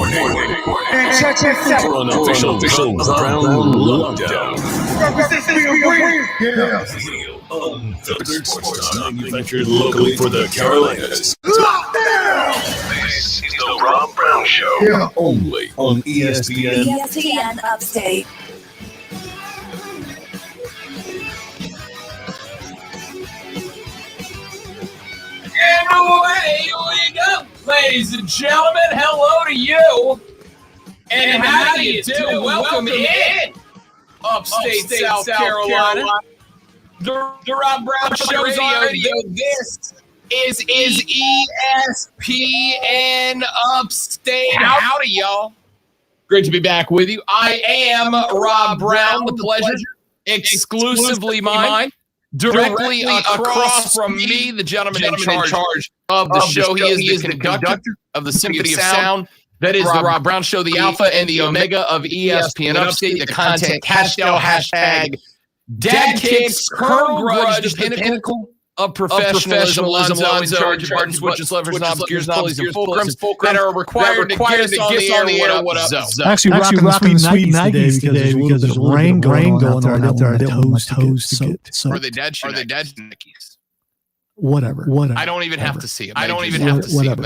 And check this out. For an official Brown Lockdown. Unfiltered sports talk manufactured locally for the Carolinas. This is the Rob Brown Show. Only on ESPN. ESPN Upstate. And away we go, ladies and gentlemen. Hello to you. And how do you do? Welcome in, Upstate South Carolina. The Rob Brown Show's on radio. This is ESPN Upstate. Howdy, y'all. Great to be back with you. I am Rob Brown. The pleasure exclusively mine. Directly across from me, the gentleman in charge of the show. He is the conductor of the Symphony of Sound. That is the Rob Brown Show, the Alpha and the Omega of ESPN Upstate, the content hashtag Dad Kicks, Colonel Grudge, the pinnacle of professionalism. Lonzo in charge of button switches, levers, knobs, gears, pulleys, and fulcrums that are required to get us on the air. What up, Zo? Actually rocking the sweet Nikes today because there's rain going out there. I don't want my toes to get soaked. Are they dead Nikes? Whatever. I don't even have to see them.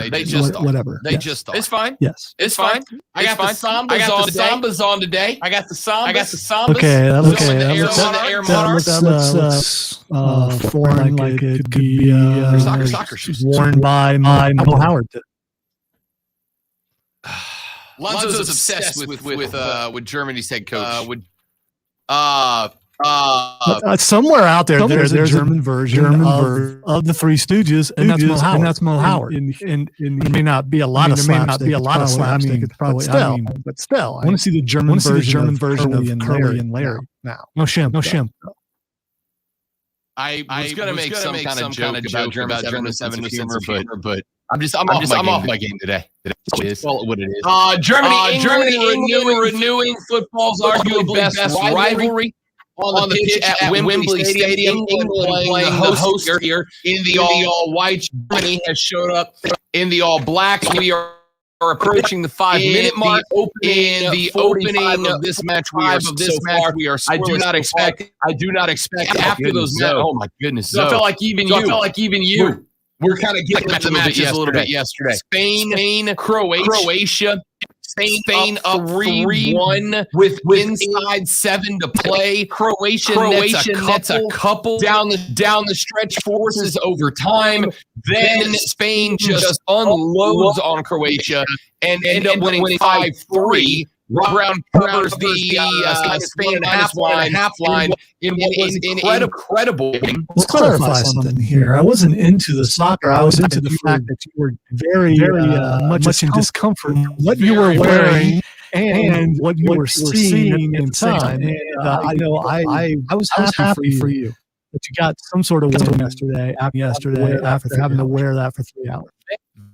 They just are. They just are. It's fine. Yes. It's fine. I got the Sambas on today. I got the Sambas. Okay. That looks foreign, like it could be soccer shoes worn by Michael Howard. Lonzo's obsessed with Germany's head coach. Somewhere out there, there's a German version of the Three Stooges, and that's Mo Howard. And there may not be a lot of slapstick. But still, I want to see the German version of Curly and Larry now. No shim. I was going to make some kind of joke about German 7 humor, but I'm off my game today. It's what it is. Germany, renewing football's arguably best rivalry. On the pitch at Wembley Stadium, England playing the host here in the all-white. Germany has showed up in the all-black. We are approaching the 5-minute mark in the opening of this match. We are. I do not expect after those matches. Oh my goodness! So I felt like even you. We're kind of getting to the matches a little bit yesterday. Spain, Croatia. Spain up 3-1 with inside 7 to play. Croatia nets a couple down the stretch, forces overtime. Then Spain just unloads on Croatia and end up winning 5-3. Brown covers the Spain half line in what was incredible. Let's clarify something here. I wasn't into the soccer. I was into the fact that you were very much in discomfort with what you were wearing and what you were seeing in time. And I was happy for you that you got some sort of win yesterday after having to wear that for 3 hours.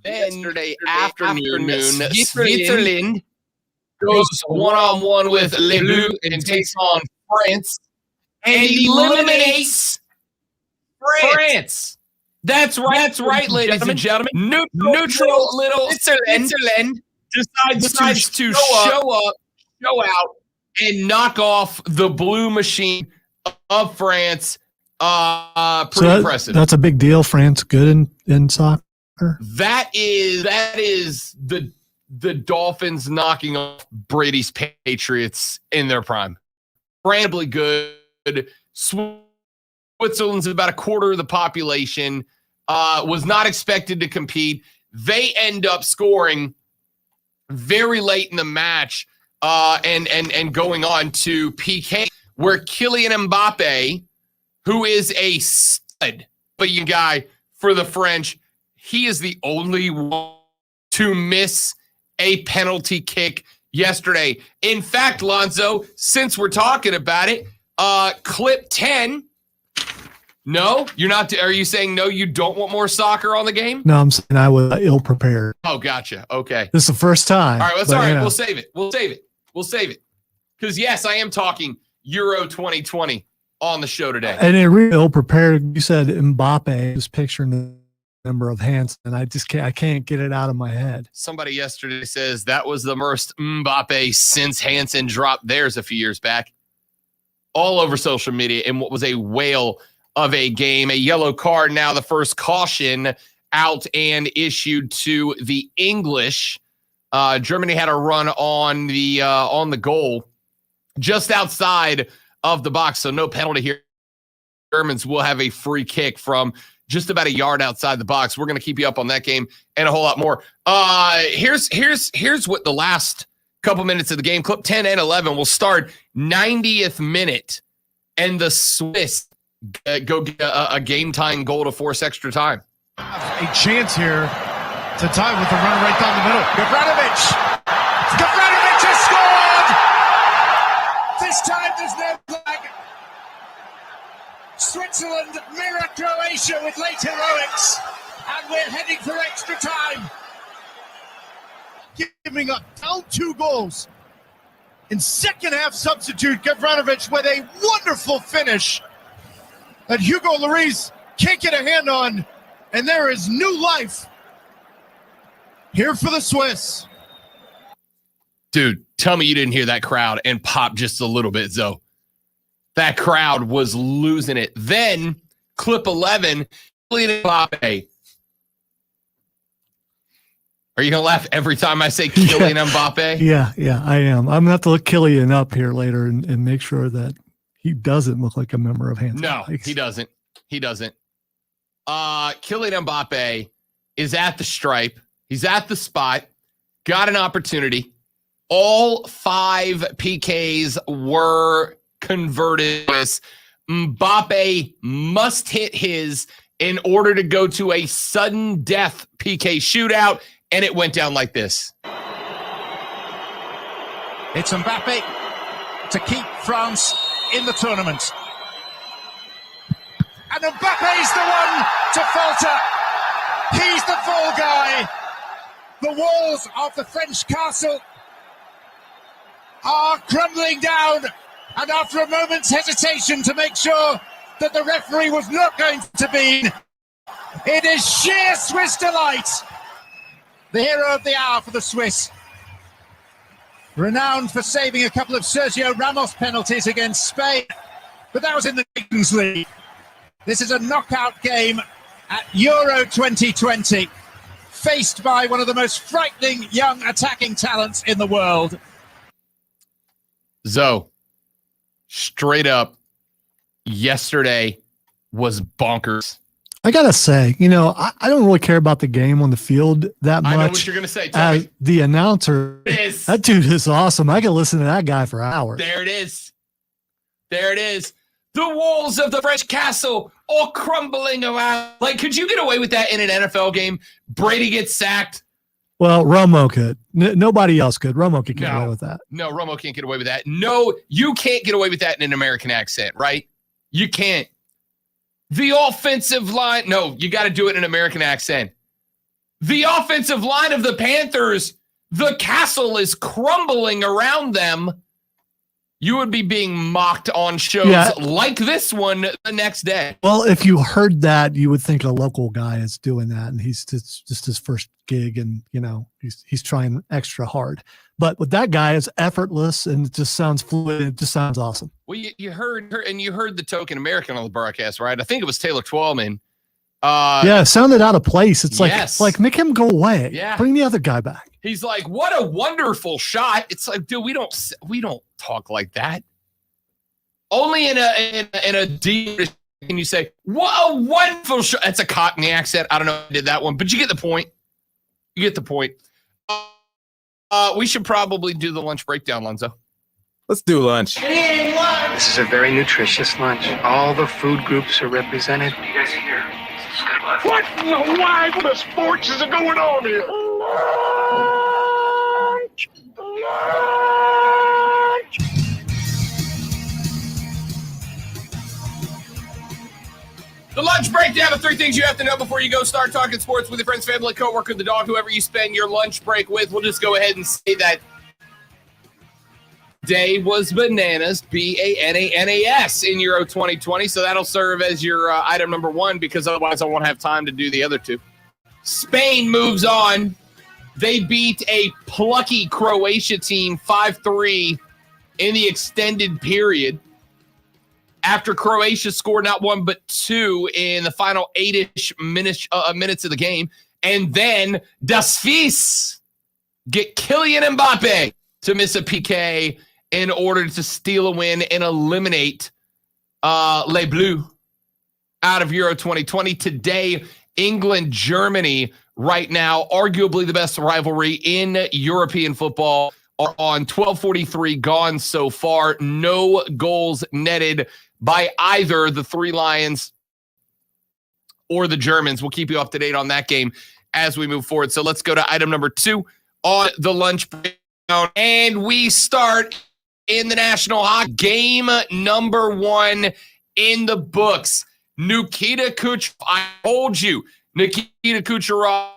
Yesterday afternoon, Switzerland goes one-on-one with Le Bleu and takes on France and eliminates France. That's right, ladies and gentlemen. Neutral little Switzerland decides to show up, show out, and knock off the blue machine of France. Pretty impressive. That's a big deal. France good in soccer. That is the Dolphins knocking off Brady's Patriots in their prime. Incredibly good. Switzerland's about a quarter of the population. Was not expected to compete. They end up scoring very late in the match and going on to PK, where Kylian Mbappe, who is a stud, but you guy for the French, he is the only one to miss a penalty kick yesterday. In fact, Lonzo, since we're talking about it, clip 10. No, you're not. Are you saying no? You don't want more soccer on the game? No, I'm saying I was ill prepared. Oh, gotcha. Okay, this is the first time. All right, all right. We'll save it. We'll save it. Because yes, I am talking Euro 2020 on the show today. And it really ill prepared. You said Mbappe, just picturing member of Hansen. I can't get it out of my head. Somebody yesterday says that was the most Mbappe since Hansen dropped theirs a few years back. All over social media in what was a whale of a game. A yellow card, now the first caution out and issued to the English. Germany had a run on the goal just outside of the box, so no penalty here. Germans will have a free kick from just about a yard outside the box. We're going to keep you up on that game and a whole lot more. Here's what the last couple minutes of the game, clip 10 and 11, will start 90th minute, and the Swiss go get a game-tying goal to force extra time. A chance here to tie with the run right down the middle. Gavranovic has scored! This time there's no flag. Switzerland mirror Croatia with late heroics, and we're heading for extra time. Giving up down 2 goals. In second half substitute, Gavranovic with a wonderful finish that Hugo Lloris can't get a hand on, and there is new life here for the Swiss. Dude, tell me you didn't hear that crowd and pop just a little bit, Zoe. That crowd was losing it. Then, clip 11, Kylian Mbappe. Are you going to laugh every time I say Kylian Mbappe? Yeah, I am. I'm going to have to look Kylian up here later and make sure that he doesn't look like a member of Hansen. No, he doesn't. Kylian Mbappe is at the stripe. He's at the spot. Got an opportunity. All 5 PKs were converted. Mbappe must hit his in order to go to a sudden death PK shootout, and it went down like this. It's Mbappe to keep France in the tournament. And Mbappe's the one to falter. He's the fall guy. The walls of the French castle are crumbling down. And after a moment's hesitation to make sure that the referee was not going to be, it is sheer Swiss delight. The hero of the hour for the Swiss. Renowned for saving a couple of Sergio Ramos penalties against Spain, but that was in the Nations League. This is a knockout game at Euro 2020, faced by one of the most frightening young attacking talents in the world. Zoe, straight up, yesterday was bonkers. I gotta say, I don't really care about the game on the field that much. I know what you're gonna say. Tell me. The announcer, that dude is awesome. I can listen to that guy for hours. There it is. The walls of the French castle all crumbling around. Like, could you get away with that in an NFL game? Brady gets sacked. Well, Romo could. Nobody else could. Romo could get away with that. No, Romo can't get away with that. No, you can't get away with that in an American accent, right? You can't. The offensive line. No, you got to do it in an American accent. The offensive line of the Panthers, the castle is crumbling around them. You would be being mocked on shows like this one the next day. Well, if you heard that, you would think a local guy is doing that, and he's just his first gig, and he's trying extra hard. But with that guy, it's effortless, and it just sounds fluid. It just sounds awesome. Well, you heard her, and you heard the token American on the broadcast, right? I think it was Taylor Twellman. It sounded out of place. It's like make him go away. Yeah, bring the other guy back. He's like, what a wonderful shot. It's like, dude, we don't talk like that. Only in a deep can you say, what a wonderful shot. That's a Cockney accent. I don't know if I did that one, but you get the point. We should probably do the lunch breakdown, Lonzo. Let's do lunch. This is a very nutritious lunch. All the food groups are represented. You guys hear? What in the wide world of sports is going on here? The lunch breakdown of 3 things you have to know before you go start talking sports with your friends, family, coworker, the dog, whoever you spend your lunch break with. We'll just go ahead and say that day was bananas, BANANAS in Euro 2020. So that'll serve as your item number 1, because otherwise I won't have time to do the other 2. Spain moves on. They beat a plucky Croatia team 5-3 in the extended period. After Croatia scored not one but two in the final 8-ish minutes of the game. And then Das Fies get Kylian Mbappe to miss a PK in order to steal a win and eliminate Les Bleus out of Euro 2020. Today, England, Germany, right now, arguably the best rivalry in European football, are on 12:43 gone so far. No goals netted by either the Three Lions or the Germans. We'll keep you up to date on that game as we move forward. So let's go to item number 2 on the lunch breakdown. And we start in the National Hockey game number 1 in the books. Nikita Kucherov. I told you, Nikita Kucherov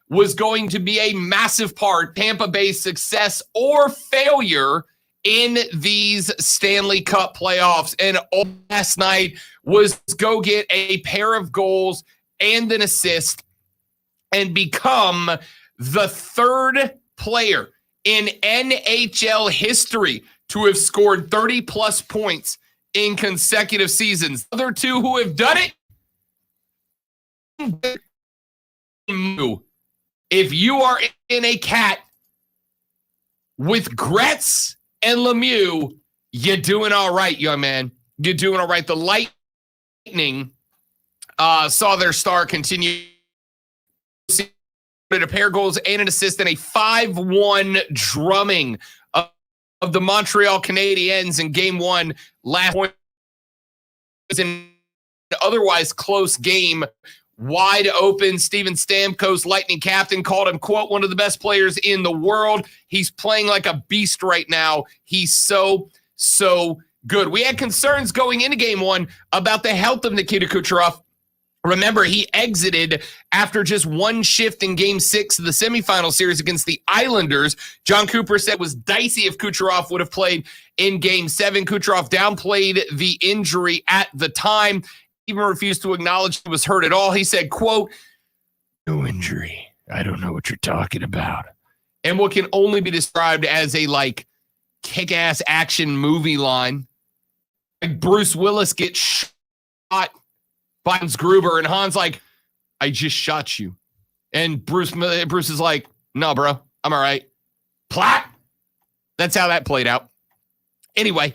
was going to be a massive part, Tampa Bay's success or failure in these Stanley Cup playoffs. And all last night was go get a pair of goals and an assist and become the third player in NHL history to have scored 30-plus points in consecutive seasons. Other two who have done it, if you are in a cat with Gretz and Lemieux, you're doing all right, young man. You're doing all right. The Lightning saw their star continue a pair of goals and an assist in a 5-1 drumming of the Montreal Canadiens in game 1 last point. Was an otherwise close game, wide open. Steven Stamkos, Lightning captain, called him, quote, one of the best players in the world. He's playing like a beast right now. He's so good. We had concerns going into game 1 about the health of Nikita Kucherov. Remember, he exited after just one shift in Game 6 of the semifinal series against the Islanders. John Cooper said it was dicey if Kucherov would have played in Game 7. Kucherov downplayed the injury at the time, even refused to acknowledge he was hurt at all. He said, quote, no injury. I don't know what you're talking about. And what can only be described as a, kick-ass action movie line. Like Bruce Willis gets shot by Hans Gruber, and Hans like, I just shot you. And Bruce is like, no, bro, I'm all right. Plat. That's how that played out. Anyway,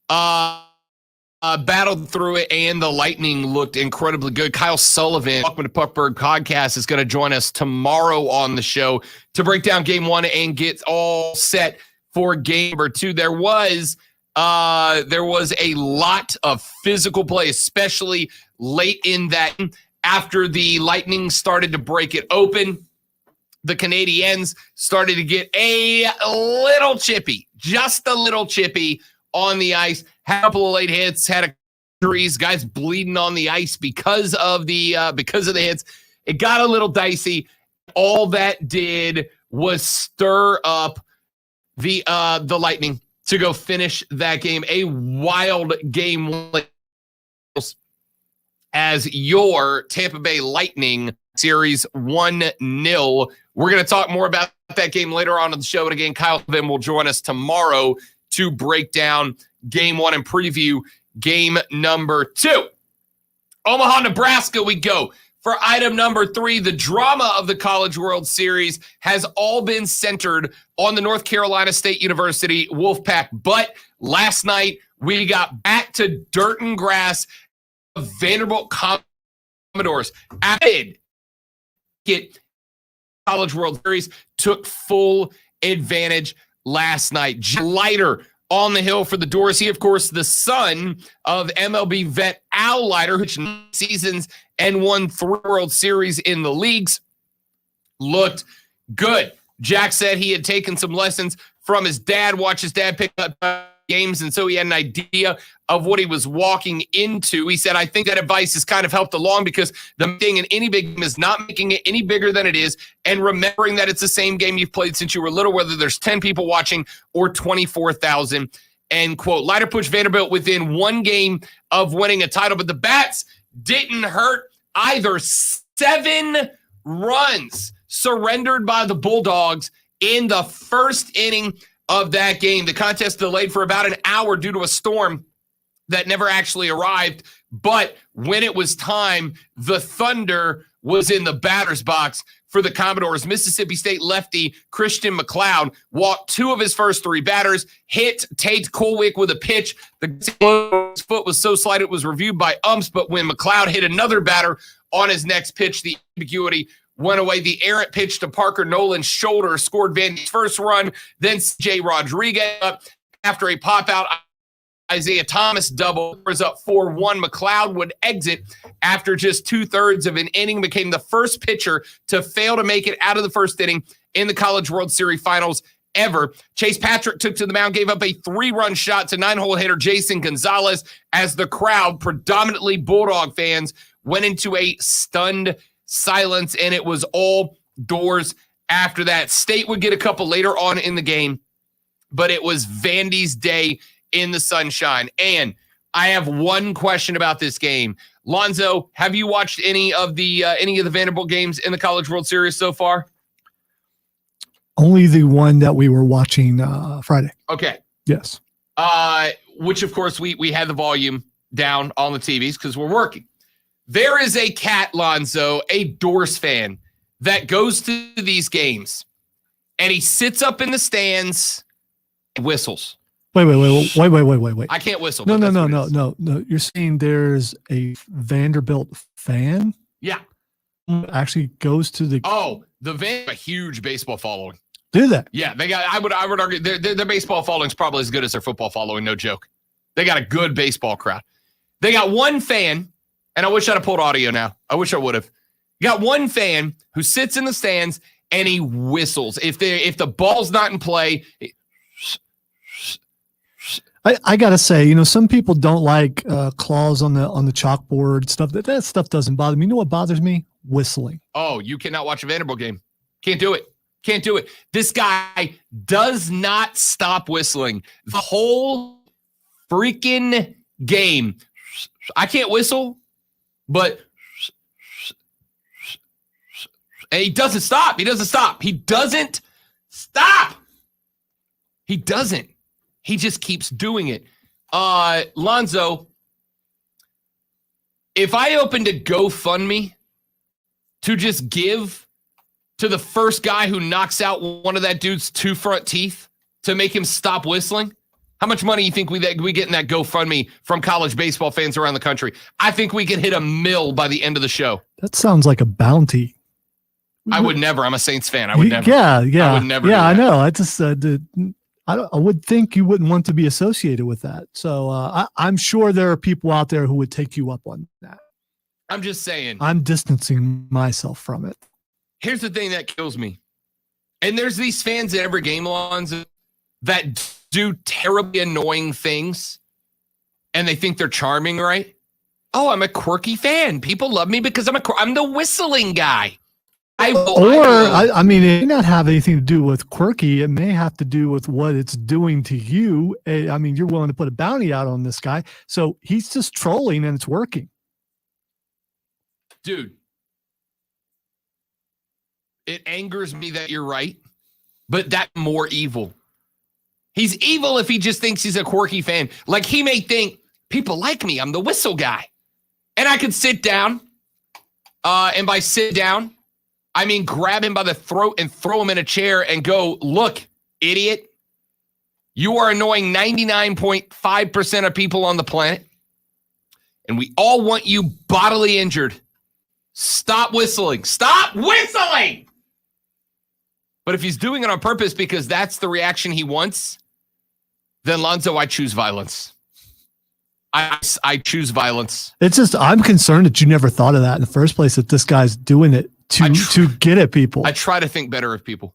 battled through it, and the Lightning looked incredibly good. Kyle Sullivan, Welcome to Puckberg Podcast, is going to join us tomorrow on the show to break down game 1 and get all set for game number 2. There was a lot of physical play, especially late in that. After the Lightning started to break it open, the Canadiens started to get a little chippy, just a little chippy on the ice. Had a couple of late hits, had injuries, guys bleeding on the ice because of the hits. It got a little dicey. All that did was stir up the Lightning to go finish that game. A wild game as your Tampa Bay Lightning series 1-0. We're going to talk more about that game later on in the show. And again, Kyle then will join us tomorrow to break down game 1 and preview game number 2. Omaha, Nebraska, we go. For item number 3, the drama of the College World Series has all been centered on the North Carolina State University Wolfpack. But last night, we got back to dirt and grass. Vanderbilt Commodores added it. College World Series took full advantage last night. Leiter on the hill for the Doors. He, of course, the son of MLB vet Al Leiter, who seasons and won 3 World Series in the leagues. Looked good. Jack said he had taken some lessons from his dad, watched his dad pick up games, and so he had an idea of what he was walking into. He said, I think that advice has kind of helped along because the thing in any big game is not making it any bigger than it is and remembering that it's the same game you've played since you were little, whether there's 10 people watching or 24,000, end quote. Leiter pushed Vanderbilt within 1 game of winning a title, but the bats didn't hurt either. 7 runs surrendered by the Bulldogs in the first inning of that game. The contest delayed for about an hour due to a storm that never actually arrived. But when it was time, the Thunder was in the batter's box for the Commodores. Mississippi State lefty Christian McLeod walked 2 of his first 3 batters, hit Tate Colwick with a pitch. The foot was so slight it was reviewed by umps, but when McLeod hit another batter on his next pitch, the ambiguity went away. The errant pitch to Parker Nolan's shoulder scored Vandy's first run. Then Jay Rodriguez up after a pop-out Isaiah Thomas double was up 4-1. McLeod would exit after just 2/3 of an inning, became the first pitcher to fail to make it out of the first inning in the College World Series Finals ever. Chase Patrick took to the mound, gave up a 3-run shot to 9-hole hitter Jason Gonzalez as the crowd, predominantly Bulldog fans, went into a stunned silence, and it was all doors after that. State would get a couple later on in the game, but it was Vandy's day in the sunshine. And I have one question about this game. Lonzo, have you watched any of the Vanderbilt games in the College World Series so far? Only the one that we were watching Friday. Okay. Yes. Which, of course, we had the volume down on the TVs because we're working. There is a cat, Lonzo, a Doors fan, that goes to these games, and he sits up in the stands and whistles. Wait. I can't whistle. No. You're saying there's a Vanderbilt fan? Yeah. Actually goes to the. Oh, the Van a huge baseball following. Do that? Yeah, they got. I would argue their baseball following is probably as good as their football following. No joke. They got a good baseball crowd. They got one fan, and I wish I'd have pulled audio now. I wish I would have. You got one fan who sits in the stands and he whistles. If the ball's not in play. I gotta say, some people don't like claws on the chalkboard stuff. That stuff doesn't bother me. You know what bothers me? Whistling. Oh, you cannot watch a Vanderbilt game. Can't do it. Can't do it. This guy does not stop whistling the whole freaking game. I can't whistle, but and he doesn't stop. He doesn't stop. He doesn't stop. He doesn't. He just keeps doing it. Lonzo, if I opened a GoFundMe to just give to the first guy who knocks out one of that dude's 2 front teeth to make him stop whistling, how much money do you think we get in that GoFundMe from college baseball fans around the country? I think we could hit $1 million by the end of the show. That sounds like a bounty. I would never. I'm a Saints fan. I would never. Yeah. I would never. Yeah, I know. I just I would think you wouldn't want to be associated with that. So I'm sure there are people out there who would take you up on that. I'm just saying. I'm distancing myself from it. Here's the thing that kills me. And there's these fans at every game, Alonzo, that do terribly annoying things, and they think they're charming, right? Oh, I'm a quirky fan. People love me because I'm the whistling guy. I mean, it may not have anything to do with quirky. It may have to do with what it's doing to you. I mean, you're willing to put a bounty out on this guy. So he's just trolling and it's working. Dude, it angers me that you're right, but that's more evil. He's evil if he just thinks he's a quirky fan. Like, he may think, people like me. I'm the whistle guy. And I could sit down, and by sit down, I mean, grab him by the throat and throw him in a chair and go, look, idiot, you are annoying 99.5% of people on the planet, and we all want you bodily injured. Stop whistling. Stop whistling! But if he's doing it on purpose because that's the reaction he wants, then, Lonzo, I choose violence. I choose violence. It's just, I'm concerned that you never thought of that in the first place, that this guy's doing it to get at people. I try to think better of people.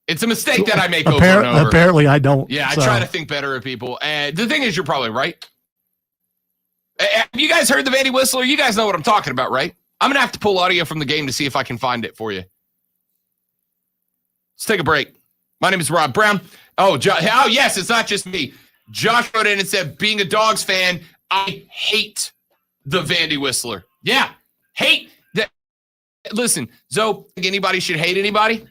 It's a mistake that I make over and over. Apparently I don't. Yeah, I try to think better of people. And the thing is, you're probably right. Have you guys heard the Vandy Whistler? You guys know what I'm talking about, right? I'm going to have to pull audio from the game to see if I can find it for you. Let's take a break. My name is Rob Brown. Oh, yes, it's not just me. Josh wrote in and said, being a Dogs fan, I hate the Vandy Whistler. Yeah, hate. Listen, Zoe, think anybody should hate anybody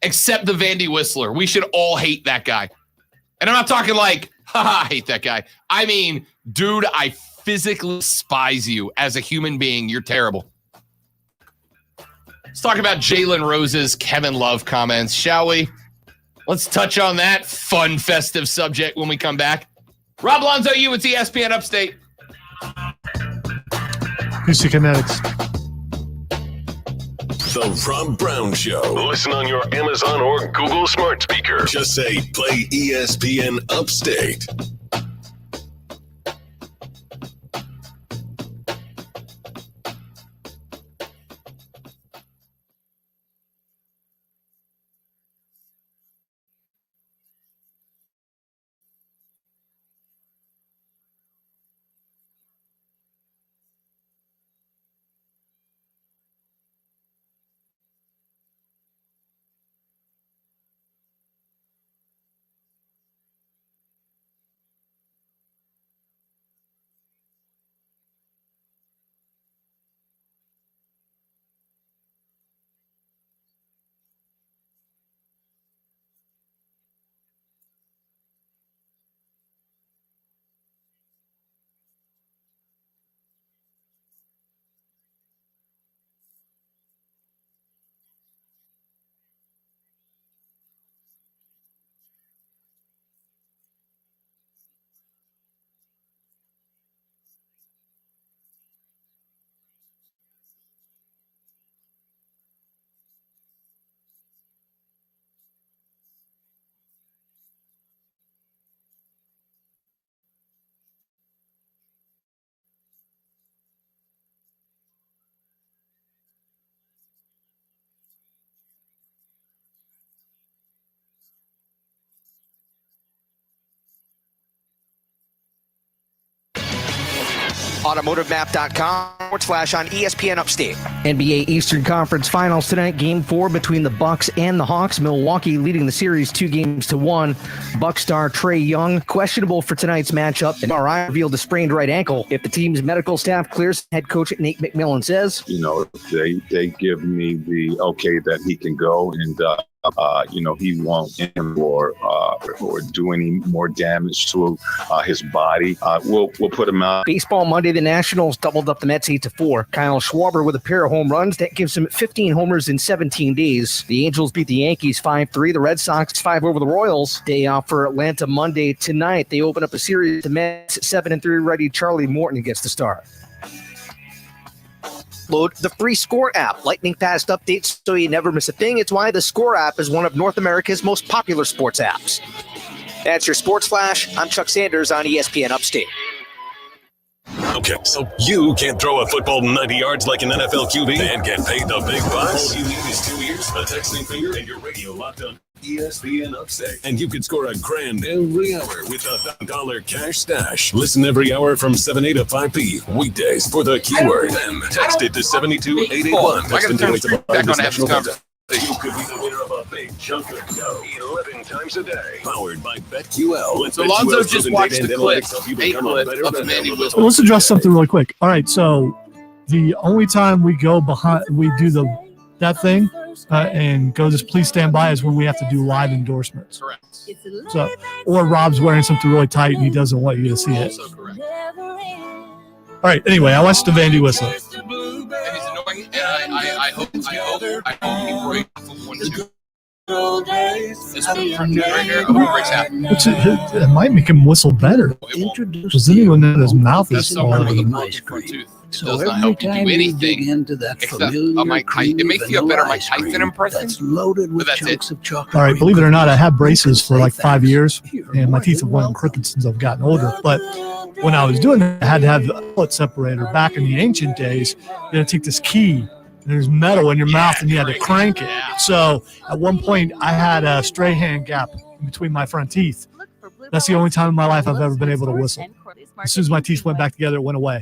except the Vandy Whistler. We should all hate that guy. And I'm not talking like, haha, I hate that guy. I mean, dude, I physically despise you as a human being. You're terrible. Let's talk about Jalen Rose's Kevin Love comments, shall we? Let's touch on that fun, festive subject when we come back. Rob Lonzo, you with ESPN Upstate. Houston Kinetics. The Rob Brown Show. Listen on your Amazon or Google smart speaker. Just say, play ESPN Upstate. AutomotiveMap.com/on ESPN Upstate. NBA Eastern Conference Finals tonight. Game 4 between the Bucks and the Hawks. Milwaukee leading the series 2-1. Bucks star Trae Young questionable for tonight's matchup. MRI revealed a sprained right ankle. If the team's medical staff clears, head coach Nate McMillan says, they give me the okay that he can go, and he won't or do any more damage to his body. We'll put him out. Baseball Monday, the Nationals doubled up the Mets 8-4. Kyle Schwarber with a pair of home runs. That gives him 15 homers in 17 days. The Angels beat the Yankees 5-3. The Red Sox 5 over the Royals. Day off for Atlanta Monday. Tonight, they open up a series. The Mets 7-3 righty Charlie Morton gets the start. Load the free Score app. Lightning fast updates so you never miss a thing. It's why the Score app is one of North America's most popular sports apps. That's your Sports Flash. I'm Chuck Sanders on ESPN Upstate. Okay, so you can't throw a football 90 yards like an NFL QB and get paid the big bucks? All you need is 2 ears, a texting finger, and your radio locked on ESPN Upstate. And you could score $1,000 every hour with a $1,000 cash stash. Listen every hour from 7A to 5P, weekdays for the keyword. Then text it to 72881. Text into the national content. You could be the winner of a big chunk of dough 11 times a day. Powered by BetQL. So Lonzo just watched the clip, of the Mandy Whistler. Let's address something really quick. All right, so the only time we go behind, we do that thing and go just please stand by is when we have to do live endorsements. Correct. So, or Rob's wearing something really tight and he doesn't want you to see it. Also correct. All right, anyway, I watched the Vandy Whistler. And he's annoying, and I hope he breaks for 1-2. This one right here, I hope he breaks out. It might make him whistle better. Does anyone know his mouth That's is somewhere with a falling? broken front tooth. It So does not every help you time do you dig anything. into that except familiar my cream it makes you feel better my vanilla ice Tyson cream impression. that's loaded with But that's chunks of chocolate. All right, believe it or not, I had braces for like 5 years, You're and my more teeth have than went welcome. crooked since I've gotten older. But when I was doing it, I had to have the foot separator. Back in the ancient days, you had to take this key, and there's metal in your mouth, and you had to crank it. So at one point, I had a Strahan gap in between my front teeth. That's the only time in my life I've ever been able to whistle. As soon as my teeth went back together, it went away.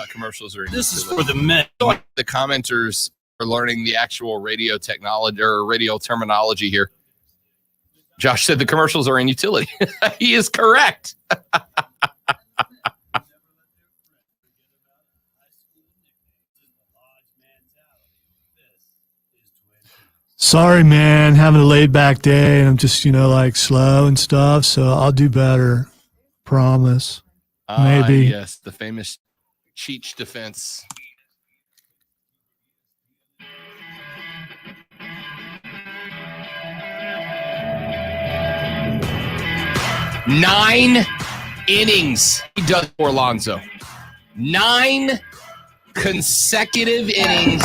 Commercials are. This is for the men. The commenters are learning the actual radio technology or radio terminology here. Josh said the commercials are in utility. He is correct. Sorry, man. Having a laid back day, and I'm just, like slow and stuff. So I'll do better. Promise. Maybe. Yes, the famous Cheech defense. Nine innings he does for Alonso. 9 consecutive innings.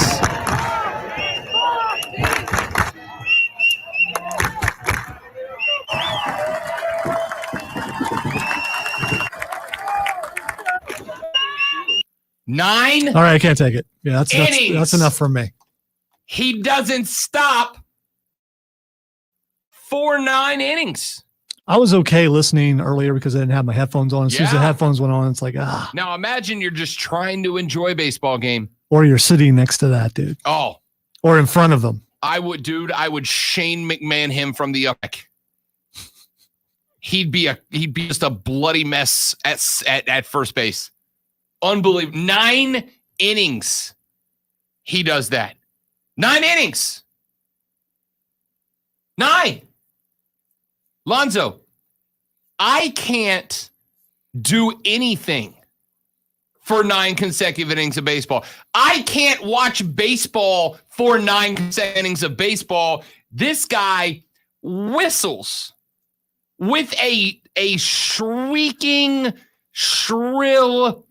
Nine. All right, I can't take it. Yeah, that's enough for me. He doesn't stop for 9 innings. I was okay listening earlier because I didn't have my headphones on. As soon as the headphones went on, it's like, Now imagine you're just trying to enjoy a baseball game. Or you're sitting next to that dude. Oh. Or in front of them. I would Shane McMahon him from the back. He'd be just a bloody mess at first base. Unbelievable. 9 innings. He does that. 9 innings. 9. Lonzo, I can't do anything for 9 consecutive innings of baseball. I can't watch baseball for 9 consecutive innings of baseball. This guy whistles with a shrieking, shrill,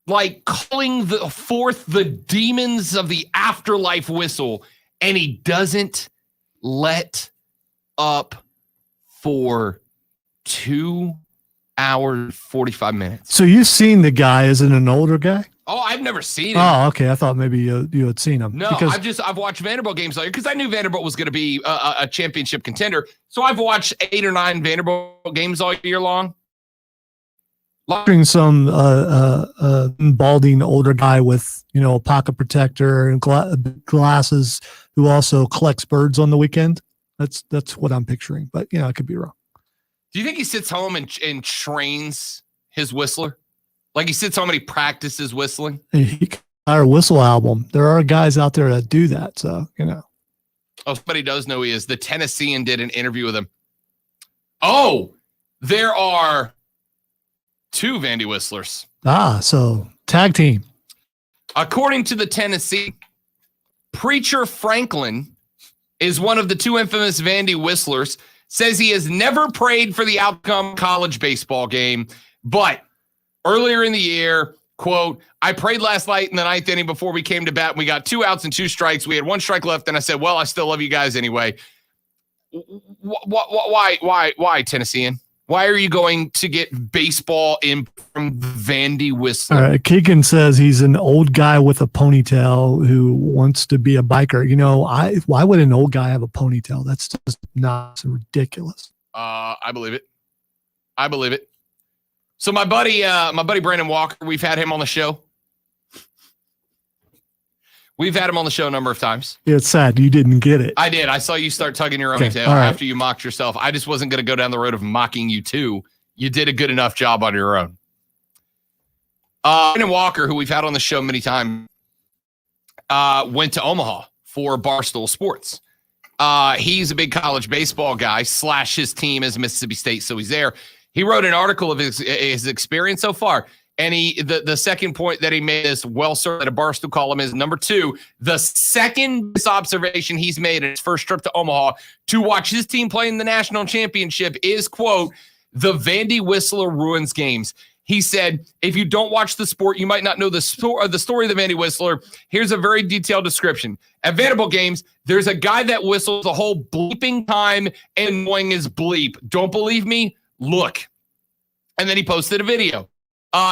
like calling forth the demons of the afterlife whistle, and he doesn't let up for 2 hours, 45 minutes. So you've seen the guy. Is it an older guy? Oh, I've never seen him. Oh, okay. I thought maybe you had seen him. No, I've watched Vanderbilt games all year because I knew Vanderbilt was going to be a championship contender. So I've watched 8 or 9 Vanderbilt games all year long. Watching some balding older guy with a pocket protector and glasses who also collects birds on the weekend. That's what I'm picturing, but I could be wrong. Do you think he sits home and trains his whistler? Like he sits home and he practices whistling? He got our whistle album. There are guys out there that do that, so Oh, somebody does know he is. The Tennessean did an interview with him. Oh, there are 2 Vandy whistlers. So tag team. According to the Tennessee, Preacher Franklin is one of the 2 infamous Vandy whistlers, says he has never prayed for the outcome college baseball game, but earlier in the year, quote, I prayed last night in the 9th inning before we came to bat. We got 2 outs and 2 strikes. We had 1 strike left, and I said, well, I still love you guys anyway. Why, Tennessean? Why are you going to get baseball in from Vandy Whistler? All right, Keegan says he's an old guy with a ponytail who wants to be a biker. Why would an old guy have a ponytail? That's just not ridiculous. I believe it. So my buddy Brandon Walker, we've had him on the show. We've had him on the show a number of times. It's sad you didn't get it. I did. I saw you start tugging your own tail after you mocked yourself. I just wasn't going to go down the road of mocking you too. You did a good enough job on your own. Brandon Walker, who we've had on the show many times, went to Omaha for Barstool Sports. He's a big college baseball guy / his team is Mississippi State, so he's there. He wrote an article of his experience so far. And the second point that he made is well served at a Barstool column is number 2. The second observation he's made in his first trip to Omaha to watch his team play in the national championship is, quote, the Vandy Whistler ruins games. He said, if you don't watch the sport, you might not know the story of the Vandy Whistler. Here's a very detailed description. At Vanderbilt games, there's a guy that whistles the whole bleeping time and annoying his bleep. Don't believe me? Look. And then he posted a video.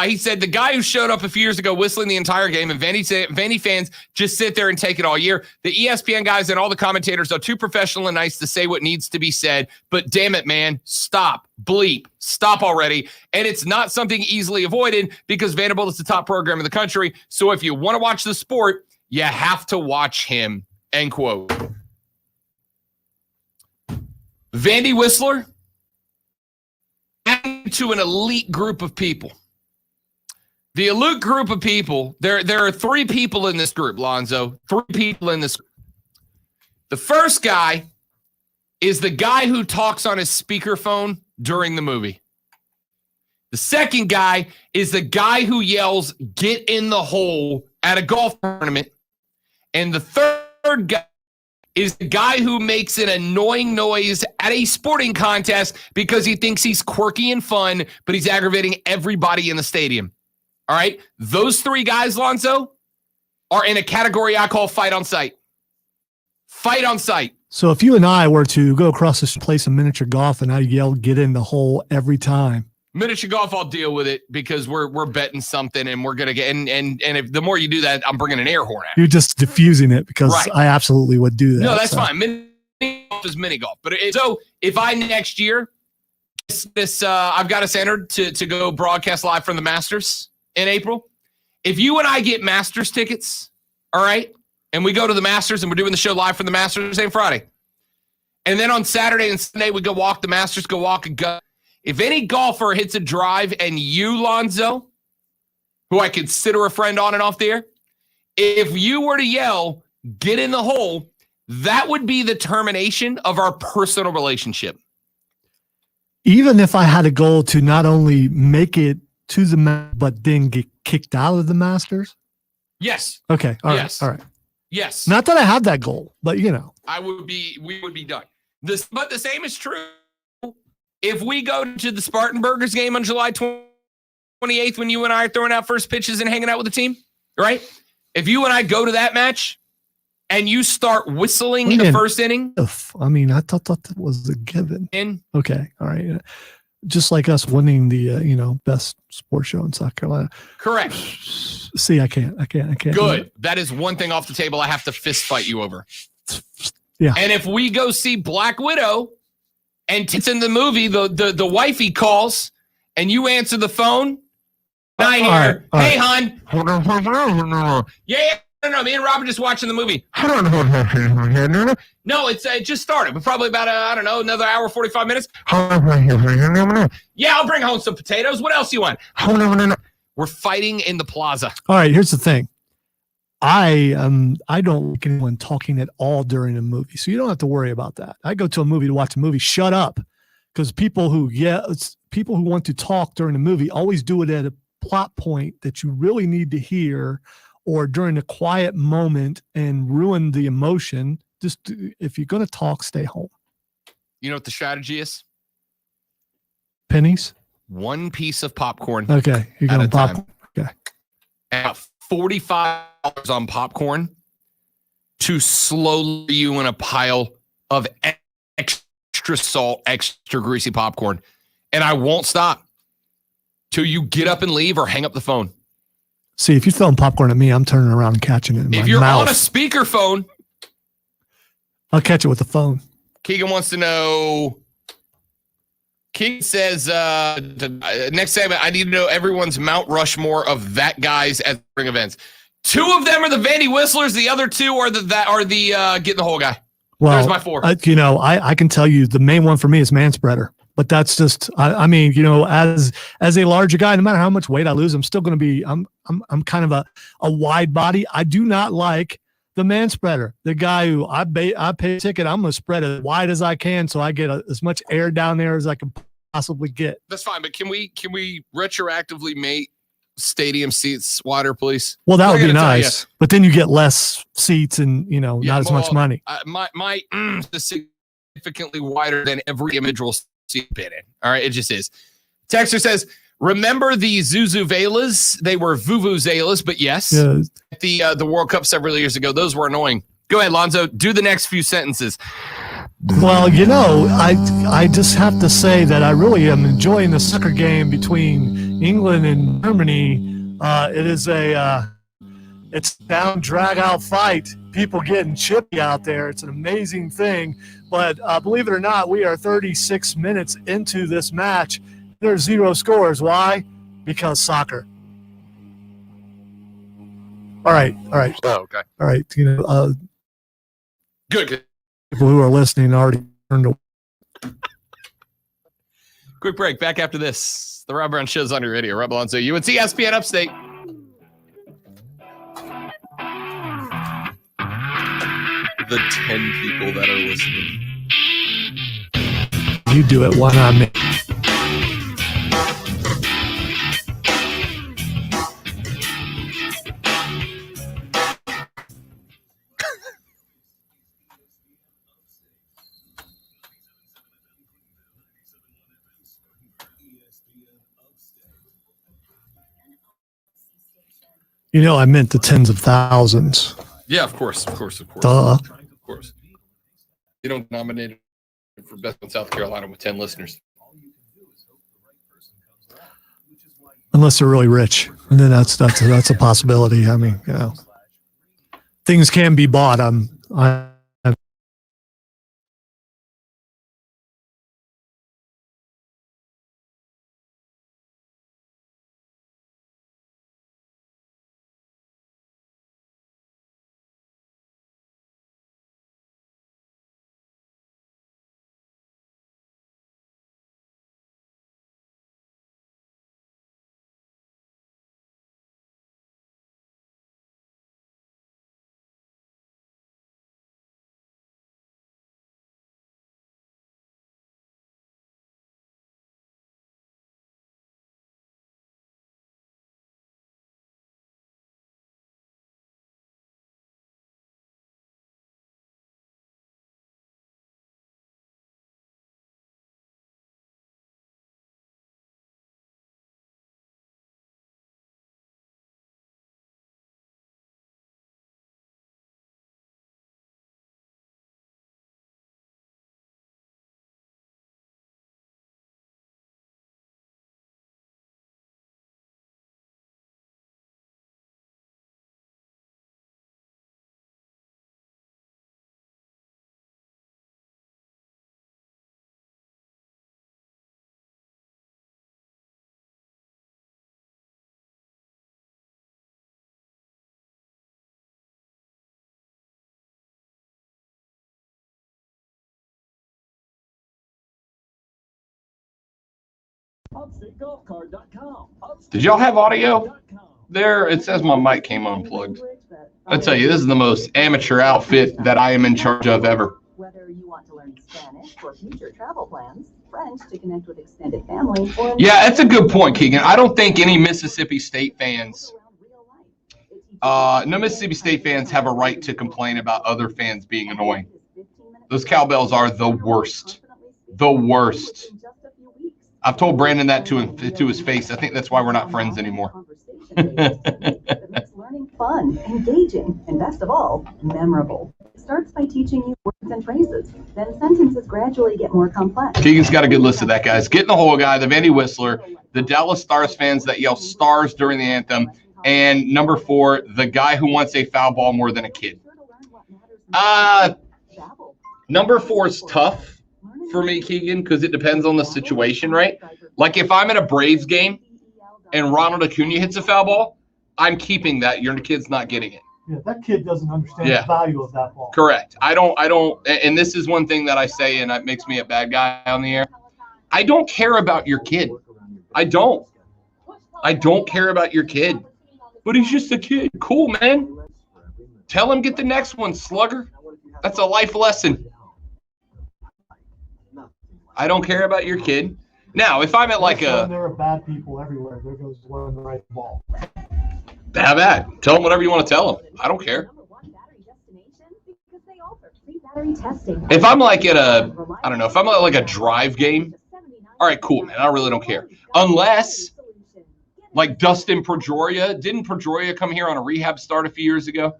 He said the guy who showed up a few years ago whistling the entire game, and Vandy fans just sit there and take it all year. The ESPN guys and all the commentators are too professional and nice to say what needs to be said. But damn it, man, stop, bleep, stop already. And it's not something easily avoided because Vanderbilt is the top program in the country. So if you want to watch the sport, you have to watch him, end quote. Vandy Whistler added to an elite group of people. The elite group of people, there are 3 people in this group, Lonzo. 3 people in this group. The first guy is the guy who talks on his speakerphone during the movie. The second guy is the guy who yells, "Get in the hole" at a golf tournament. And the third guy is the guy who makes an annoying noise at a sporting contest because he thinks he's quirky and fun, but he's aggravating everybody in the stadium. All right? Those three guys, Lonzo, are in a category I call fight on sight. Fight on sight. So if you and I were to go across this play some miniature golf and I yell, "Get in the hole" every time. Miniature golf, I'll deal with it because we're betting something and we're gonna get and if the more you do that, I'm bringing an air horn at. You're just diffusing it because right. I absolutely would do that. No, that's fine. Mini golf is mini golf. But so if I next year I've got us entered to go broadcast live from the Masters in April. If you and I get Masters tickets, all right, and we go to the Masters and we're doing the show live from the Masters same Friday. And then on Saturday and Sunday we go walk the Masters, go walk and go. If any golfer hits a drive and you, Lonzo, who I consider a friend on and off the air, if you were to yell, "Get in the hole," that would be the termination of our personal relationship. Even if I had a goal to not only make it to the match, but then get kicked out of the Masters? Yes. Okay. All right. Yes. All right. Yes. Not that I have that goal, but we would be done. But the same is true. If we go to the Spartanburgers game on July 28th, when you and I are throwing out first pitches and hanging out with the team, right? If you and I go to that match and you start whistling in the first inning. I thought that was a given. Okay. All right. Just like us winning the, best sports show in South Carolina. Correct. See, I can't. Good. That is one thing off the table I have to fist fight you over. Yeah. And if we go see Black Widow, and it's in the movie, the wifey calls, and you answer the phone. I hear, "Hey, hon." Yeah, no, me and Rob are just watching the movie. No, it just started. But probably about, another hour, 45 minutes. Yeah, I'll bring home some potatoes. What else you want? We're fighting in the plaza. All right, here's the thing. I don't like anyone talking at all during a movie, so you don't have to worry about that. I go to a movie to watch a movie. Shut up, because people who want to talk during a movie always do it at a plot point that you really need to hear, or during a quiet moment and ruin the emotion. Just if you're going to talk, stay home. You know what the strategy is? Pennies. One piece of popcorn. Okay, you're going popcorn. Okay. At $45 on popcorn to slowly you in a pile of extra salt, extra greasy popcorn. And I won't stop till you get up and leave or hang up the phone. See, if you're throwing popcorn at me, I'm turning around and catching it in my mouth. If you're on a speakerphone, I'll catch it with the phone. Keegan wants to know. Keegan says, next segment, I need to know everyone's Mount Rushmore of that guys at spring events. Two of them are the Vandy Whistlers. The other two are the get in the hole guy. Well, there's my four. I can tell you the main one for me is Manspreader. But that's just, as a larger guy, no matter how much weight I lose, I'm still going to be, I'm kind of a wide body. I do not like the Manspreader, the guy who I pay a ticket. I'm going to spread as wide as I can so I get as much air down there as I can possibly get. That's fine, but can we retroactively make stadium seats wider, please? Well, that would be nice, but then you get less seats and not as much money. My is significantly wider than every individual seat been in. All right, it just is. Texter says, remember the Zuzuvelas? They were Vuvuzelas, but yes, the World Cup several years ago, those were annoying. Go ahead, Lonzo. Do the next few sentences. Well, I just have to say that I really am enjoying the soccer game between England and Germany. It is it's a down, drag-out fight. People getting chippy out there. It's an amazing thing. But believe it or not, we are 36 minutes into this match. There's 0 scores. Why? Because soccer. All right. Oh, okay. All right. Good. People who are listening already turned away. Quick break. Back after this. The Rob Brown Show's on your radio. Rob Alonso, UNC ESPN Upstate. the 10 people that are listening. You do it, why not me? You know, I meant the tens of thousands. Yeah, of course. Duh. Of course. You don't nominate it for Best in South Carolina with 10 listeners. Unless they're really rich, and then that's a possibility. I mean, you know, things can be bought. Did y'all have audio? There, it says my mic came unplugged. I tell you, this is the most amateur outfit that I am in charge of ever. Whether you want to learn Spanish for future travel plans, French to connect with extended family, or Yeah, that's a good point, Keegan. I don't think any Mississippi State fans, no Mississippi State fans have a right to complain about other fans being annoying. Those cowbells are the worst. The worst. I've told Brandon that to his face. I think that's why we're not friends anymore. That makes learning fun, engaging, and best of all, memorable. It starts by teaching you words and phrases. Then sentences gradually get more complex. Keegan's got a good list of that, guys. Get in the Hole guy, the Vandy Whistler, the Dallas Stars fans that yell stars during the anthem, and number 4, the guy who wants a foul ball more than a kid. Number 4 is tough for me, Keegan, because it depends on the situation, right? Like if I'm at a Braves game and Ronald Acuna hits a foul ball, I'm keeping that. Your kid's not getting it. Yeah, that kid doesn't understand the value of that ball. Correct. I don't, and this is one thing that I say, and it makes me a bad guy on the air. I don't care about your kid. I don't care about your kid. But he's just a kid. Cool, man. Tell him get the next one, slugger. That's a life lesson. I don't care about your kid. Now, if I'm at like there are bad people everywhere. There goes one the right ball. Have that. Tell them whatever you want to tell them. I don't care. If I'm like at if I'm at like a drive game, all right, cool, man. I really don't care. Unless, like Dustin Pedroia. Didn't Pedroia come here on a rehab start a few years ago?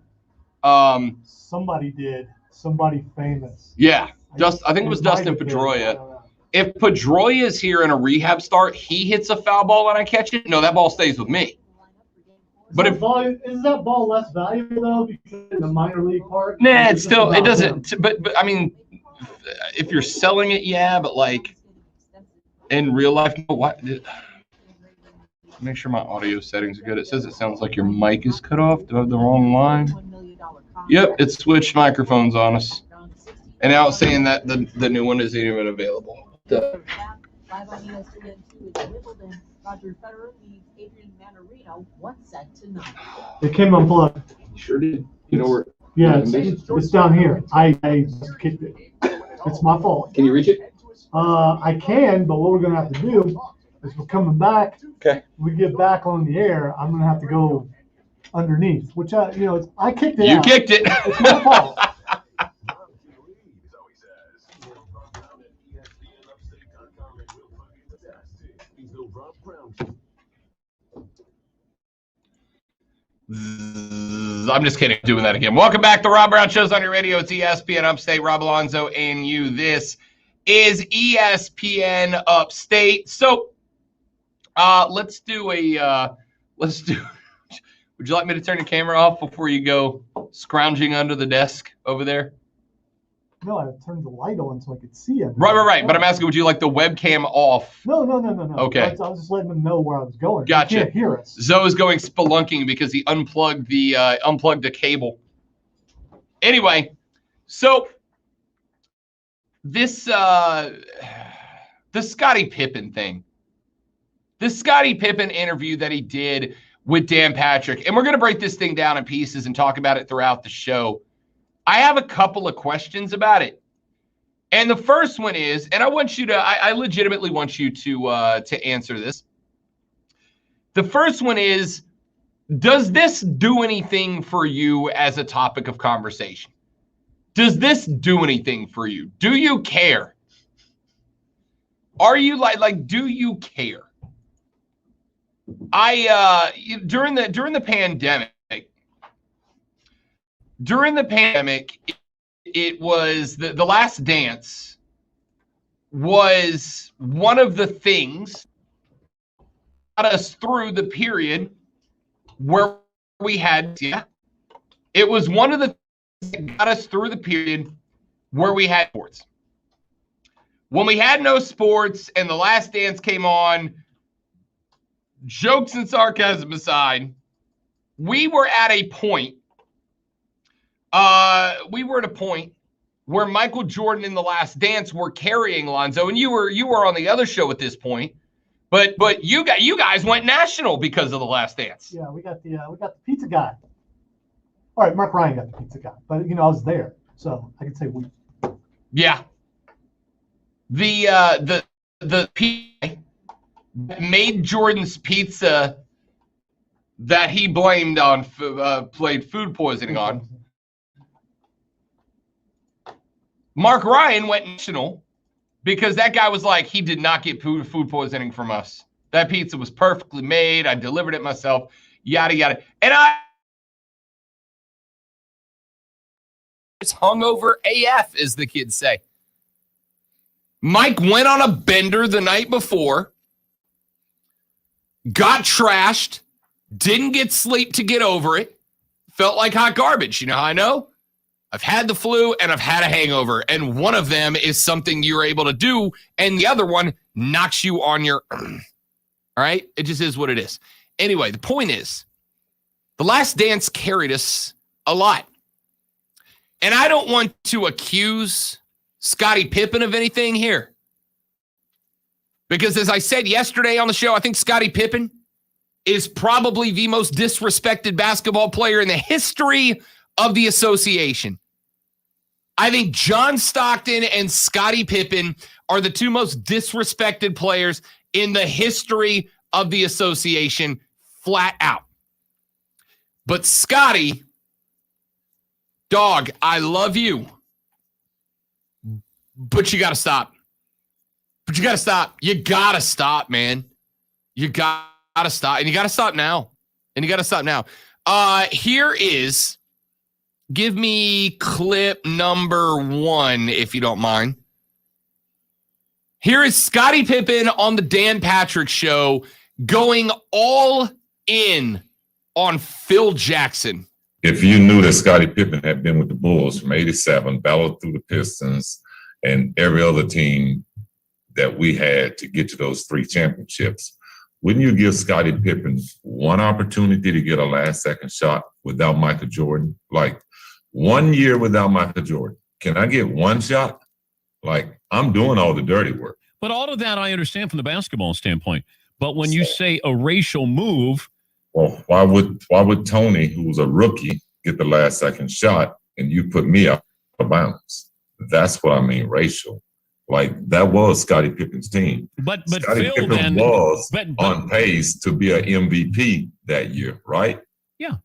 Somebody did. Somebody famous. Yeah. I think it was Dustin Pedroia. If Pedroia is here in a rehab start, he hits a foul ball and I catch it, no, that ball stays with me. But is that ball less valuable though because in the minor league part? Nah, it doesn't. But I mean, if you're selling it, yeah. But like in real life, what? Make sure my audio settings are good. It says it sounds like your mic is cut off. Do I have the wrong line? Yep, it switched microphones on us. And now it's saying that the new one isn't even available. Live on ESPN2 is Wimbledon. Roger Federer leads Adrian Manarino 1-set to 9. It came unplugged. Sure did. You know where? Yeah, it's down here. I kicked it. It's my fault. Can you reach it? I can, but what we're going to have to do is we're coming back. Okay. We get back on the air. I'm going to have to go underneath, which, I kicked it You out. kicked it. It's my fault. I'm just kidding. Doing that again. Welcome back to Rob Brown Shows on your radio. It's ESPN Upstate. Rob Alonzo and you. This is ESPN Upstate. So, let's do. Would you like me to turn the camera off before you go scrounging under the desk over there? No, I turned the light on so I could see it. Right. But I'm asking, would you like the webcam off? No. Okay. I was just letting them know where I was going. Gotcha. They can't hear us. Zoe's going spelunking because he unplugged the cable. Anyway, so this the Scottie Pippen thing. The Scottie Pippen interview that he did with Dan Patrick, and we're going to break this thing down in pieces and talk about it throughout the show. I have a couple of questions about it. And the first one is, and I legitimately want you to answer this. The first one is, does this do anything for you as a topic of conversation? Does this do anything for you? Do you care? Are you like do you care? During the pandemic, it was the Last Dance was one of the things that got us through the period where we had, it was one of the things that got us through the period where we had sports. When we had no sports and the Last Dance came on, jokes and sarcasm aside, we were at a point where Michael Jordan and the Last Dance were carrying Lonzo, and you were on the other show at this point, but you guys went national because of the Last Dance. Yeah, we got the pizza guy. All right, Mark Ryan got the pizza guy, but I was there, so I can say we. Yeah. The pizza made Jordan's pizza that he blamed on played food poisoning on. Mark Ryan went national because that guy was like, he did not get food poisoning from us. That pizza was perfectly made. I delivered it myself, yada, yada. And it's hungover AF, as the kids say. Mike went on a bender the night before, got trashed, didn't get sleep to get over it, felt like hot garbage. You know how I know? I've had the flu and I've had a hangover, and one of them is something you're able to do, and the other one knocks you on your all right? It just is what it is. Anyway, the point is, the Last Dance carried us a lot. And I don't want to accuse Scottie Pippen of anything here. Because as I said yesterday on the show, I think Scottie Pippen is probably the most disrespected basketball player in the history of the association. I think John Stockton and Scottie Pippen are the two most disrespected players in the history of the association, flat out. But Scottie, dog, I love you. But you got to stop. You got to stop, man. You got to stop. And you got to stop now. Here is, give me clip number 1, if you don't mind. Here is Scottie Pippen on the Dan Patrick Show going all in on Phil Jackson. If you knew that Scottie Pippen had been with the Bulls from 87, battled through the Pistons and every other team that we had to get to those 3 championships, wouldn't you give Scottie Pippen one opportunity to get a last-second shot without Michael Jordan? Like, 1 year without Michael Jordan. Can I get one shot? Like, I'm doing all the dirty work. But all of that I understand from the basketball standpoint. But when you say a racial move, well, why would Tony, who was a rookie, get the last-second shot and you put me out of bounds. That's what I mean, racial. Like, that was Scottie Pippen's team. But Scottie Phil Pippen then was but, on pace to be an MVP that year, right? Yeah.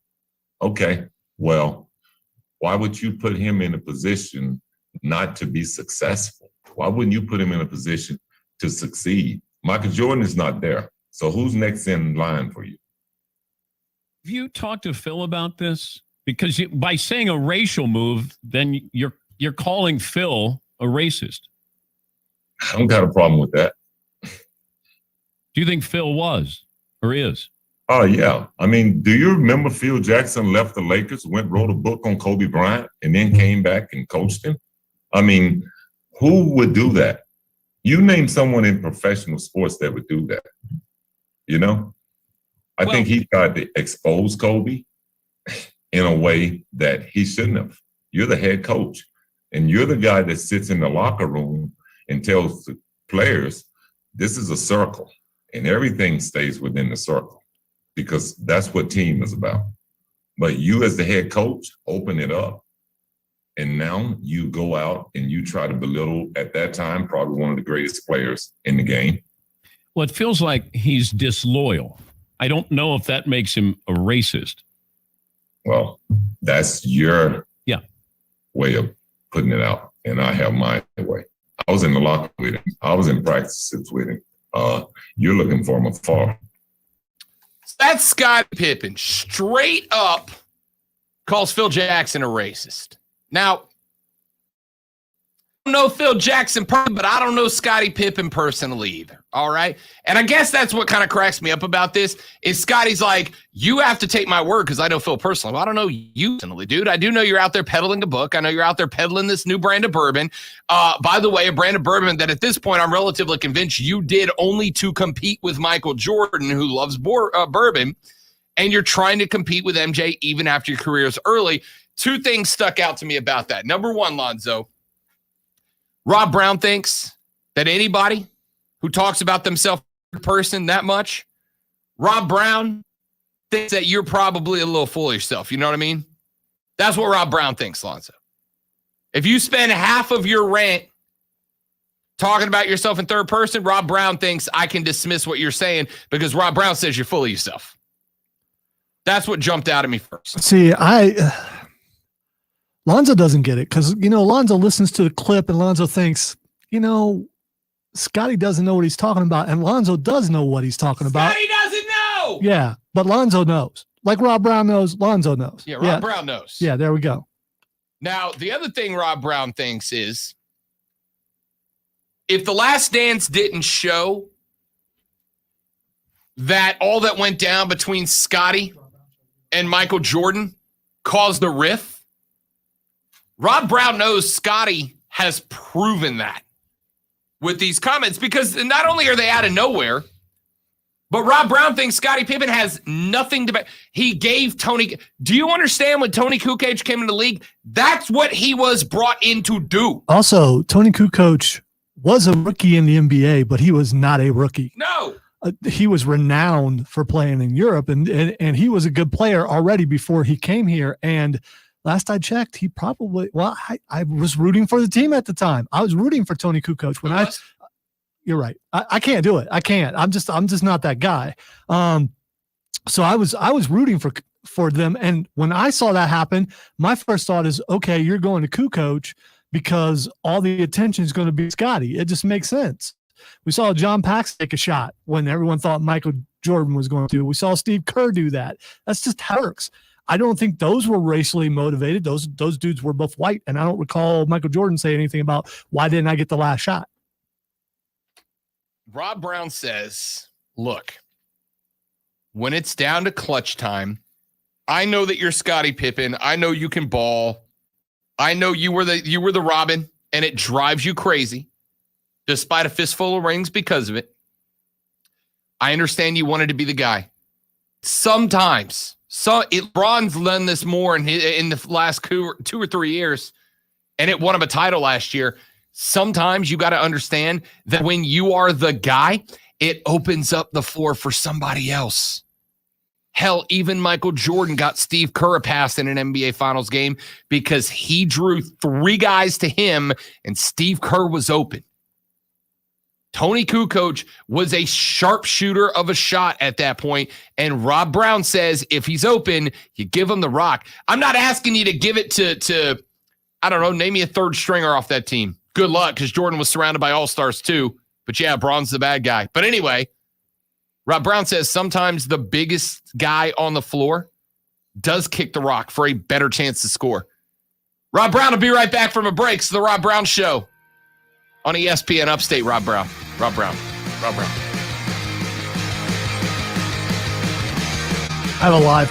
Okay. Well, why would you put him in a position not to be successful? Why wouldn't you put him in a position to succeed? Michael Jordan is not there. So who's next in line for you? Have you talked to Phil about this? Because by saying a racial move, then you're calling Phil a racist. I don't got a problem with that. Do you think Phil was or is? Oh, yeah. I mean, do you remember Phil Jackson left the Lakers, wrote a book on Kobe Bryant, and then came back and coached him? I mean, who would do that? You name someone in professional sports that would do that. You know? I think he tried to expose Kobe in a way that he shouldn't have. You're the head coach, and you're the guy that sits in the locker room and tells the players, this is a circle, and everything stays within the circle, because that's what team is about. But you as the head coach, open it up. And now you go out and you try to belittle, at that time, probably one of the greatest players in the game. Well, it feels like he's disloyal. I don't know if that makes him a racist. Well, that's your way of putting it out, and I have my way. I was in the locker with him. I was in practices with him. You're looking for him afar. That's Scottie Pippen. Straight up calls Phil Jackson a racist. Now, I don't know Phil Jackson, but I don't know Scottie Pippen personally either. All right. And I guess that's what kind of cracks me up about this is Scottie's like, you have to take my word because I know Phil personally. Well, I don't know you personally, dude. I do know you're out there peddling a book. I know you're out there peddling this new brand of bourbon. By the way, a brand of bourbon that at this point I'm relatively convinced you did only to compete with Michael Jordan, who loves bourbon. And you're trying to compete with MJ even after your career is early. Two things stuck out to me about that. Number one, Lonzo, Rob Brown thinks that anybody who talks about themselves in person that much, Rob Brown thinks that you're probably a little full of yourself. You know what I mean? That's what Rob Brown thinks, Lonzo. If you spend half of your rant talking about yourself in third person, Rob Brown thinks I can dismiss what you're saying because Rob Brown says you're full of yourself. That's what jumped out at me first. See, Lonzo doesn't get it because, Lonzo listens to the clip and Lonzo thinks, Scottie doesn't know what he's talking about. And Lonzo does know what he's talking about. Scottie doesn't know. Yeah, but Lonzo knows. Like Rob Brown knows, Lonzo knows. Yeah, Rob Brown knows. Yeah, there we go. Now, the other thing Rob Brown thinks is if The Last Dance didn't show that all that went down between Scottie and Michael Jordan caused the rift, Rob Brown knows Scottie has proven that with these comments because not only are they out of nowhere, but Rob Brown thinks Scottie Pippen has nothing to he gave Tony. Do you understand when Tony Kukoc came into the league? That's what he was brought in to do. Also, Tony Kukoc was a rookie in the NBA, but he was not a rookie. No. He was renowned for playing in Europe, and he was a good player already before he came here. And last I checked, he probably, I was rooting for the team at the time. I was rooting for Tony Kukoc when you're right. I can't do it. I can't. I'm just not that guy. So I was rooting for them. And when I saw that happen, my first thought is, okay, you're going to Kukoc because all the attention is going to be Scottie. It just makes sense. We saw John Paxson take a shot when everyone thought Michael Jordan was going to. We saw Steve Kerr do that. That's just how it works. I don't think those were racially motivated. Those dudes were both white, and I don't recall Michael Jordan say anything about why didn't I get the last shot. Rob Brown says, look, when it's down to clutch time, I know that you're Scottie Pippen. I know you can ball. I know you were the Robin, and it drives you crazy, despite a fistful of rings because of it. I understand you wanted to be the guy. Sometimes, LeBron's done this more in the last 2 or 3 years, and it won him a title last year. Sometimes you got to understand that when you are the guy, it opens up the floor for somebody else. Hell, even Michael Jordan got Steve Kerr a pass in an NBA Finals game because he drew 3 guys to him and Steve Kerr was open. Tony Kukoc was a sharpshooter of a shot at that point, and Rob Brown says if he's open, you give him the rock. I'm not asking you to give it to I don't know, name me a third stringer off that team. Good luck, because Jordan was surrounded by all-stars too. But yeah, Braun's the bad guy. But anyway, Rob Brown says sometimes the biggest guy on the floor does kick the rock for a better chance to score. Rob Brown will be right back from a break. It's the Rob Brown Show on ESPN Upstate. Rob Brown. I'm alive.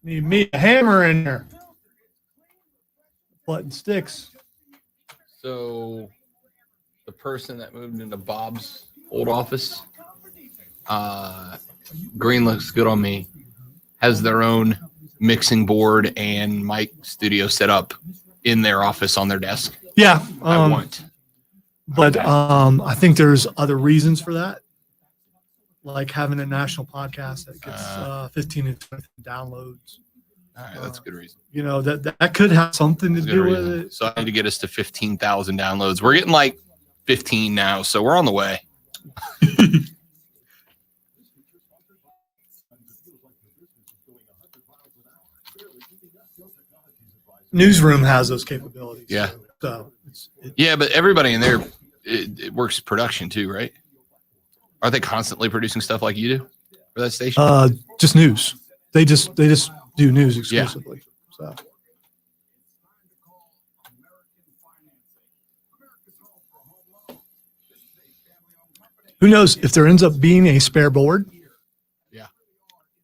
Need me a hammer in there. Button sticks. So the person that moved into Bob's old office, green looks good on me, has their own mixing board and mic studio set up in their office on their desk. Yeah. I want. But I think there's other reasons for that, like having a national podcast that gets 15 and 20 downloads. All right, that's a good reason. You know, that could have something to do with it. So I need to get us to 15,000 downloads. We're getting like 15 now, so we're on the way. Newsroom has those capabilities. Yeah. So yeah, but everybody in there it works production too, right? Are they constantly producing stuff like you do for that station? Just news. They just do news exclusively. So who knows if there ends up being a spare board? Yeah.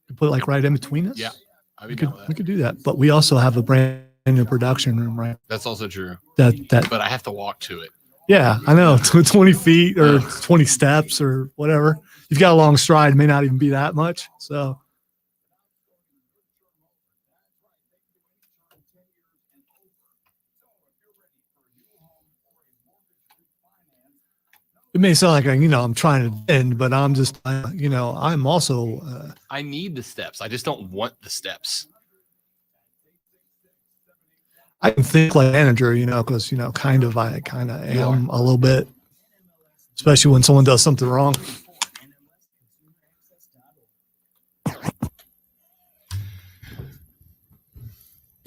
You put it like right in between us. Yeah. We could do that. But we also have a brand new production room, right? That's also true. But I have to walk to it. Yeah, I know. 20 feet or 20 steps or whatever. You've got a long stride, may not even be that much. So it may sound like I'm trying to bend, but I'm just I'm also I need the steps. I just don't want the steps. I can think like a manager, because I kind of am a little bit, especially when someone does something wrong. All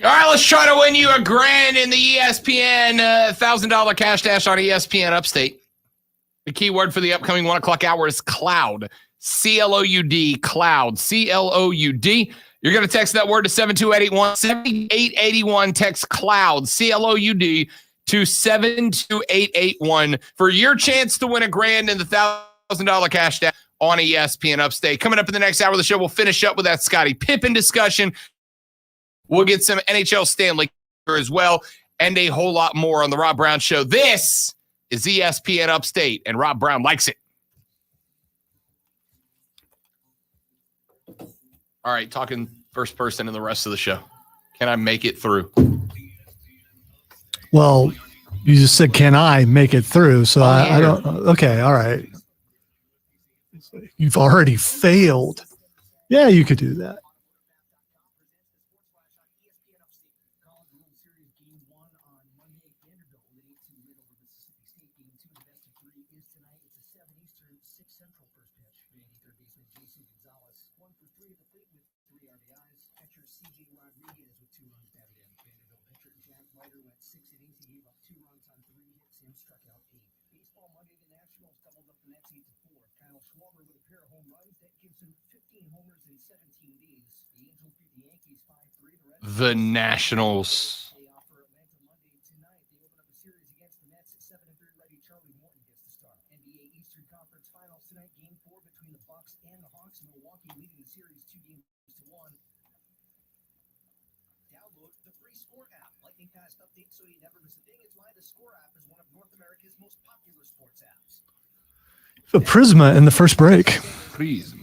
right, let's try to win you $1,000 in the ESPN $1,000 cash dash on ESPN Upstate. The keyword for the upcoming 1 o'clock hour is cloud. C-L-O-U-D, cloud. C-L-O-U-D. You're going to text that word to 72881. 7881. Text cloud, C-L-O-U-D, to 72881 for your chance to win $1,000 in the $1,000 cash dash on ESPN Upstate. Coming up in the next hour of the show, we'll finish up with that Scottie Pippen discussion. We'll get some NHL Stanley as well, and a whole lot more on the Rob Brown Show. This is ESPN Upstate, and Rob Brown likes it. All right, talking first person in the rest of the show. Can I make it through? Well, you just said, can I make it through? So I don't. Okay, all right. You've already failed. Yeah, you could do that. The Nationals. A Prisma in the first break. Prisma.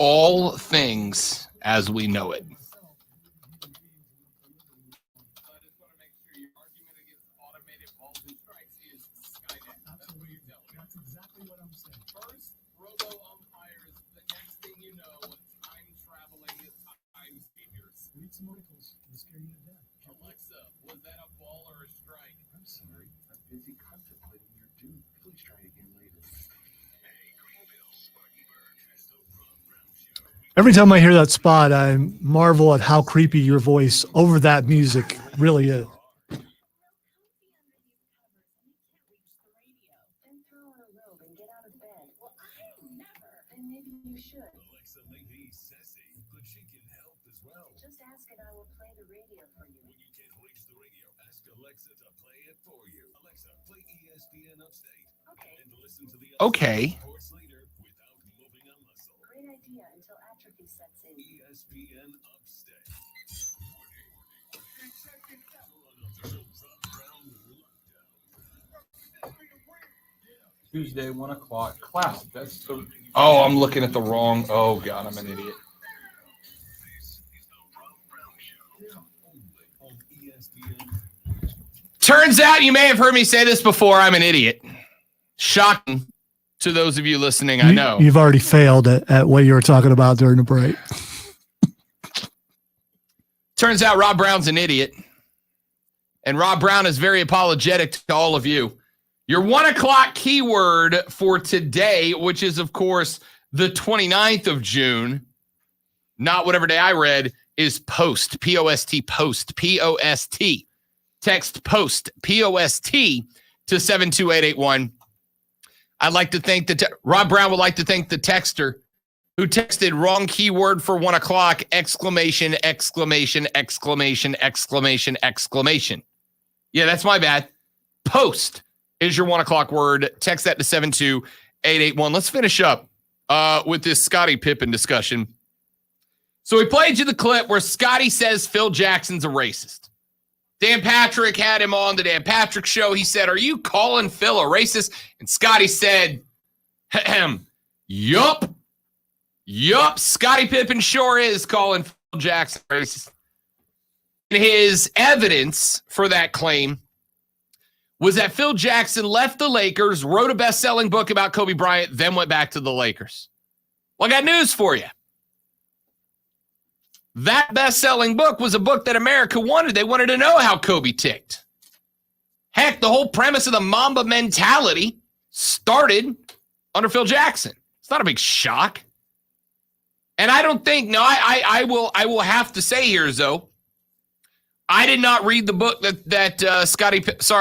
All things as we know it. Alexa, was that a ball or a strike? I'm sorry, I'm busy contemplating your doom. Please try again later. Every time I hear that spot, I marvel at how creepy your voice over that music really is. Alexa may be sassy, but she can help as well. Just ask and I will play the radio for you. When you can't reach the radio, ask Alexa to play it for you. Alexa, play ESPN Upstate. Okay. And listen to the Okay. sports leader without moving a muscle. Great idea until atrophy sets in. ESPN Upstate. Tuesday, 1 o'clock. Cloud. That's the. Oh, I'm looking at the wrong. Oh, God, I'm an idiot. Turns out you may have heard me say this before. I'm an idiot. Shocking to those of you listening, I know. You've already failed at what you were talking about during the break. Turns out Rob Brown's an idiot. And Rob Brown is very apologetic to all of you. Your 1 o'clock keyword for today, which is, of course, the 29th of June, not whatever day I read, is post. P-O-S-T, post. P-O-S-T. Text post. P-O-S-T to 72881. I'd like to thank Rob Brown would like to thank the texter who texted wrong keyword for 1 o'clock, exclamation, exclamation, exclamation, exclamation, exclamation. Yeah, that's my bad. Post is your 1 o'clock word. Text that to 72881. Let's finish up with this Scottie Pippen discussion. So we played you the clip where Scottie says Phil Jackson's a racist. Dan Patrick had him on the Dan Patrick show. He said, "Are you calling Phil a racist?" And Scottie said, yup. Scottie Pippen sure is calling Phil Jackson racist. And his evidence for that claim was that Phil Jackson left the Lakers, wrote a best-selling book about Kobe Bryant, then went back to the Lakers. Well, I got news for you. That best-selling book was a book that America wanted. They wanted to know how Kobe ticked. Heck, the whole premise of the Mamba mentality started under Phil Jackson. It's not a big shock. And I don't think, I will have to say here, though, I did not read the book that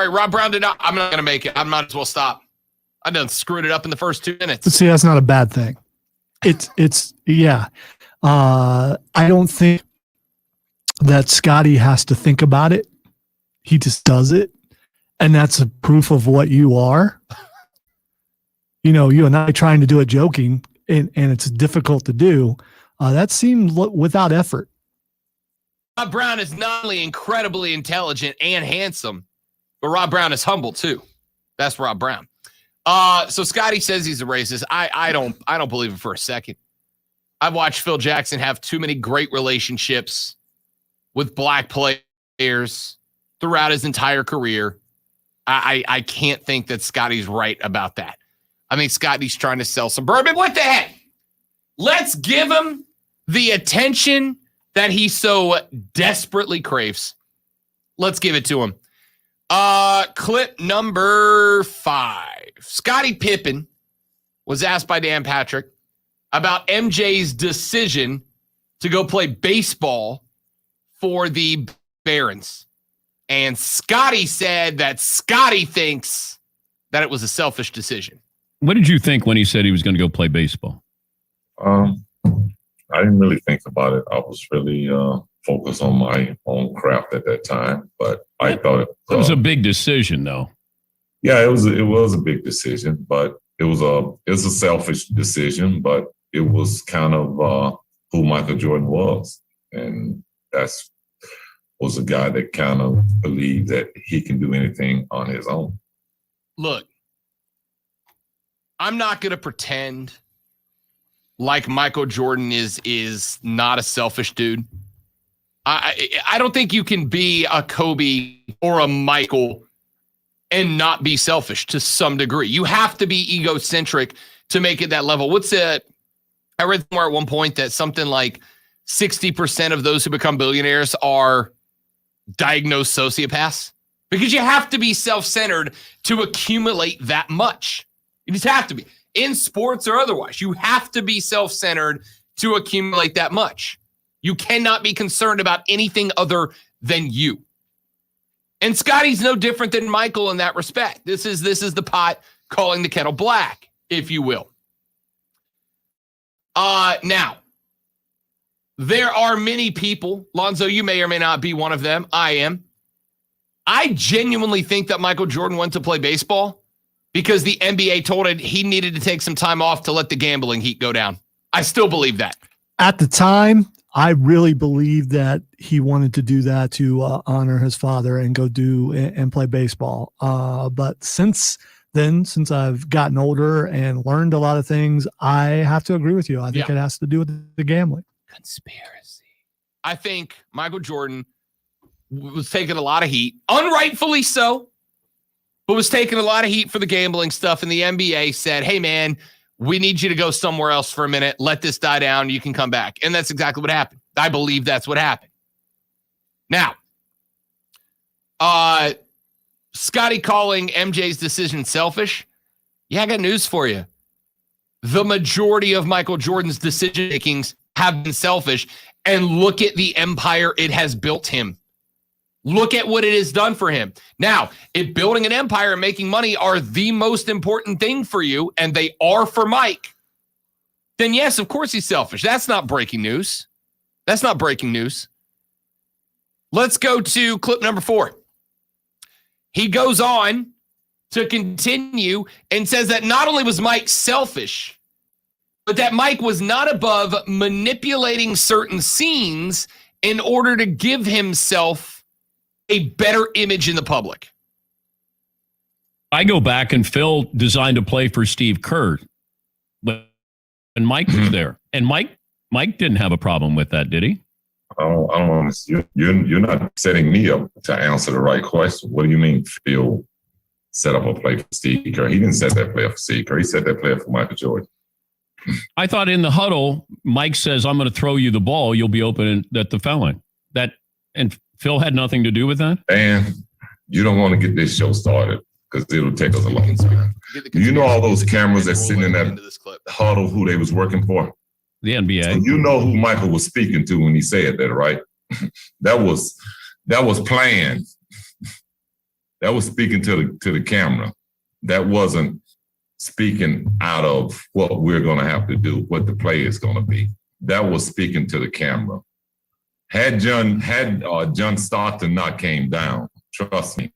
Rob Brown did not. I'm not going to make it. I might as well stop. I done screwed it up in the first 2 minutes. See, that's not a bad thing. Yeah. I don't think that Scottie has to think about it. He just does it. And that's a proof of what you are. You know, you and I trying to do it joking, and it's difficult to do. That seemed without effort. Rob Brown is not only incredibly intelligent and handsome, but Rob Brown is humble too. That's Rob Brown. So Scottie says he's a racist. I don't believe it for a second. I've watched Phil Jackson have too many great relationships with black players throughout his entire career. I can't think that Scottie's right about that. I think Scottie's trying to sell some bourbon. What the heck? Let's give him the attention that he so desperately craves. Let's give it to him. Clip number 5. Scottie Pippen was asked by Dan Patrick about MJ's decision to go play baseball for the Barons. And Scottie said that Scottie thinks that it was a selfish decision. What did you think when he said he was going to go play baseball? I didn't really think about it. I was really focused on my own craft at that time, but I thought it was a big decision, though. Yeah, it was a big decision, but it was a selfish decision, but it was kind of who Michael Jordan was, and that's was a guy that kind of believed that he can do anything on his own. Look, I'm not going to pretend like Michael Jordan is not a selfish dude. I don't think you can be a Kobe or a Michael and not be selfish to some degree. You have to be egocentric to make it that level. I read somewhere at one point that something like 60% of those who become billionaires are diagnosed sociopaths, because you have to be self-centered to accumulate that much. You just have to be. In sports or otherwise, you have to be self-centered to accumulate that much. You cannot be concerned about anything other than you. And Scottie's no different than Michael in that respect. This is the pot calling the kettle black, if you will. Now, there are many people, Lonzo, you may or may not be one of them. I am. I genuinely think that Michael Jordan went to play baseball because the NBA told him he needed to take some time off to let the gambling heat go down. I still believe that. At the time, I really believed that he wanted to do that to honor his father and go do and play baseball. But since then, since I've gotten older and learned a lot of things, I have to agree with you. I think it has to do with the gambling. Conspiracy. I think Michael Jordan was taking a lot of heat, unrightfully so, but was taking a lot of heat for the gambling stuff. And the NBA said, hey, man, we need you to go somewhere else for a minute. Let this die down. You can come back. And that's exactly what happened. I believe that's what happened. Now, Scotty calling MJ's decision selfish. Yeah, I got news for you. The majority of Michael Jordan's decision makings have been selfish. And look at the empire it has built him. Look at what it has done for him. Now, if building an empire and making money are the most important thing for you, and they are for Mike, then yes, of course he's selfish. That's not breaking news. That's not breaking news. Let's go to clip number 4. He goes on to continue and says that not only was Mike selfish, but that Mike was not above manipulating certain scenes in order to give himself a better image in the public. I go back and Phil designed a play for Steve Kerr, and Mike was there. And Mike didn't have a problem with that, did he? I don't understand. You're not setting me up to answer the right question. What do you mean Phil set up a play for Steve Kerr? He didn't set that play for Steve Kerr. He set that play for Michael Jordan. I thought in the huddle, Mike says, I'm going to throw you the ball. You'll be open at the foul line. And Phil had nothing to do with that? And you don't want to get this show started because it'll take us a long time. Do you know all those cameras that sitting in that huddle who they was working for? The NBA. So you know who Michael was speaking to when he said that, right? that was planned. That was speaking to the camera. That wasn't speaking out of what we're going to have to do, what the play is going to be. That was speaking to the camera. Had John Stockton not came down, trust me.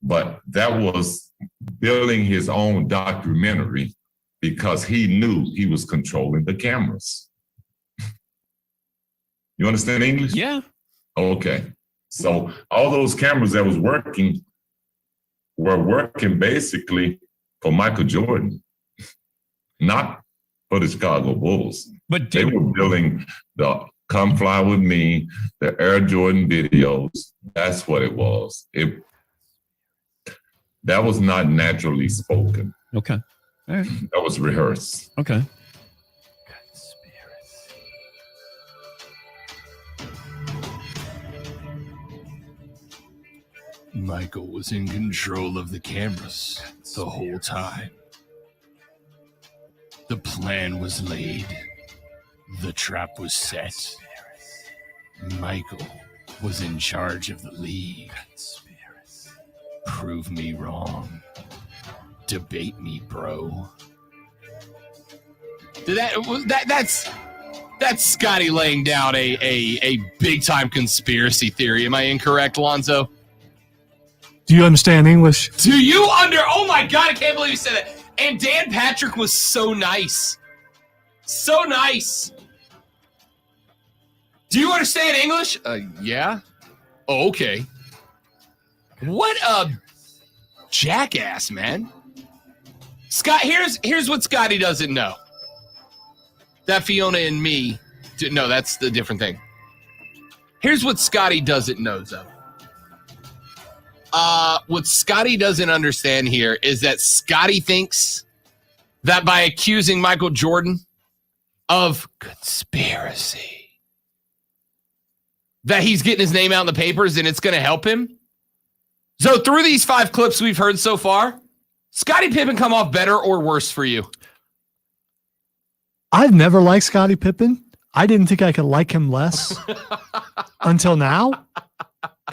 But that was building his own documentary because he knew he was controlling the cameras. You understand English? Yeah. Okay. So all those cameras that was working were working basically for Michael Jordan, not for the Chicago Bulls. But they were building the Come Fly With Me, the Air Jordan videos. That's what it was. That was not naturally spoken. Okay. All right. That was rehearsed. Okay. Michael was in control of the cameras the whole time. The plan was laid. The trap was set. Michael was in charge of the league. Prove me wrong. Debate me, bro. That's Scotty laying down a big time conspiracy theory. Am I incorrect, Lonzo? Do you understand English? Oh my God, I can't believe you said that. And Dan Patrick was so nice. So nice. Do you understand English? Yeah. Oh, okay. What a jackass, man. Scott, here's what Scotty doesn't know. That Fiona and me, no, that's the different thing. Here's what Scotty doesn't know, though. What Scotty doesn't understand here is that Scotty thinks that by accusing Michael Jordan of conspiracy, that he's getting his name out in the papers and it's going to help him. So through these 5 clips we've heard so far, Scottie Pippen come off better or worse for you? I've never liked Scottie Pippen. I didn't think I could like him less until now.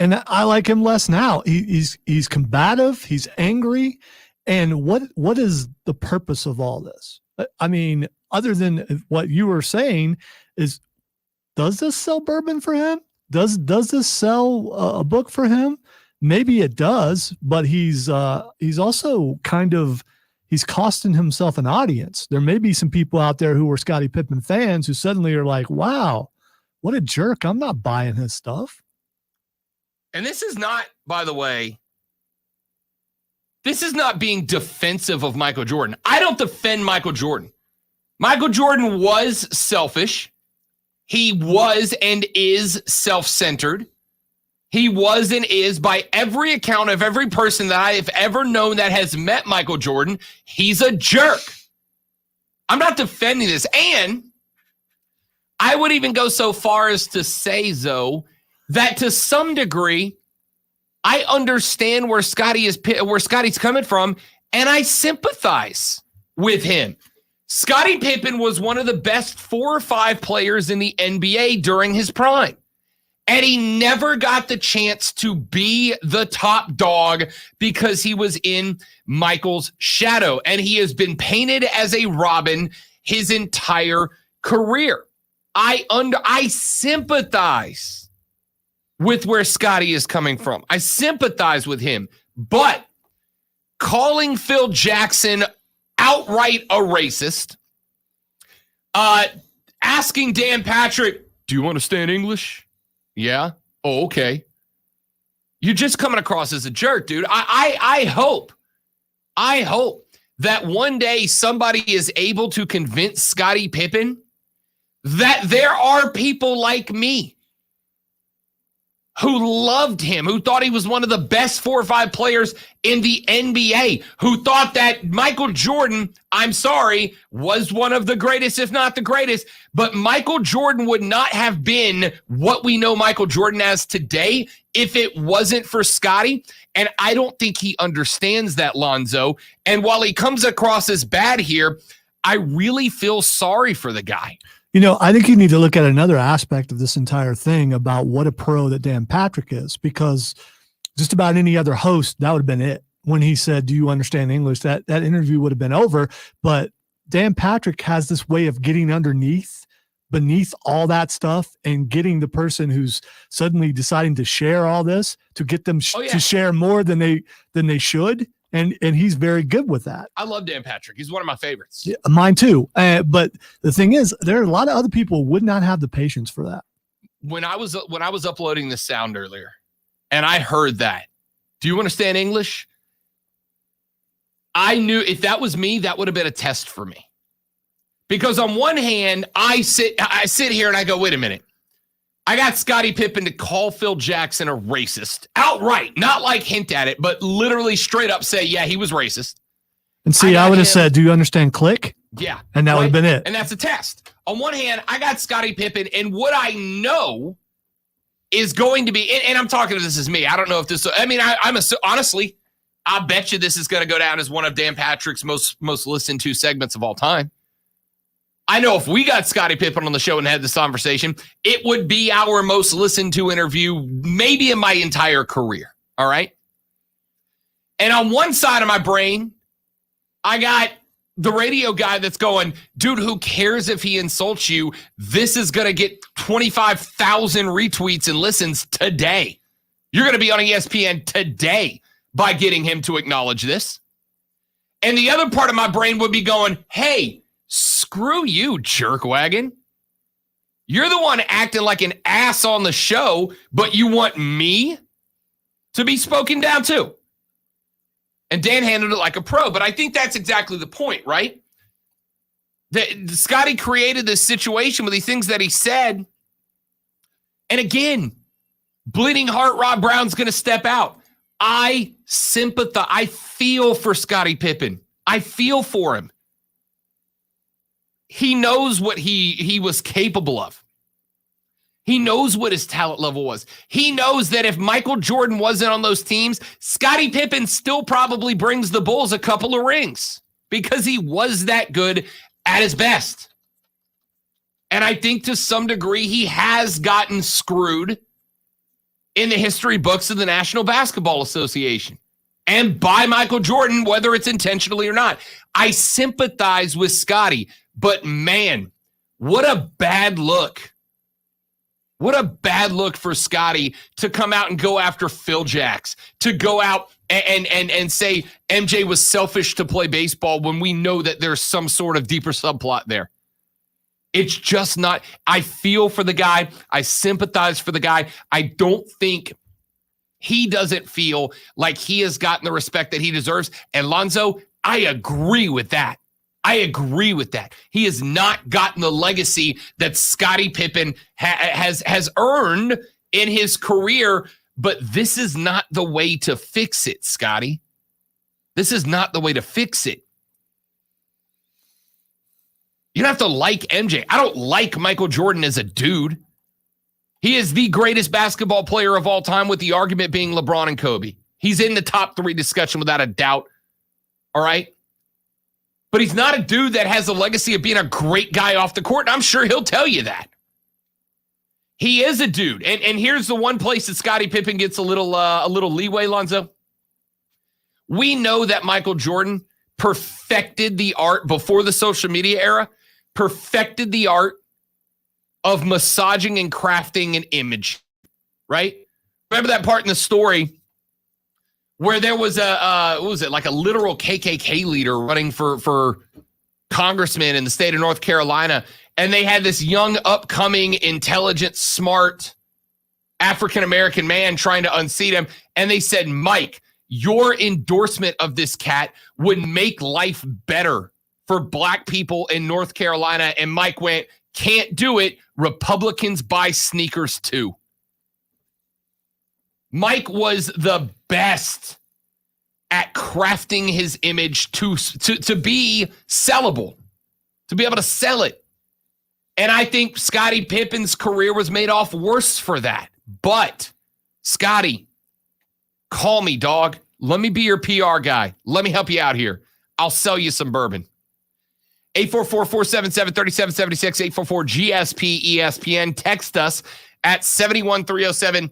And I like him less now. He's combative. He's angry. And what is the purpose of all this? I mean, other than what you were saying is, does this sell bourbon for him? Does this sell a book for him? Maybe it does, but he's also he's costing himself an audience. There may be some people out there who are Scottie Pippen fans who suddenly are like, wow, what a jerk. I'm not buying his stuff. And this is not, by the way, this is not being defensive of Michael Jordan. I don't defend Michael Jordan. Michael Jordan was selfish. He was and is self-centered. He was and is, by every account of every person that I have ever known that has met Michael Jordan, he's a jerk. I'm not defending this. And I would even go so far as to say, Zoe, that to some degree, I understand where Scotty's coming from, and I sympathize with him. Scottie Pippen was one of the best 4 or 5 players in the NBA during his prime. And he never got the chance to be the top dog because he was in Michael's shadow. And he has been painted as a Robin his entire career. I sympathize with where Scottie is coming from. I sympathize with him. But calling Phil Jackson outright a racist, asking Dan Patrick, do you understand English? Yeah. Oh, okay. You're just coming across as a jerk, dude. I hope that one day somebody is able to convince Scottie Pippen that there are people like me who loved him, who thought he was one of the best 4 or 5 players in the NBA, who thought that Michael Jordan, I'm sorry, was one of the greatest, if not the greatest, but Michael Jordan would not have been what we know Michael Jordan as today if it wasn't for Scottie. And I don't think he understands that, Lonzo. And while he comes across as bad here, I really feel sorry for the guy. You know, I think you need to look at another aspect of this entire thing about what a pro that Dan Patrick is, because just about any other host, that would have been it. When he said, do you understand English? That interview would have been over. But Dan Patrick has this way of getting beneath all that stuff and getting the person who's suddenly deciding to share all this, to get them to share more than they should. And he's very good with that. I love Dan Patrick. He's one of my favorites. Yeah, mine too. But the thing is, there are a lot of other people who would not have the patience for that. When I was uploading the sound earlier, and I heard that, do you understand English? I knew if that was me, that would have been a test for me. Because on one hand, I sit here and I go, wait a minute. I got Scottie Pippen to call Phil Jackson a racist outright, not like hint at it, but literally straight up say, yeah, he was racist. And see, I would have said, do you understand click? Yeah. And that would have been it. And that's a test. On one hand, I got Scottie Pippen, and what I know is going to be, and I'm talking to this as me. I don't know if this, I mean, honestly, I bet you this is going to go down as one of Dan Patrick's most listened to segments of all time. I know if we got Scottie Pippen on the show and had this conversation, it would be our most listened to interview maybe in my entire career. All right. And on one side of my brain, I got the radio guy that's going, dude, who cares if he insults you? This is going to get 25,000 retweets and listens today. You're going to be on ESPN today by getting him to acknowledge this. And the other part of my brain would be going, hey, screw you, jerkwagon. You're the one acting like an ass on the show, but you want me to be spoken down to. And Dan handled it like a pro, but I think that's exactly the point, right? Scottie created this situation with these things that he said. And again, bleeding heart Rob Brown's going to step out. I sympathize. I feel for Scottie Pippen. I feel for him. He knows what he was capable of. He knows what his talent level was. He knows that if Michael Jordan wasn't on those teams, Scottie Pippen still probably brings the Bulls a couple of rings because he was that good at his best. And I think to some degree he has gotten screwed in the history books of the National Basketball Association and by Michael Jordan, whether it's intentionally or not. I sympathize with Scottie. But man, what a bad look. What a bad look for Scotty to come out and go after Phil Jacks, to go out and say MJ was selfish to play baseball when we know that there's some sort of deeper subplot there. It's just not. I feel for the guy. I sympathize for the guy. I don't think he doesn't feel like he has gotten the respect that he deserves. And Lonzo, I agree with that. I agree with that. He has not gotten the legacy that Scottie Pippen has earned in his career, but this is not the way to fix it, Scotty. This is not the way to fix it. You don't have to like MJ. I don't like Michael Jordan as a dude. He is the greatest basketball player of all time, with the argument being LeBron and Kobe. He's in the top 3 discussion without a doubt. All right? But he's not a dude that has a legacy of being a great guy off the court, and I'm sure he'll tell you that. He is a dude. And here's the one place that Scottie Pippen gets a little leeway, Lonzo. We know that Michael Jordan perfected the art before the social media era, perfected the art of massaging and crafting an image, right? Remember that part in the story where there was like a literal KKK leader running for congressman in the state of North Carolina, and they had this young, upcoming, intelligent, smart African-American man trying to unseat him, and they said, Mike, your endorsement of this cat would make life better for black people in North Carolina. And Mike went, can't do it. Republicans buy sneakers too. Mike was the best at crafting his image to be sellable, to be able to sell it. And I think Scottie Pippen's career was made off worse for that. But, Scotty, call me, dog. Let me be your PR guy. Let me help you out here. I'll sell you some bourbon. 844-477-3776, 844-GSP-ESPN. Text us at 71307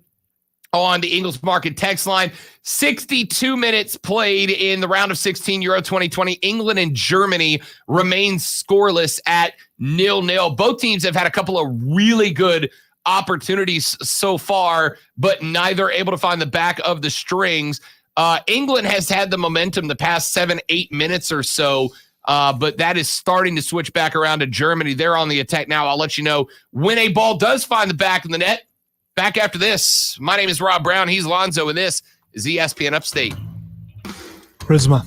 on the Ingles Market text line. 62 minutes played in the round of 16 Euro 2020. England and Germany remain scoreless at 0-0. Both teams have had a couple of really good opportunities so far, but neither able to find the back of the strings. England has had the momentum the past 7-8 minutes or so, but that is starting to switch back around to Germany. They're on the attack now. I'll let you know when a ball does find the back of the net. Back after this. My name is Rob Brown. He's Lonzo, and this is ESPN Upstate. Prisma.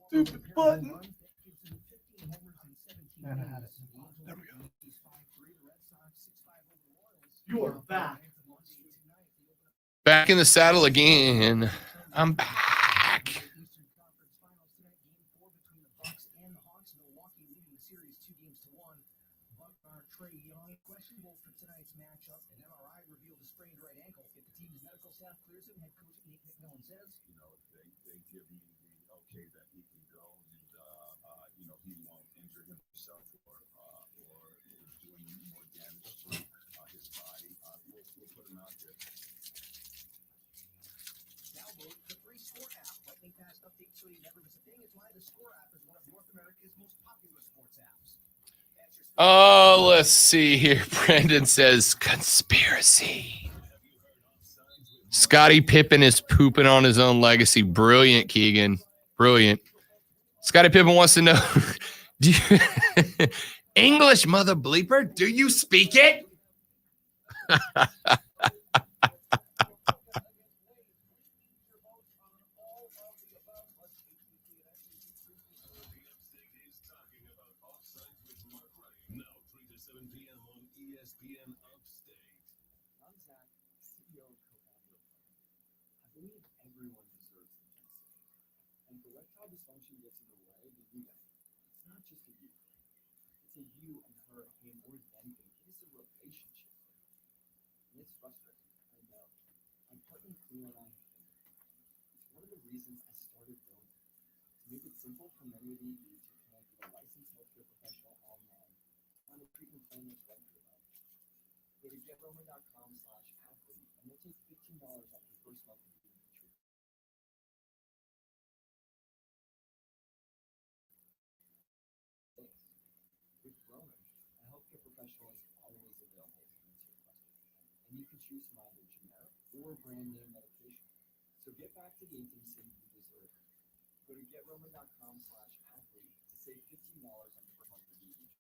Stupid button. Man, I had it. There we go. You are back. Back in the saddle again. I'm back. They give me the okay that he can go, and himself or doing more damage to his body, we'll put him out there. Download the free Score app. Lightning fast update so you never miss a thing. It's why the Score app is one of North America's most popular sports apps. Oh, let's see here. Brandon says conspiracy. Scottie Pippen is pooping on his own legacy. Brilliant, Keegan. Brilliant. Scottie Pippen wants to know, do you, English, mother bleeper, do you speak it? Dysfunction gets in the way, you do that. It's not just a you. It's a you and her, him, or them thing. It's a relationship. And it's frustrating. I know. I'm putting clear on it's one of the reasons I started Roman. To make it simple for many of you to connect with a licensed healthcare professional online, find a treatment plan that's right for them. Go to GetRoman.com/athlete and they'll take $15 off your first month of treatment. With Roman, a healthcare professional is always available to answer your questions. And you can choose from either generic or brand name medication. So get back to the intimacy you deserve. Go to GetRoman.com/athlete to save $15 on your first month of treatment.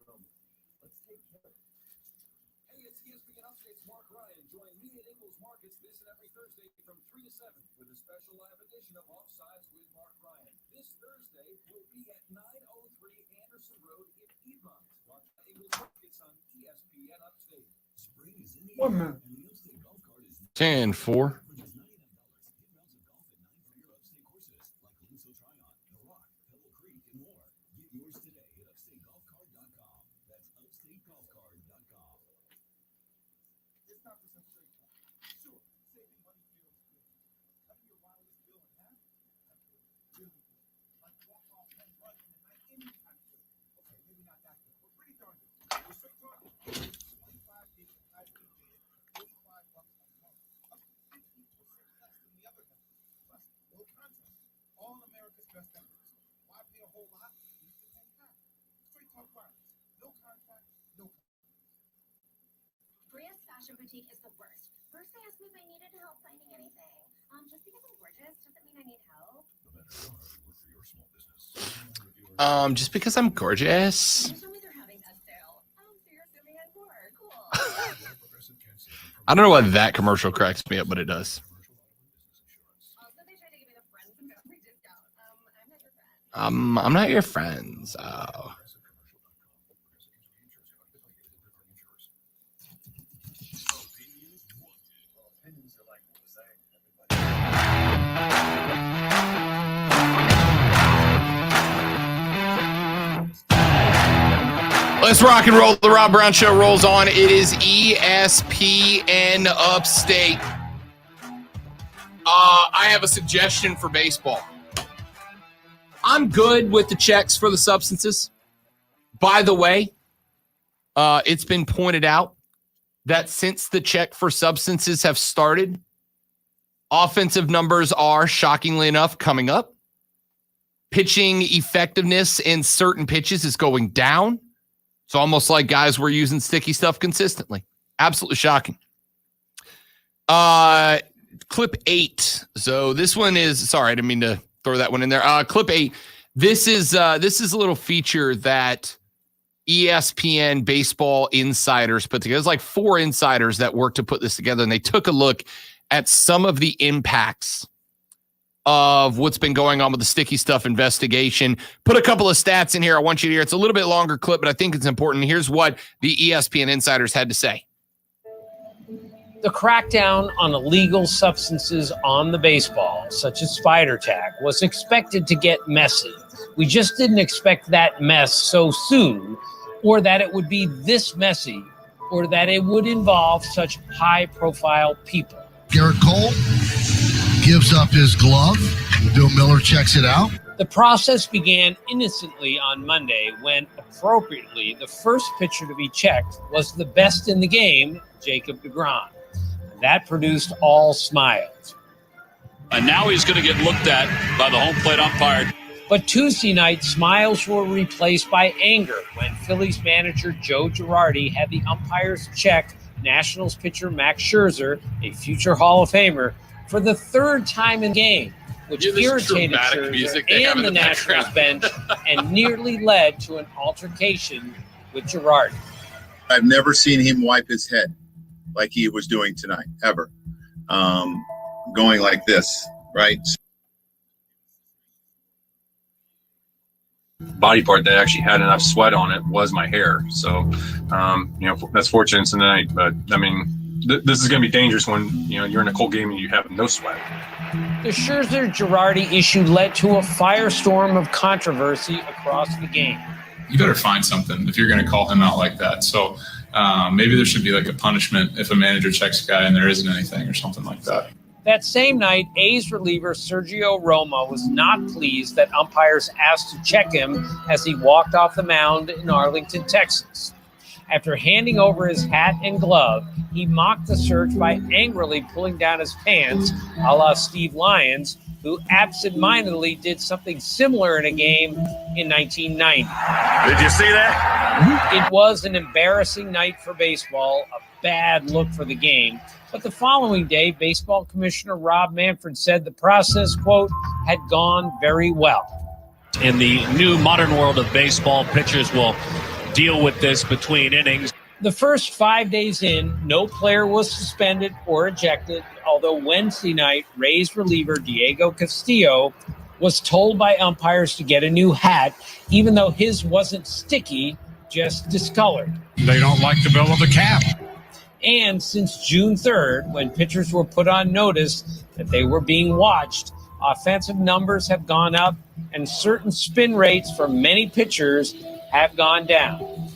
Roman, let's take care of it. Hey, it's ESPN Upstate's Mark Ryan. Join me at Ingles Markets this and every Thursday from 3 to 7 with a special live edition of Offsides with Mark Ryan. This Thursday will be at 903 Anderson Road in Piedmont. Watch Ingles Markets on ESPN Upstate. Spring is in the air, and the Upstate Golf Cart is 10-4. All America's best efforts. Why pay a whole lot? You can pay half. Straight Talk Wireless. No contract, no Bria's Fashion Boutique is the worst. First they asked me if I needed help finding anything. Just because I'm gorgeous doesn't mean I need help. Just because I'm gorgeous. They told me they're having a sale. Oh, so you're assuming I'm poor. Cool. I don't know why that commercial cracks me up, but it does. Also, they tried to give me the friends and family discount. I'm not your friend. I'm not your friends. Oh. Let's rock and roll. The Rob Brown Show rolls on. It is ESPN Upstate. I have a suggestion for baseball. I'm good with the checks for the substances. By the way, it's been pointed out that since the check for substances have started, offensive numbers are, shockingly enough, coming up. Pitching effectiveness in certain pitches is going down. It's almost like guys were using sticky stuff consistently. Absolutely shocking. Clip 8. So this one is, sorry, I didn't mean to throw that one in there. Clip 8. This is a little feature that ESPN Baseball Insiders put together. There's like 4 insiders that worked to put this together, and they took a look at some of the impacts of what's been going on with the sticky stuff investigation. Put a couple of stats in here I want you to hear. It's a little bit longer clip, but I think it's important. Here's what the ESPN Insiders had to say. The crackdown on illegal substances on the baseball, such as spider tack, was expected to get messy. We just didn't expect that mess so soon, or that it would be this messy, or that it would involve such high-profile people. Garrett Cole gives up his glove. Bill Miller checks it out. The process began innocently on Monday when, appropriately, the first pitcher to be checked was the best in the game, Jacob deGrom. That produced all smiles. And now he's going to get looked at by the home plate umpire. But Tuesday night, smiles were replaced by anger when Phillies manager Joe Girardi had the umpires check Nationals pitcher Max Scherzer, a future Hall of Famer, for the third time in the game, which irritated Scherzer and the Nationals bench and nearly led to an altercation with Girardi. I've never seen him wipe his head like he was doing tonight, ever. Going like this, right? Body part that actually had enough sweat on it was my hair. So, that's fortunate tonight. But, I mean, this is going to be dangerous when, you're in a cold game and you have no sweat. The Scherzer-Girardi issue led to a firestorm of controversy across the game. You better find something if you're going to call him out like that. So maybe there should be like a punishment if a manager checks a guy and there isn't anything or something like that. That same night, A's reliever Sergio Romo was not pleased that umpires asked to check him as he walked off the mound in Arlington, Texas. After handing over his hat and glove, he mocked the search by angrily pulling down his pants, a la Steve Lyons, who absentmindedly did something similar in a game in 1990. Did you see that? It was an embarrassing night for baseball, a bad look for the game. But the following day, Baseball Commissioner Rob Manfred said the process, quote, had gone very well. In the new modern world of baseball, pitchers will deal with this between innings. The first 5 days in, no player was suspended or ejected, although Wednesday night, Rays reliever Diego Castillo was told by umpires to get a new hat, even though his wasn't sticky, just discolored. They don't like the bill of the cap. And since June 3rd, when pitchers were put on notice that they were being watched, offensive numbers have gone up and certain spin rates for many pitchers have gone down.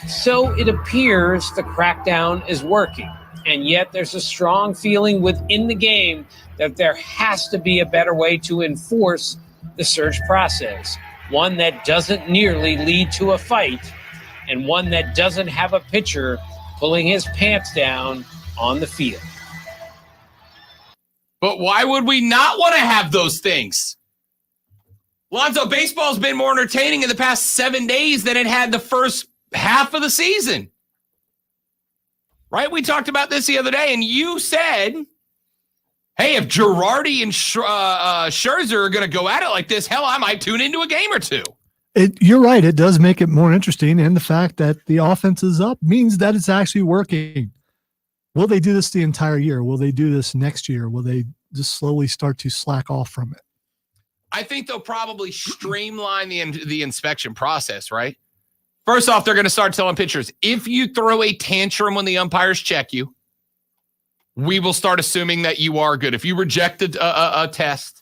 So it appears the crackdown is working, and yet there's a strong feeling within the game that there has to be a better way to enforce the search process, one that doesn't nearly lead to a fight, and one that doesn't have a pitcher pulling his pants down on the field. But why would we not want to have those things? Lonzo, baseball's been more entertaining in the past 7 days than it had the first half of the season. Right? We talked about this the other day, and you said, hey, if Girardi and Scherzer are going to go at it like this, hell, I might tune into a game or two. You're right. It does make it more interesting. And the fact that the offense is up means that it's actually working. Will they do this the entire year? Will they do this next year? Will they just slowly start to slack off from it? I think they'll probably streamline the inspection process, right? First off, they're going to start telling pitchers, if you throw a tantrum when the umpires check you, we will start assuming that you are good. If you reject a test,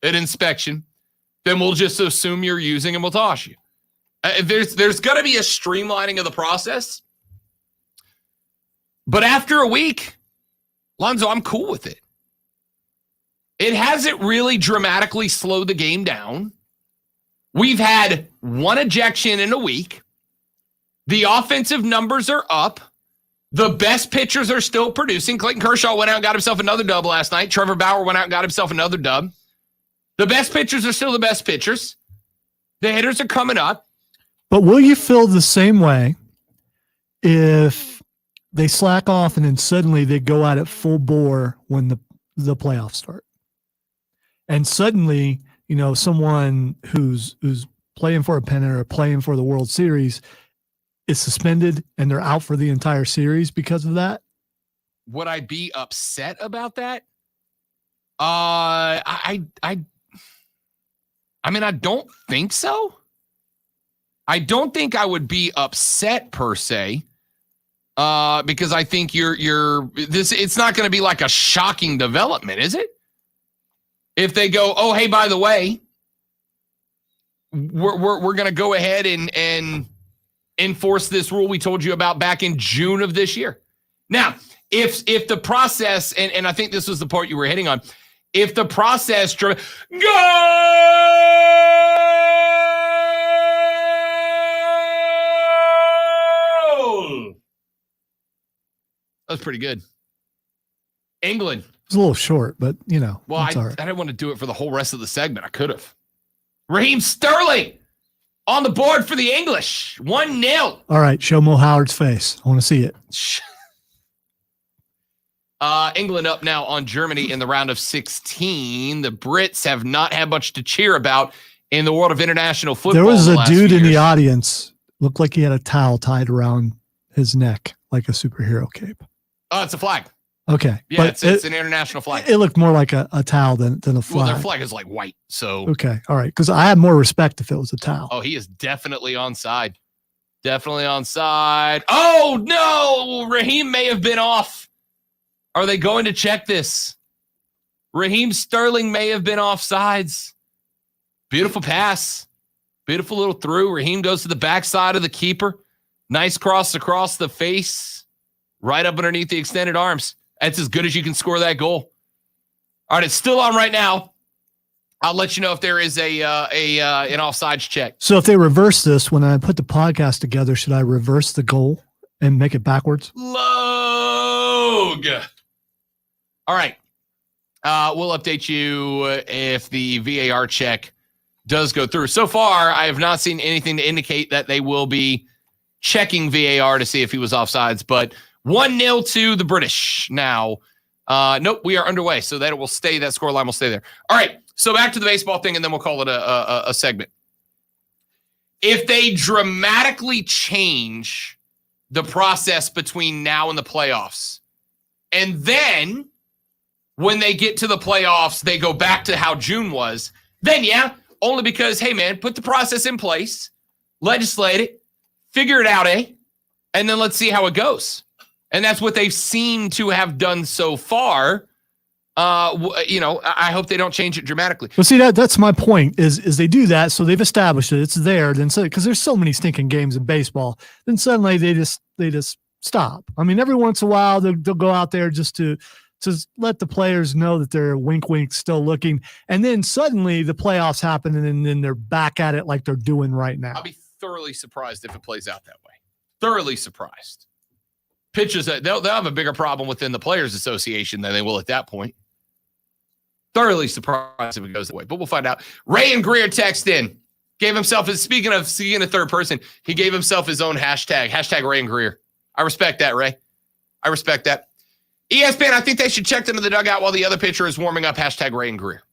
an inspection, then we'll just assume you're using and we'll toss you. There's going to be a streamlining of the process. But after a week, Lonzo, I'm cool with it. It hasn't really dramatically slowed the game down. We've had one ejection in a week. The offensive numbers are up. The best pitchers are still producing. Clayton Kershaw went out and got himself another dub last night. Trevor Bauer went out and got himself another dub. The best pitchers are still the best pitchers. The hitters are coming up. But will you feel the same way if they slack off and then suddenly they go at it full bore when the playoffs start? And suddenly, someone who's playing for a pennant or playing for the World Series is suspended and they're out for the entire series because of that? Would I be upset about that? I mean, I don't think so. I don't think I would be upset per se, because I think it's not going to be like a shocking development, is it? If they go, oh, hey, by the way, we're going to go ahead and enforce this rule we told you about back in June of this year. Now, if the process, and I think this was the part you were hitting on, If the process goal. That was pretty good. England. It was a little short, but Well, I didn't want to do it for the whole rest of the segment. I could have. Raheem Sterling on the board for the English. 1-0. All right, show Mo Howard's face. I want to see it. England up now on Germany in the round of 16. The Brits have not had much to cheer about in the world of international football. There was a dude in the audience, looked like he had a towel tied around his neck like a superhero cape. Oh, it's a flag. Okay. Yeah, it's an international flag. It looked more like a towel than a flag. Well, their flag is like white, so. Okay, all right, because I have more respect if it was a towel. Oh, he is definitely onside. Definitely onside. Oh, no! Raheem may have been off. Are they going to check this? Raheem Sterling may have been offsides. Beautiful pass. Beautiful little through. Raheem goes to the backside of the keeper. Nice cross across the face. Right up underneath the extended arms. That's as good as you can score that goal. All right, it's still on right now. I'll let you know if there is an offsides check. So if they reverse this, when I put the podcast together, should I reverse the goal and make it backwards? Log. All right. We'll update you if the VAR check does go through. So far, I have not seen anything to indicate that they will be checking VAR to see if he was offsides, but 1-0 to the British now. Nope, we are underway, so that will stay. That scoreline will stay there. All right, so back to the baseball thing, and then we'll call it a segment. If they dramatically change the process between now and the playoffs, and then when they get to the playoffs, they go back to how June was, then yeah, only because, hey, man, put the process in place, legislate it, figure it out, and then let's see how it goes. And that's what they've seemed to have done so far. I hope they don't change it dramatically. Well, see, that's my point is they do that. So they've established it. It's there. Then because there's so many stinking games in baseball, then suddenly they just stop. I mean, every once in a while they'll go out there just to let the players know that they're wink, still looking. And then suddenly the playoffs happen and then they're back at it like they're doing right now. I'll be thoroughly surprised if it plays out that way. Thoroughly surprised. Pitchers, they'll have a bigger problem within the Players Association than they will at that point. Thoroughly surprised if it goes that way, but we'll find out. Ray and Greer text in. Gave himself, speaking of third person, he gave himself his own hashtag Ray and Greer. I respect that, Ray. I respect that. ESPN, I think they should check into the dugout while the other pitcher is warming up. Hashtag Ray and Greer.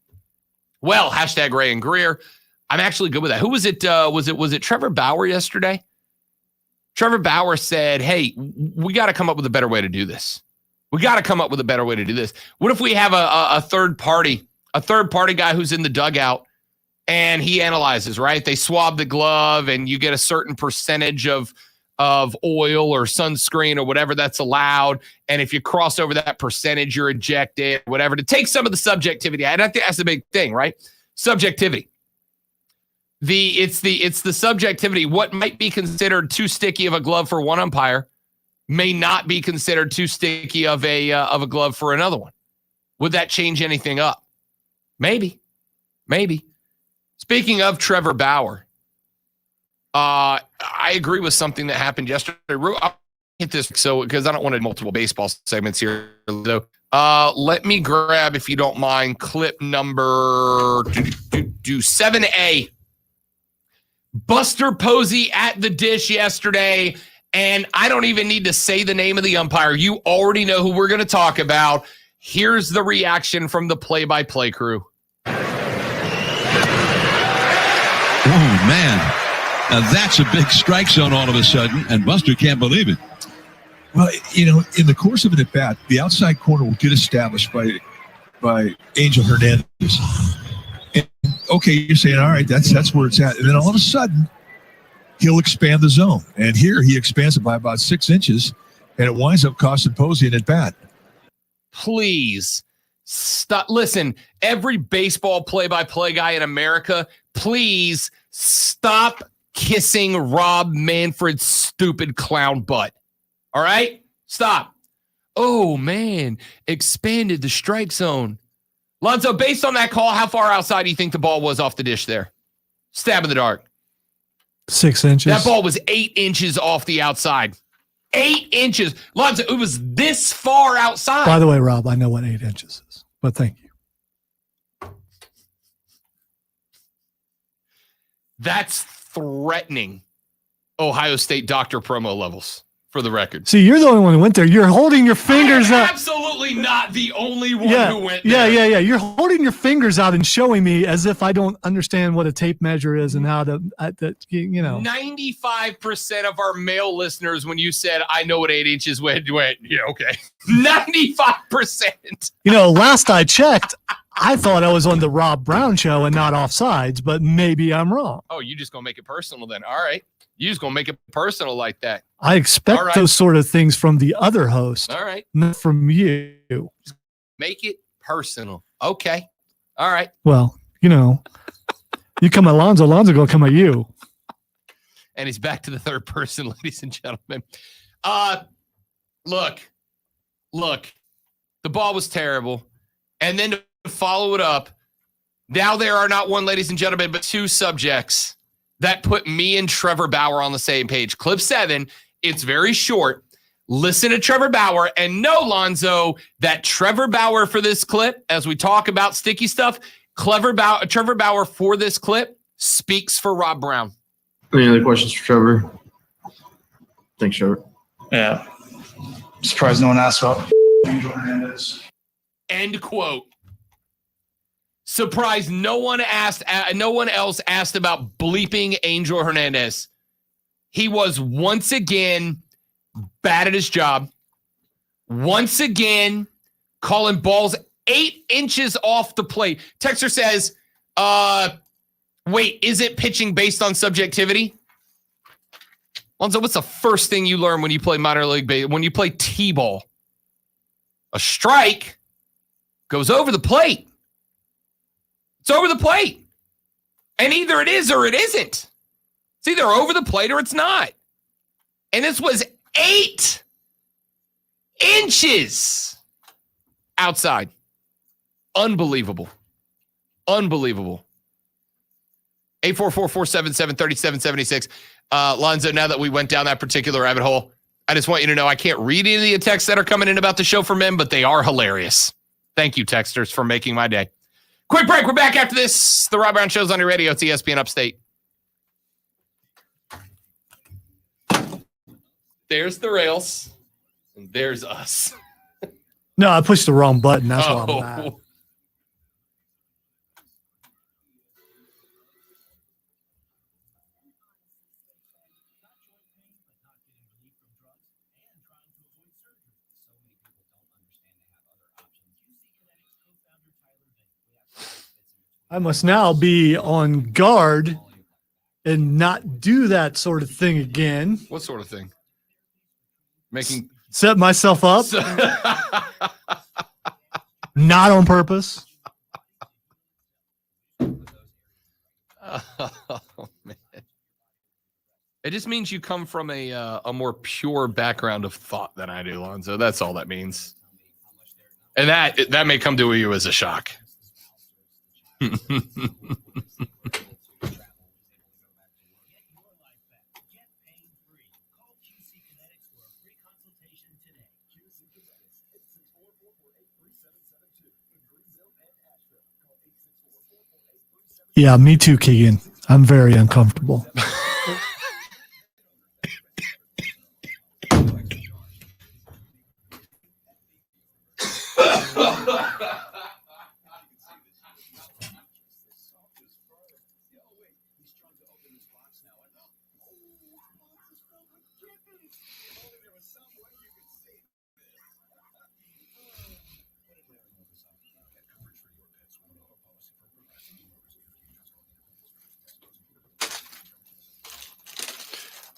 Well, hashtag Ray and Greer. I'm actually good with that. Who was it? Was it Trevor Bauer yesterday? Trevor Bauer said, hey, we got to come up with a better way to do this. We got to come up with a better way to do this. What if we have a third party guy who's in the dugout and he analyzes, right? They swab the glove and you get a certain percentage of oil or sunscreen or whatever that's allowed. And if you cross over that percentage, you're ejected, whatever, to take some of the subjectivity. I think that's the big thing, right? Subjectivity. It's the subjectivity. What might be considered too sticky of a glove for one umpire may not be considered too sticky of a glove for another one. Would that change anything up? Maybe. Speaking of Trevor Bauer, I agree with something that happened yesterday. I'll hit this because I don't want to multiple baseball segments here. So, let me grab, if you don't mind, clip number 7A. Buster Posey at the dish yesterday, and I don't even need to say the name of the umpire. You already know who we're going to talk about. Here's the reaction from the play-by-play crew. Oh, man. Now that's a big strike zone all of a sudden, and Buster can't believe it. Well, in the course of an at-bat, the outside corner will get established by Angel Hernandez. And, okay, you're saying, all right, that's where it's at. And then all of a sudden, he'll expand the zone. And here he expands it by about 6 inches, and it winds up costing Posey an at-bat. Please stop. Listen, every baseball play-by-play guy in America, please stop kissing Rob Manfred's stupid clown butt. All right? Stop. Oh, man, expanded the strike zone. Lonzo, based on that call, how far outside do you think the ball was off the dish there? Stab in the dark. 6 inches. That ball was 8 inches off the outside. 8 inches. Lonzo, it was this far outside. By the way, Rob, I know what 8 inches is, but thank you. That's threatening Ohio State doctor promo levels, for the record. See, you're the only one who went there. You're holding your fingers up. Absolutely not the only one who went there. Yeah. You're holding your fingers out and showing me as if I don't understand what a tape measure is and how to, 95% of our male listeners, when you said, I know what 8 inches went, yeah, okay. 95%. Last I checked, I thought I was on the Rob Brown show and not Offsides, but maybe I'm wrong. Oh, you just going to make it personal then. All right. You just going to make it personal like that. I expect those sort of things from the other host. All right. Not from you. Make it personal. Okay. All right. Well, you come at Lonzo going to come at you. And he's back to the third person, ladies and gentlemen. Look. The ball was terrible. And then to follow it up, now there are not one, ladies and gentlemen, but two subjects that put me and Trevor Bauer on the same page. Clip 7, it's very short. Listen to Trevor Bauer and know, Lonzo, that Trevor Bauer for this clip, as we talk about sticky stuff, Trevor Bauer for this clip speaks for Rob Brown. Any other questions for Trevor? Thanks, Trevor. Yeah. Surprised no one asked about Angel Hernandez. End quote. Surprised no one else asked about bleeping Angel Hernandez. He was once again bad at his job. Once again, calling balls 8 inches off the plate. Texter says, wait, is it pitching based on subjectivity? Lonzo, what's the first thing you learn when you play minor league baseball? When you play T-ball? A strike goes over the plate. It's over the plate. And either it is or it isn't. It's either over the plate or it's not. And this was 8 inches outside. Unbelievable. 844-477-3776. Lonzo, now that we went down that particular rabbit hole, I just want you to know I can't read any of the texts that are coming in about the show for men, but they are hilarious. Thank you, texters, for making my day. Quick break. We're back after this. The Rob Brown Show's on your radio. It's ESPN Upstate. There's the rails, and there's us. No, I pushed the wrong button. That's why I'm mad. I must now be on guard and not do that sort of thing again. What sort of thing? Set myself up. Not on purpose. Oh, man. It just means you come from a more pure background of thought than I do, Lonzo. That's all that means. And that may come to you as a shock. Yeah, me too, Keegan. I'm very uncomfortable.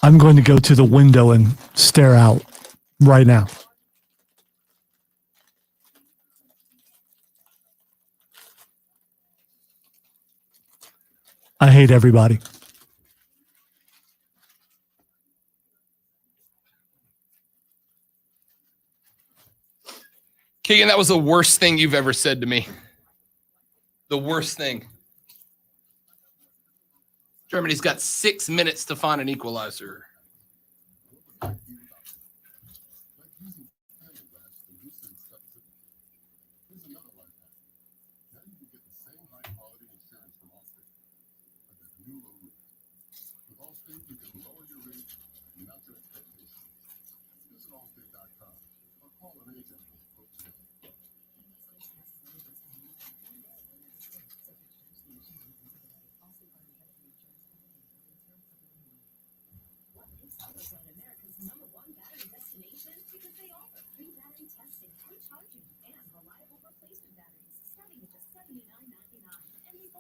I'm going to go to the window and stare out right now. I hate everybody. Keegan, that was the worst thing you've ever said to me. The worst thing. Germany's got 6 minutes to find an equalizer.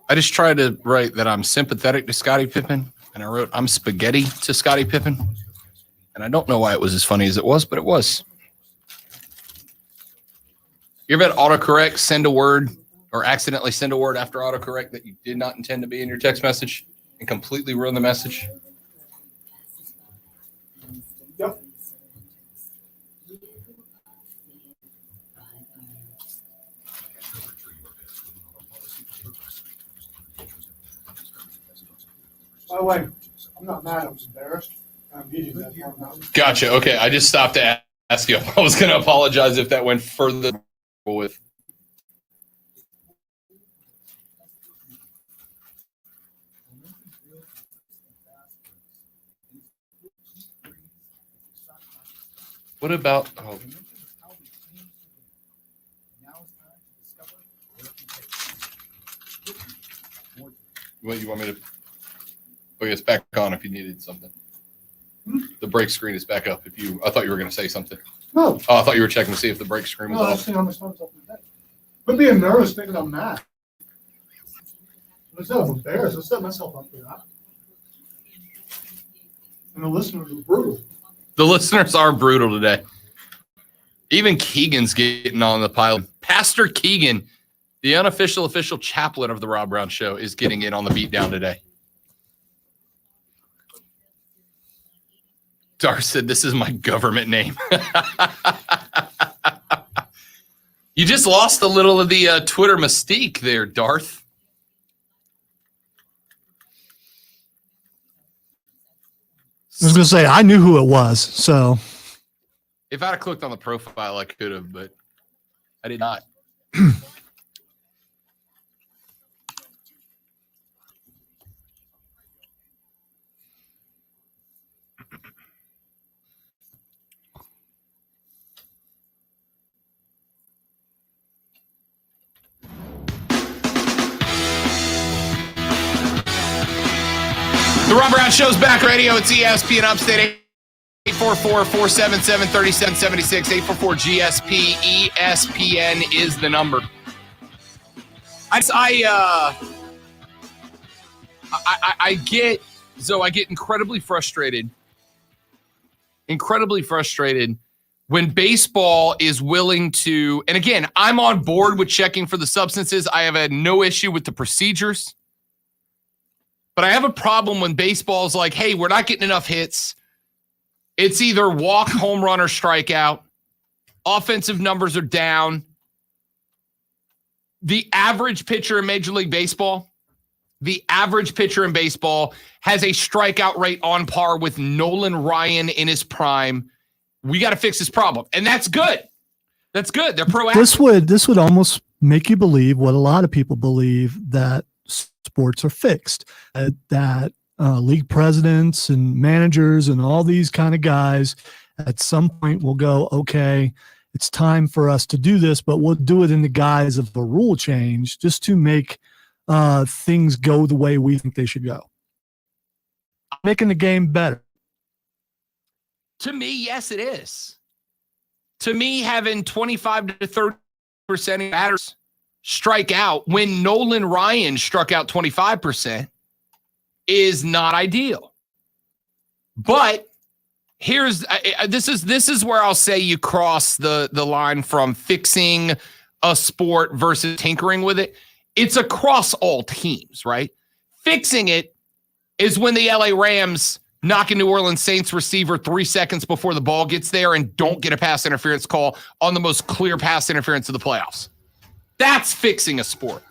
I just tried to write that I'm sympathetic to Scottie Pippen, and I wrote I'm spaghetti to Scottie Pippen. And I don't know why it was as funny as it was, but it was. You ever had autocorrect send a word or accidentally send a word after autocorrect that you did not intend to be in your text message and completely ruin the message? Yep. By the way, I'm not mad. I was embarrassed. I'm meeting that one now. Gotcha. Okay. I just stopped to ask you. I was going to apologize if that went further with. What about? Oh. What you want me to? Oh, it's back on if you needed something. The break screen is back up. I thought you were going to say something. No. Oh, I thought you were checking to see if the break screen was No, off. I've seen how much time up in the day. But being nervous thinking I'm mad. Instead of embarrassed, I set myself up for that. And the listeners are brutal. The listeners are brutal today. Even Keegan's getting on the pile. Pastor Keegan, the unofficial official chaplain of the Rob Brown Show, is getting in on the beatdown today. Dar said, "This is my government name." You just lost a little of the Twitter mystique there, Darth. I was going to say, I knew who it was, so. If I'd have clicked on the profile, I could have, but I did not. The Rob Brown Show's back radio. It's ESPN Upstate. 844-477-3776. 844-GSP. ESPN is the number. I get incredibly frustrated when baseball is willing to, and again, I'm on board with checking for the substances. I have had no issue with the procedures. But I have a problem when baseball's like, hey, we're not getting enough hits. It's either walk, home run, or strikeout. Offensive numbers are down. The average pitcher in Major League Baseball, has a strikeout rate on par with Nolan Ryan in his prime. We got to fix this problem. And that's good. That's good. They're proactive. This would almost make you believe what a lot of people believe, that sports are fixed, that league presidents and managers and all these kind of guys at some point will go, okay, it's time for us to do this, but we'll do it in the guise of a rule change just to make things go the way we think they should go. Making the game better. To me, yes, it is. To me, having 25 to 30% of batters strike out when Nolan Ryan struck out 25% is not ideal. But here's this is where I'll say you cross the line from fixing a sport versus tinkering with it. It's across all teams, right? Fixing it is when the LA Rams knock a New Orleans Saints receiver 3 seconds before the ball gets there and don't get a pass interference call on the most clear pass interference of the playoffs. That's fixing a sport.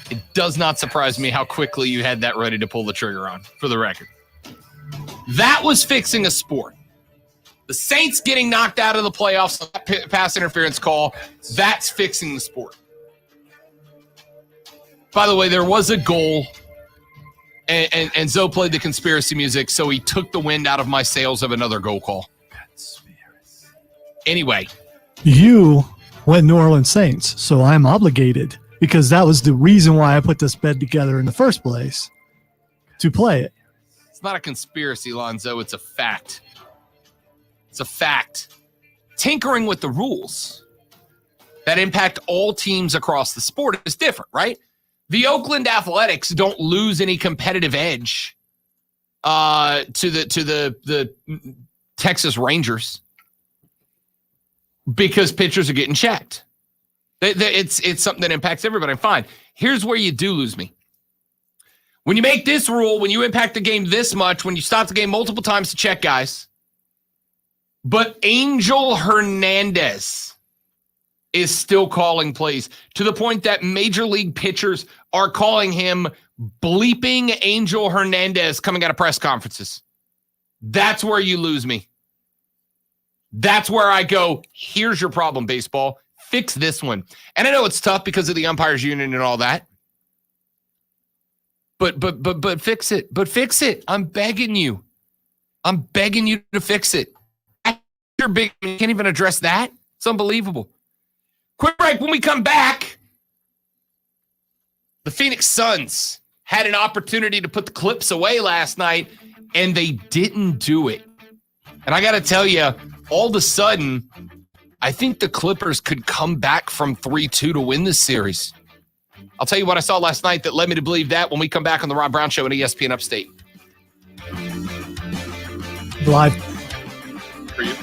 It does not surprise me how quickly you had that ready to pull the trigger on, for the record. That was fixing a sport. The Saints getting knocked out of the playoffs, that pass interference call, that's fixing the sport. By the way, there was a goal, and Zoe played the conspiracy music, so he took the wind out of my sails of another goal call. Anyway. You went New Orleans Saints, so I'm obligated because that was the reason why I put this bed together in the first place, to play it. It's not a conspiracy, Lonzo. It's a fact. It's a fact. Tinkering with the rules that impact all teams across the sport is different, right? The Oakland Athletics don't lose any competitive edge to the Texas Rangers because pitchers are getting checked. It's something that impacts everybody. Fine. Here's where you do lose me. When you make this rule, when you impact the game this much, when you stop the game multiple times to check guys, but Angel Hernandez is still calling plays to the point that major league pitchers are calling him bleeping Angel Hernandez coming out of press conferences. That's where you lose me. That's where I go, here's your problem, baseball. Fix this one. And I know it's tough because of the umpires union and all that. But fix it. But fix it. I'm begging you. I'm begging you to fix it. You're big. You can't even address that. It's unbelievable. Quick break. When we come back, the Phoenix Suns had an opportunity to put the Clips away last night, and they didn't do it. And I got to tell you, all of a sudden, I think the Clippers could come back from 3-2 to win this series. I'll tell you what I saw last night that led me to believe that when we come back on the Rob Brown Show on ESPN Upstate. Live. For you.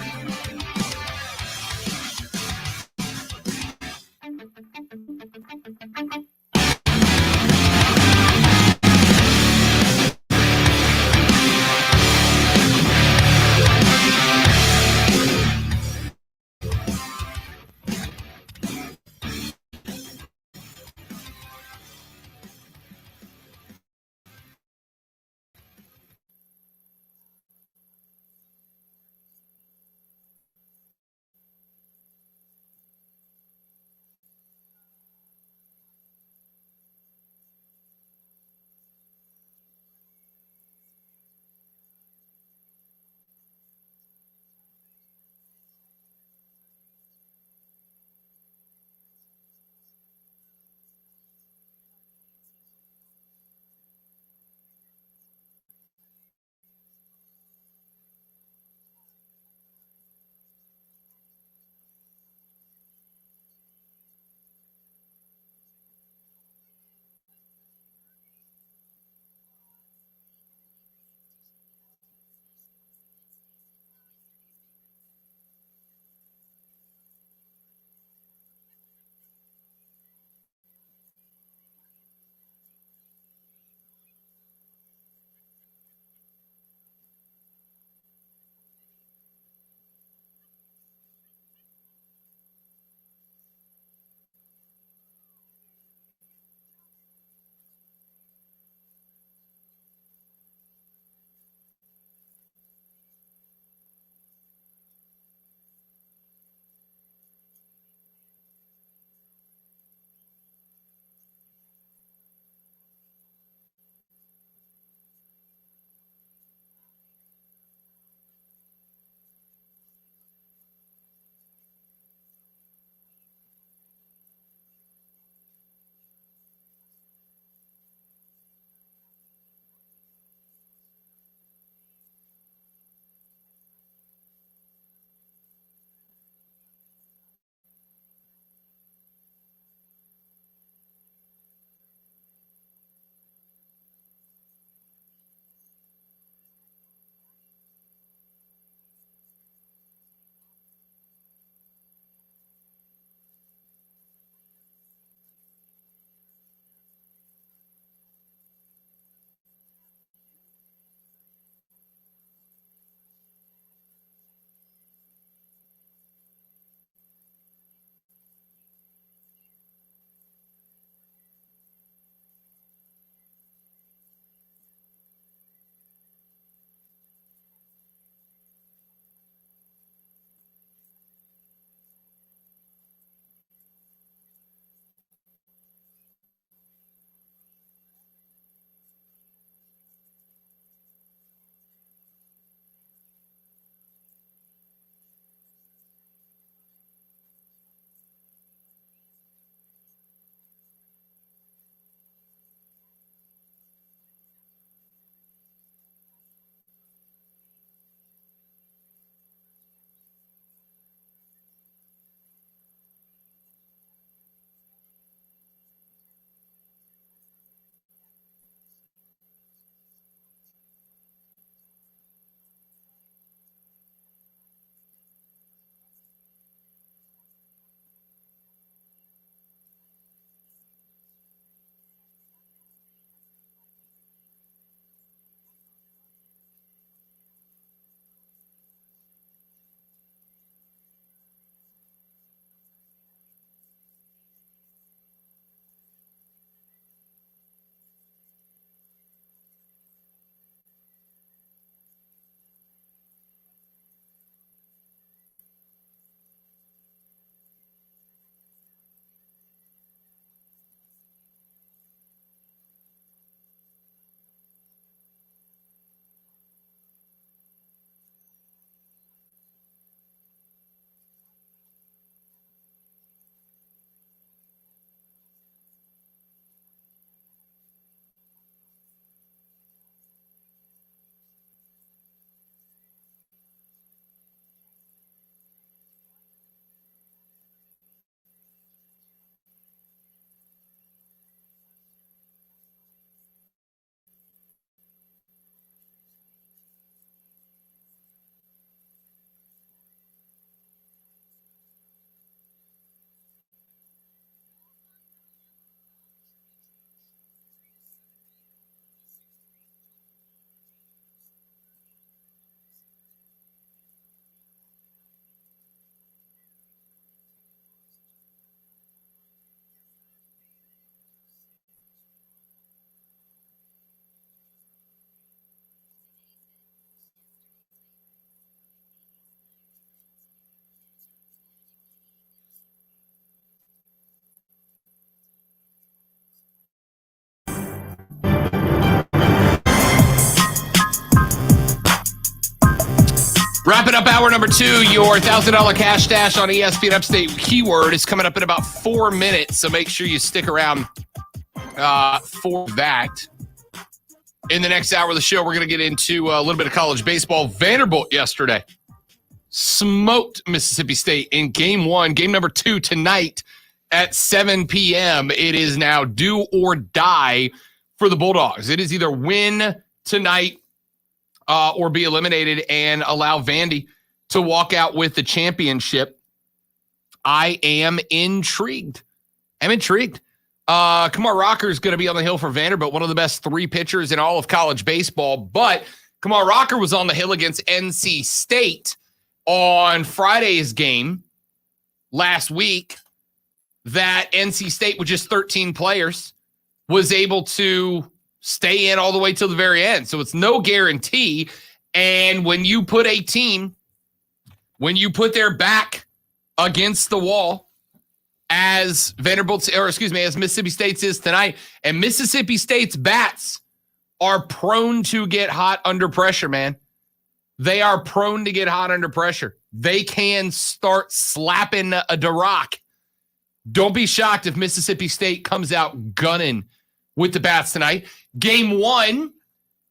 Wrapping up hour number 2, your $1,000 cash dash on ESPN Upstate keyword is coming up in about 4 minutes, so make sure you stick around for that. In the next hour of the show, we're going to get into a little bit of college baseball. Vanderbilt yesterday smoked Mississippi State in game 1. Game number 2 tonight at 7 p.m. It is now do or die for the Bulldogs. It is either win tonight or be eliminated and allow Vandy to walk out with the championship. I am intrigued. Kumar Rocker is going to be on the hill for Vanderbilt, one of the best 3 pitchers in all of college baseball. But Kumar Rocker was on the hill against NC State on Friday's game last week that NC State, with just 13 players, was able to stay in all the way till the very end. So it's no guarantee. And when you put a team, when you put their back against the wall, as Mississippi State's is tonight, and Mississippi State's bats are prone to get hot under pressure, man. They are prone to get hot under pressure. They can start slapping a rock. Don't be shocked if Mississippi State comes out gunning with the bats tonight. Game 1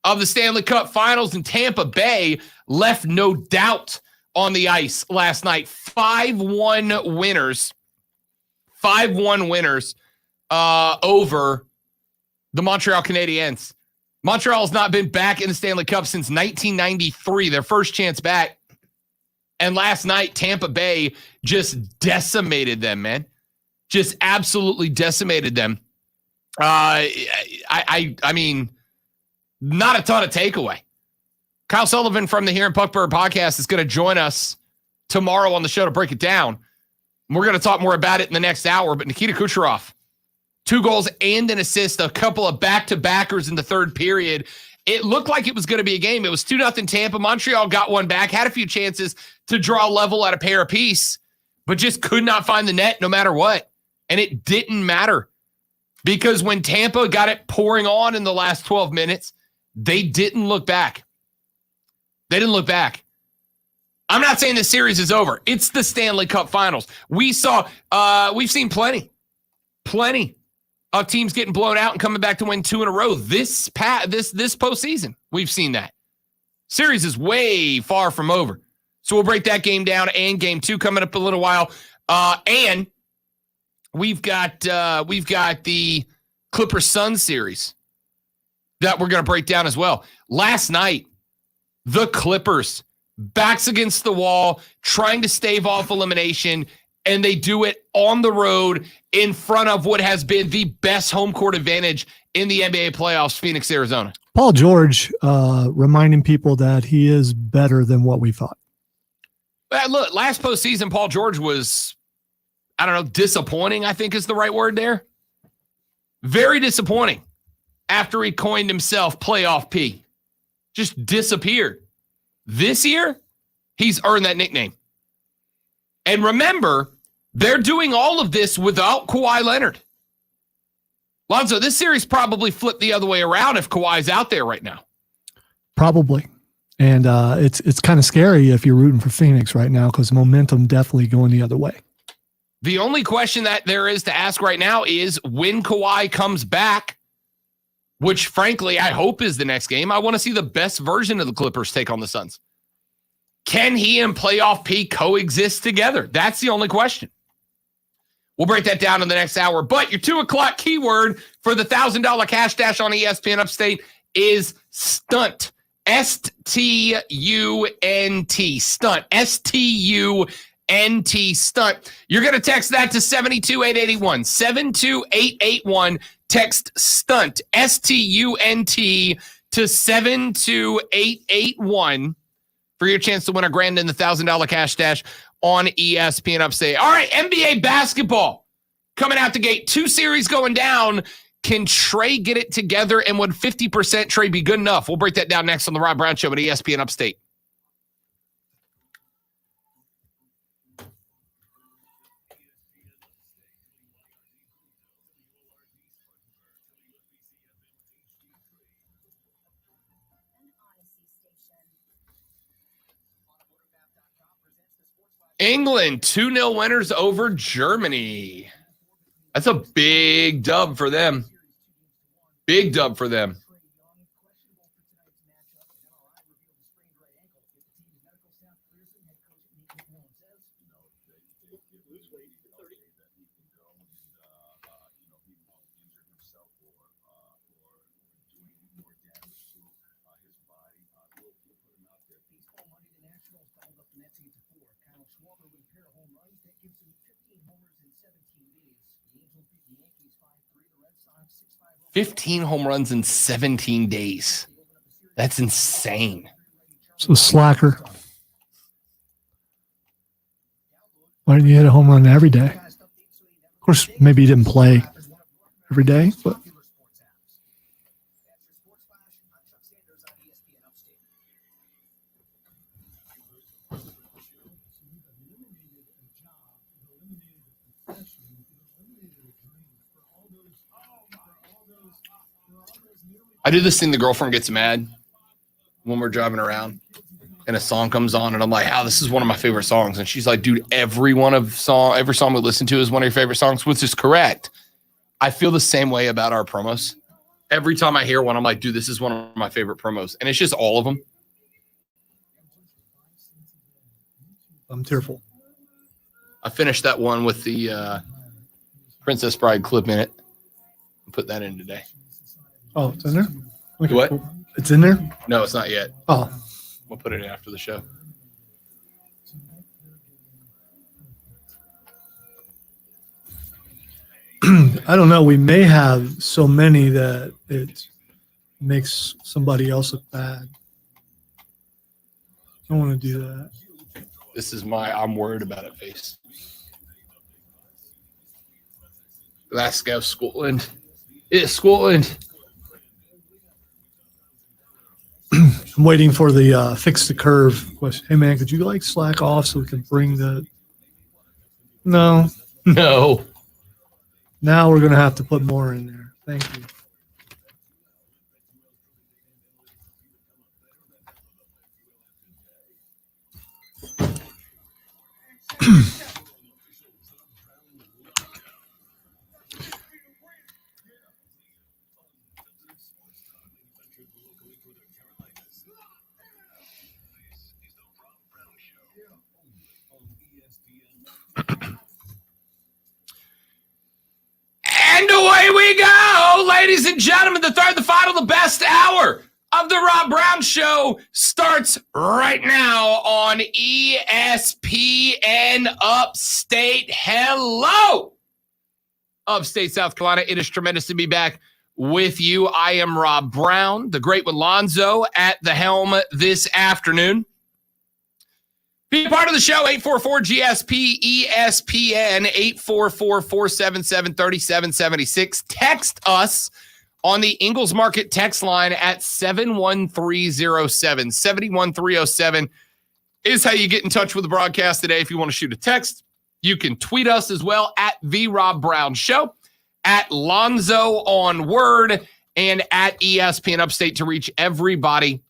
of the Stanley Cup Finals in Tampa Bay left no doubt on the ice last night. 5-1 winners. 5-1 winners over the Montreal Canadiens. Montreal has not been back in the Stanley Cup since 1993, their first chance back. And last night, Tampa Bay just decimated them, man. Just absolutely decimated them. I mean, not a ton of takeaway. Kyle Sullivan from the Here in Puckburg podcast is going to join us tomorrow on the show to break it down. We're going to talk more about it in the next hour, but Nikita Kucherov, 2 goals and an assist, a couple of back-to-backers in the third period. It looked like it was going to be a game. It was 2-0 Tampa. Montreal got one back, had a few chances to draw level at a pair apiece, but just could not find the net no matter what. And it didn't matter because when Tampa got it pouring on in the last 12 minutes, they didn't look back. They didn't look back. I'm not saying the series is over. It's the Stanley Cup Finals. We've seen plenty of teams getting blown out and coming back to win 2 in a row. This postseason, we've seen that. Series is way far from over. So we'll break that game down and game 2 coming up in a little while. And we've got the Clippers-Suns series that we're going to break down as well. Last night, the Clippers, backs against the wall, trying to stave off elimination, and they do it on the road in front of what has been the best home court advantage in the NBA playoffs, Phoenix, Arizona. Paul George reminding people that he is better than what we thought. Look, last postseason, Paul George was, disappointing, I think is the right word there. Very disappointing after he coined himself Playoff P. Just disappeared. This year, he's earned that nickname. And remember, they're doing all of this without Kawhi Leonard. Lonzo, this series probably flipped the other way around if Kawhi's out there right now. Probably. And it's kind of scary if you're rooting for Phoenix right now because momentum definitely going the other way. The only question that there is to ask right now is when Kawhi comes back, which frankly I hope is the next game. I want to see the best version of the Clippers take on the Suns. Can he and Playoff P coexist together? That's the only question. We'll break that down in the next hour. But your 2 o'clock keyword for the $1,000 cash dash on ESPN Upstate is stunt. S-T-U-N-T. Stunt. S-T-U-N-T. Stunt. You're going to text that to 72881. 72881. Text stunt. S-T-U-N-T to 72881 for your chance to win a grand in the $1,000 cash dash on ESPN Upstate. All right, NBA basketball coming out the gate. 2 series going down. Can Trey get it together, and would 50% Trey be good enough? We'll break that down next on the Rob Brown Show at ESPN Upstate. England 2-0 winners over Germany. That's a big dub for them. Big dub for them. The 15 home runs in 17 days. That's insane. So slacker. Why didn't you hit a home run every day? Of course, maybe he didn't play every day, but I do this thing, the girlfriend gets mad when we're driving around and a song comes on and I'm like, this is one of my favorite songs. And she's like, dude, every song we listen to is one of your favorite songs, which is correct. I feel the same way about our promos. Every time I hear one, I'm like, dude, this is one of my favorite promos. And it's just all of them. I'm tearful. I finished that one with the Princess Bride clip in it. Put that in today. Oh, it's in there? Okay, What? cool. It's in there? No, it's not yet. Oh. We'll put it in after the show. I don't know. We may have so many that it makes somebody else look bad. I don't want to do that. This is my I'm worried about it face. Glasgow, Scotland. It's Scotland. I'm waiting for the fix the curve question. Hey, man, could you slack off so we can bring the... No. No. Now we're going to have to put more in there. Thank you. And away we go, ladies and gentlemen. The third, the final, the best hour of the Rob Brown Show starts right now on ESPN Upstate. Hello, Upstate South Carolina. It is tremendous to be back with you. I am Rob Brown, the great with Lonzo at the helm this afternoon. Be a part of the show, 844-GSP-ESPN, 844-477-3776. Text us on the Ingalls Market text line at 71307. 71307 is how you get in touch with the broadcast today. If you want to shoot a text, you can tweet us as well at The Rob Brown Show, at Lonzo on Word, and at ESPN Upstate to reach everybody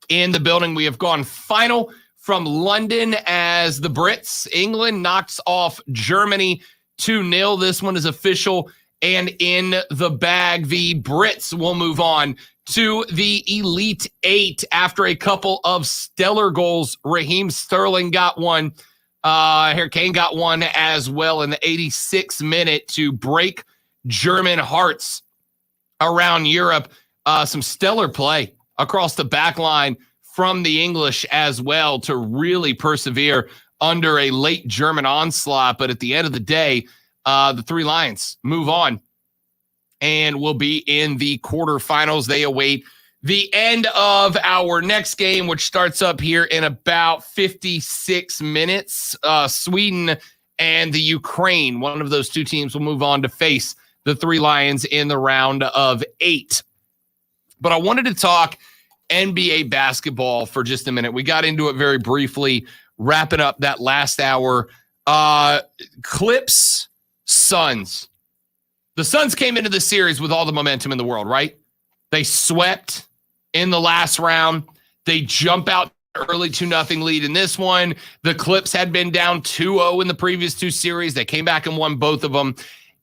in the building. We have gone final from London as the Brits. England knocks off Germany 2-0. This one is official and in the bag. The Brits will move on to the Elite Eight after a couple of stellar goals. Raheem Sterling got one. Harry Kane got one as well in the 86th minute to break German hearts around Europe. Some stellar play across the back line from the English as well to really persevere under a late German onslaught. But at the end of the day, the Three Lions move on and will be in the quarterfinals. They await the end of our next game, which starts up here in about 56 minutes. Sweden and the Ukraine, one of those two teams, will move on to face the Three Lions in the round of 8. But I wanted to talk NBA basketball for just a minute. We got into it very briefly, wrapping up that last hour. Clips, Suns. The Suns came into the series with all the momentum in the world, right? They swept in the last round. They jump out early 2-0 lead in this one. The Clips had been down 2-0 in the previous two series. They came back and won both of them.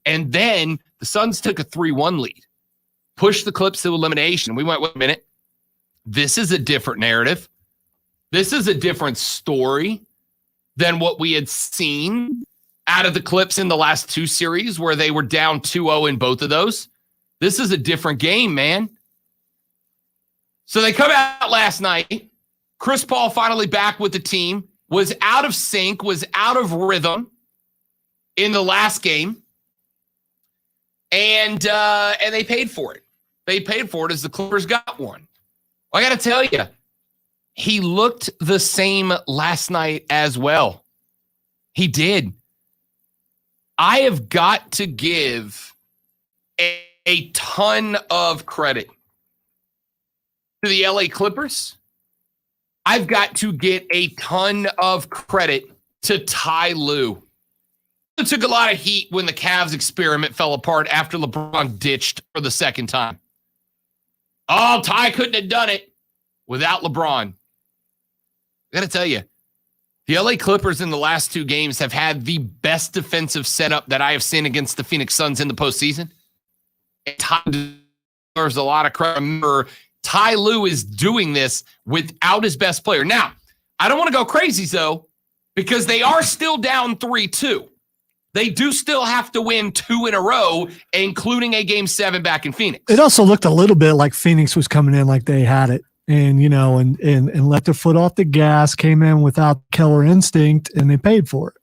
And then the Suns took a 3-1 lead, pushed the Clips to elimination. We went, wait a minute. This is a different narrative. This is a different story than what we had seen out of the Clips in the last two series where they were down 2-0 in both of those. This is a different game, man. So they come out last night. Chris Paul finally back with the team, was out of sync, was out of rhythm in the last game. And they paid for it. They paid for it as the Clippers got one. I got to tell you, he looked the same last night as well. He did. I have got to give a ton of credit to the LA Clippers. I've got to get a ton of credit to Ty Lue. It took a lot of heat when the Cavs experiment fell apart after LeBron ditched for the second time. Oh, Ty couldn't have done it without LeBron. I got to tell you, the LA Clippers in the last two games have had the best defensive setup that I have seen against the Phoenix Suns in the postseason. And Ty deserves a lot of credit. Remember, Ty Lue is doing this without his best player. Now, I don't want to go crazy, though, because they are still down 3-2. They do still have to win 2 in a row, including a Game 7 back in Phoenix. It also looked a little bit like Phoenix was coming in like they had it. And, you know, and let their foot off the gas, came in without killer instinct, and they paid for it.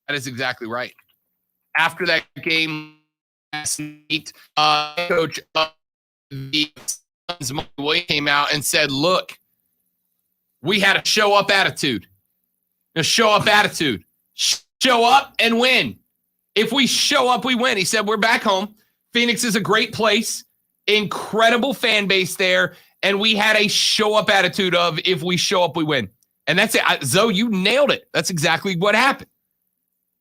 That is exactly right. After that game last night, coach of the Suns, Mike Williams, came out and said, look, we had a show-up attitude. A show-up attitude. Show up and win. If we show up, we win. He said, we're back home. Phoenix is a great place. Incredible fan base there, and we had a show-up attitude of if we show up, we win. And that's it. Zoe, you nailed it. That's exactly what happened.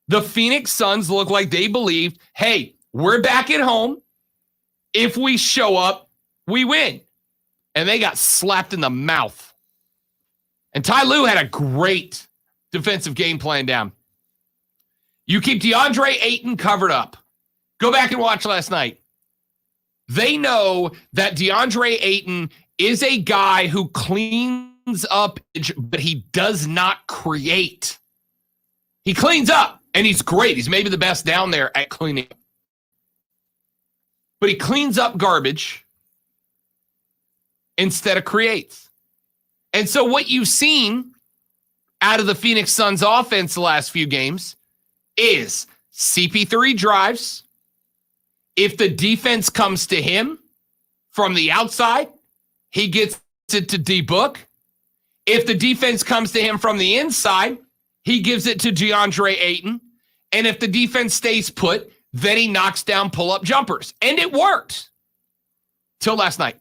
The Phoenix Suns look like they believed, hey, we're back at home. If we show up, we win. And they got slapped in the mouth. And Ty Lue had a great defensive game plan down. You keep DeAndre Ayton covered up. Go back and watch last night. They know that DeAndre Ayton is a guy who cleans up, but he does not create. He cleans up, and he's great. He's maybe the best down there at cleaning up. But he cleans up garbage instead of creates. And so what you've seen out of the Phoenix Suns offense the last few games is CP3 drives. If the defense comes to him from the outside, he gets it to D-Book. If the defense comes to him from the inside, he gives it to DeAndre Ayton. And if the defense stays put, then he knocks down pull-up jumpers. And it worked. Till last night.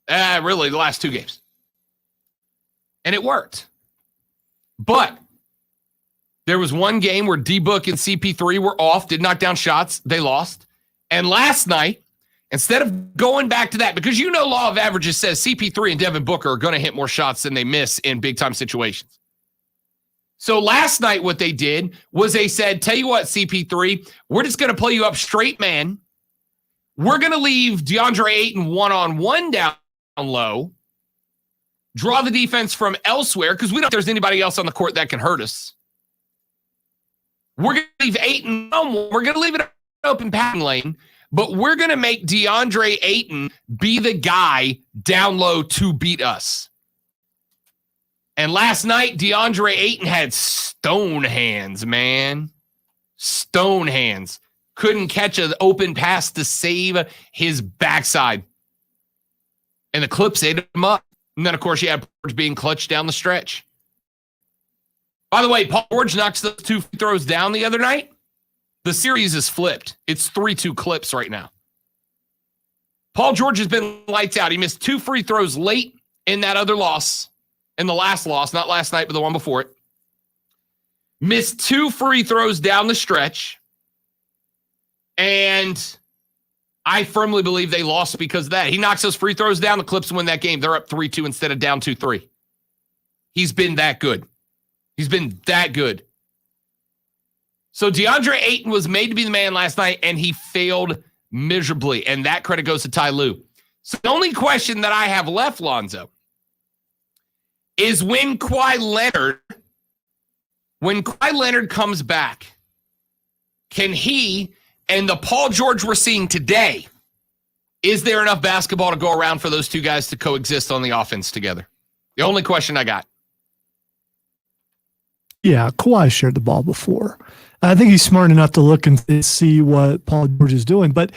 Really, the last two games. And it worked. But there was one game where D-Book and CP3 were off, did knock down shots. They lost. And last night, instead of going back to that, because you know law of averages says CP3 and Devin Booker are going to hit more shots than they miss in big-time situations. So last night what they did was they said, tell you what, CP3, we're just going to play you up straight man. We're going to leave DeAndre Ayton one-on-one down low, draw the defense from elsewhere, because we don't know if there's anybody else on the court that can hurt us. We're going to leave Ayton home. We're going to leave it open passing lane, but we're going to make DeAndre Ayton be the guy down low to beat us. And last night, DeAndre Ayton had stone hands, man. Stone hands. Couldn't catch an open pass to save his backside. And the Clips ate him up. And then, of course, you had George being clutched down the stretch. By the way, Paul George knocks those 2 free throws down the other night. The series is flipped. It's 3-2 Clips right now. Paul George has been lights out. He missed 2 free throws late in that other loss, in the last loss, not last night, but the one before it. Missed 2 free throws down the stretch. And I firmly believe they lost because of that. He knocks those free throws down. The Clips win that game. They're up 3-2 instead of down 2-3. He's been that good. He's been that good. So DeAndre Ayton was made to be the man last night, and he failed miserably, and that credit goes to Ty Lue. So the only question that I have left, Lonzo, is when Kawhi Leonard comes back, can he and the Paul George we're seeing today, is there enough basketball to go around for those two guys to coexist on the offense together? The only question I got. Yeah, Kawhi shared the ball before. I think he's smart enough to look and see what Paul George is doing. But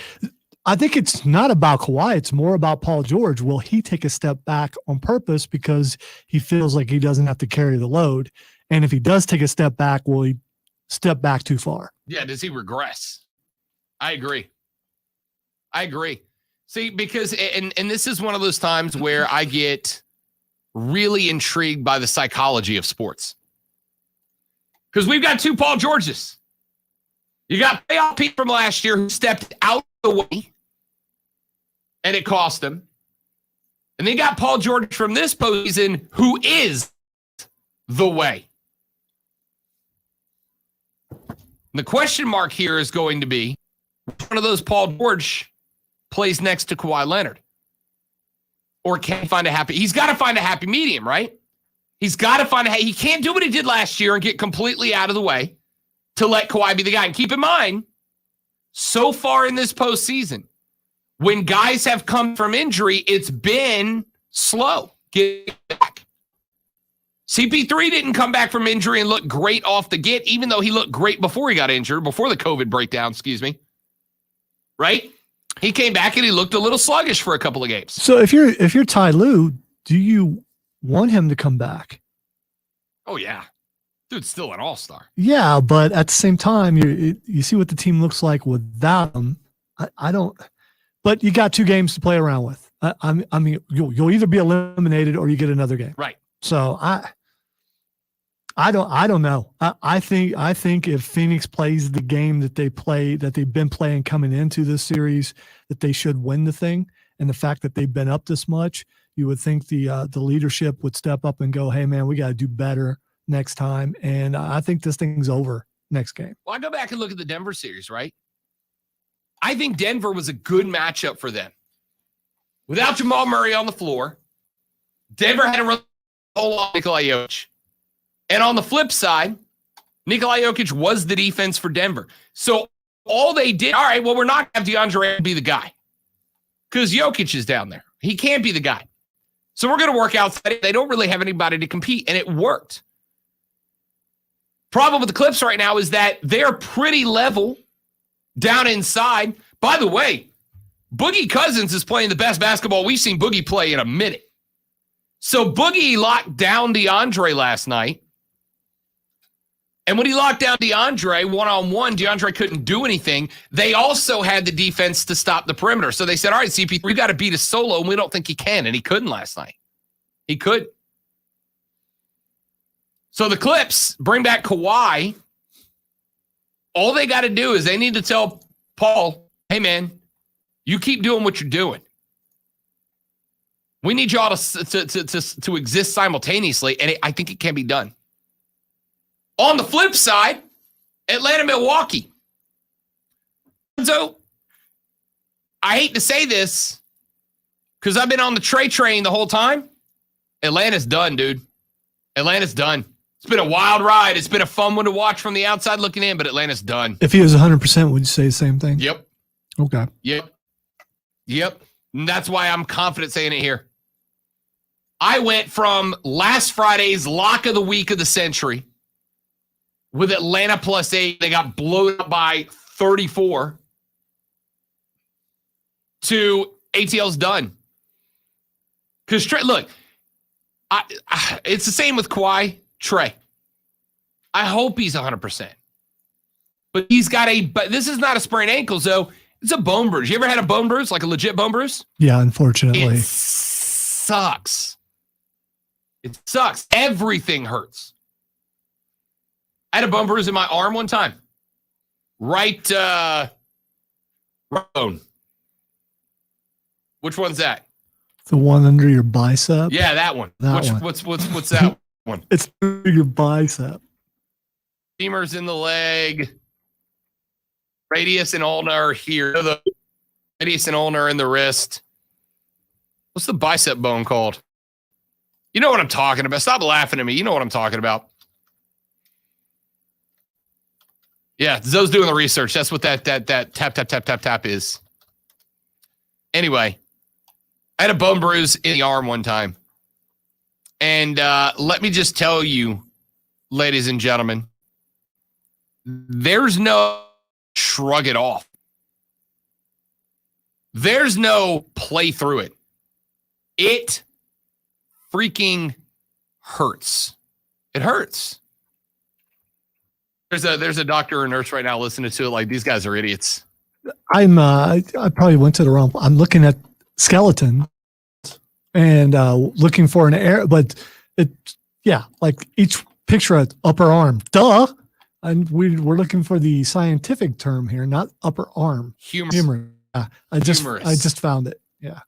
I think it's not about Kawhi. It's more about Paul George. Will he take a step back on purpose because he feels like he doesn't have to carry the load? And if he does take a step back, will he step back too far? Yeah, does he regress? I agree. See, because, and this is one of those times where I get really intrigued by the psychology of sports. Because we've got two Paul Georges. You got playoff Pete from last year who stepped out of the way, and it cost him. And then you got Paul George from this postseason who is the way. The question mark here is going to be, which one of those Paul George plays next to Kawhi Leonard? Or can he find a happy? He's got to find a happy medium, right? He's got to find he can't do what he did last year and get completely out of the way to let Kawhi be the guy. And keep in mind, so far in this postseason, when guys have come from injury, it's been slow getting back. CP3 didn't come back from injury and look great off the get, even though he looked great before he got injured, before the COVID breakdown, right? He came back and he looked a little sluggish for a couple of games. So if you're Ty Lue, do you want him to come back? Oh, yeah. Dude's still an all-star. Yeah, but at the same time, you see what the team looks like without him. I don't – but you got 2 games to play around with. I mean, you'll either be eliminated or you get another game. Right. So I don't know. I think if Phoenix plays the game that they've been playing coming into this series, that they should win the thing. And the fact that they've been up this much, you would think the leadership would step up and go, "Hey man, we got to do better next time." And I think this thing's over next game. Well, I go back and look at the Denver series, right? I think Denver was a good matchup for them. Without Jamal Murray on the floor, Denver had to run the whole lot of Nikola Jokic. And on the flip side, Nikola Jokic was the defense for Denver. So all they did, all right, well, we're not going to have DeAndre be the guy because Jokic is down there. He can't be the guy. So we're going to work outside. They don't really have anybody to compete, and it worked. Problem with the Clips right now is that they're pretty level down inside. By the way, Boogie Cousins is playing the best basketball we've seen Boogie play in a minute. So Boogie locked down DeAndre last night. And when he locked down DeAndre one-on-one, DeAndre couldn't do anything. They also had the defense to stop the perimeter. So they said, all right, CP3, we got to beat a solo, and we don't think he can. And he couldn't last night. He could. So the Clips bring back Kawhi. All they got to do is they need to tell Paul, hey, man, you keep doing what you're doing. We need y'all to exist simultaneously, and I think it can be done. On the flip side, Atlanta-Milwaukee. So, I hate to say this because I've been on the Trey train the whole time. Atlanta's done, dude. Atlanta's done. It's been a wild ride. It's been a fun one to watch from the outside looking in, but Atlanta's done. If he was 100%, would you say the same thing? Yep. Okay. Yep. And that's why I'm confident saying it here. I went from last Friday's lock of the week of the century with Atlanta +8. They got blown up by 34 to ATL's done. Because, look, it's the same with Kawhi. Trey, I hope he's 100%. But he's got but this is not a sprained ankle, so it's a bone bruise. You ever had a bone bruise, like a legit bone bruise? Yeah, unfortunately. It sucks. It sucks. Everything hurts. I had a bone bruise in my arm one time. Right bone. Which one's that? The one under your bicep? Yeah, that one. What's that? one. It's your bicep. Femurs in the leg. Radius and ulna are here. The radius and ulna are in the wrist. What's the bicep bone called? You know what I'm talking about. Stop laughing at me. You know what I'm talking about. Yeah, Zoe's doing the research. That's what that tap is. Anyway, I had a bone bruise in the arm one time. And let me just tell you, ladies and gentlemen, there's no shrug it off. There's no play through it. It freaking hurts. It hurts. There's a doctor or nurse right now listening to it like these guys are idiots. I probably went to the wrong. I'm looking at skeleton and looking for an air, but like each picture at upper arm. Duh. And we're looking for the scientific term here, not upper arm. Humerus. Yeah, I just found it. Yeah.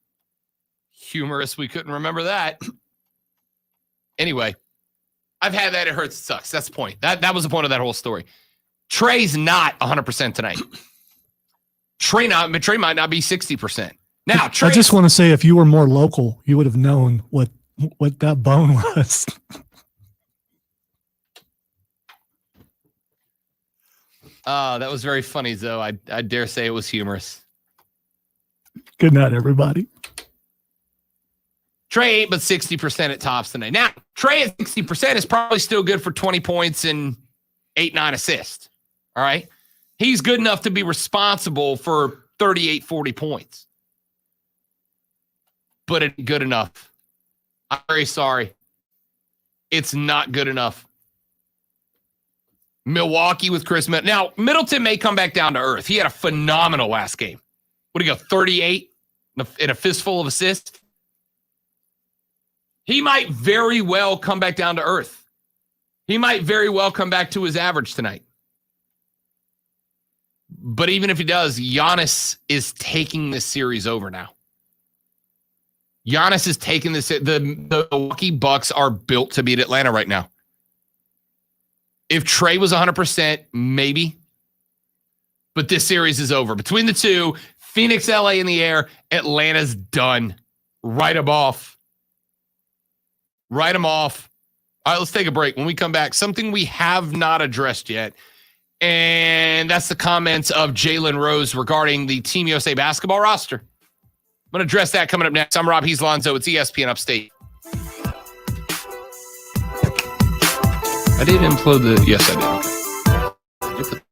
Humorous. We couldn't remember that. Anyway, I've had that. It hurts. It sucks. That's the point. That was the point of that whole story. Trey's not 100% tonight. Trey might not be 60%. Now, Trey, I just want to say, if you were more local, you would have known what that bone was. That was very funny, though. I dare say it was humorous. Good night, everybody. Trey ain't but 60% at tops tonight. Now, Trey at 60% is probably still good for 20 points and 8-9 assists. All right? He's good enough to be responsible for 38, 40 points. But it's good enough. I'm very sorry. It's not good enough. Milwaukee with Chris Middleton. Now, Middleton may come back down to earth. He had a phenomenal last game. What do you go, 38 in a fistful of assists? He might very well come back down to earth. He might very well come back to his average tonight. But even if he does, Giannis is taking this series over now. Giannis is taking this. The Milwaukee Bucks are built to beat Atlanta right now. If Trey was 100%, maybe. But this series is over. Between the two, Phoenix, LA in the air, Atlanta's done. Write them off. Write them off. All right, let's take a break. When we come back, something we have not addressed yet, and that's the comments of Jalen Rose regarding the Team USA basketball roster. I'm going to address that coming up next. I'm Rob Lonzo. It's ESPN Upstate. I did implode the... Yes, I did. Okay.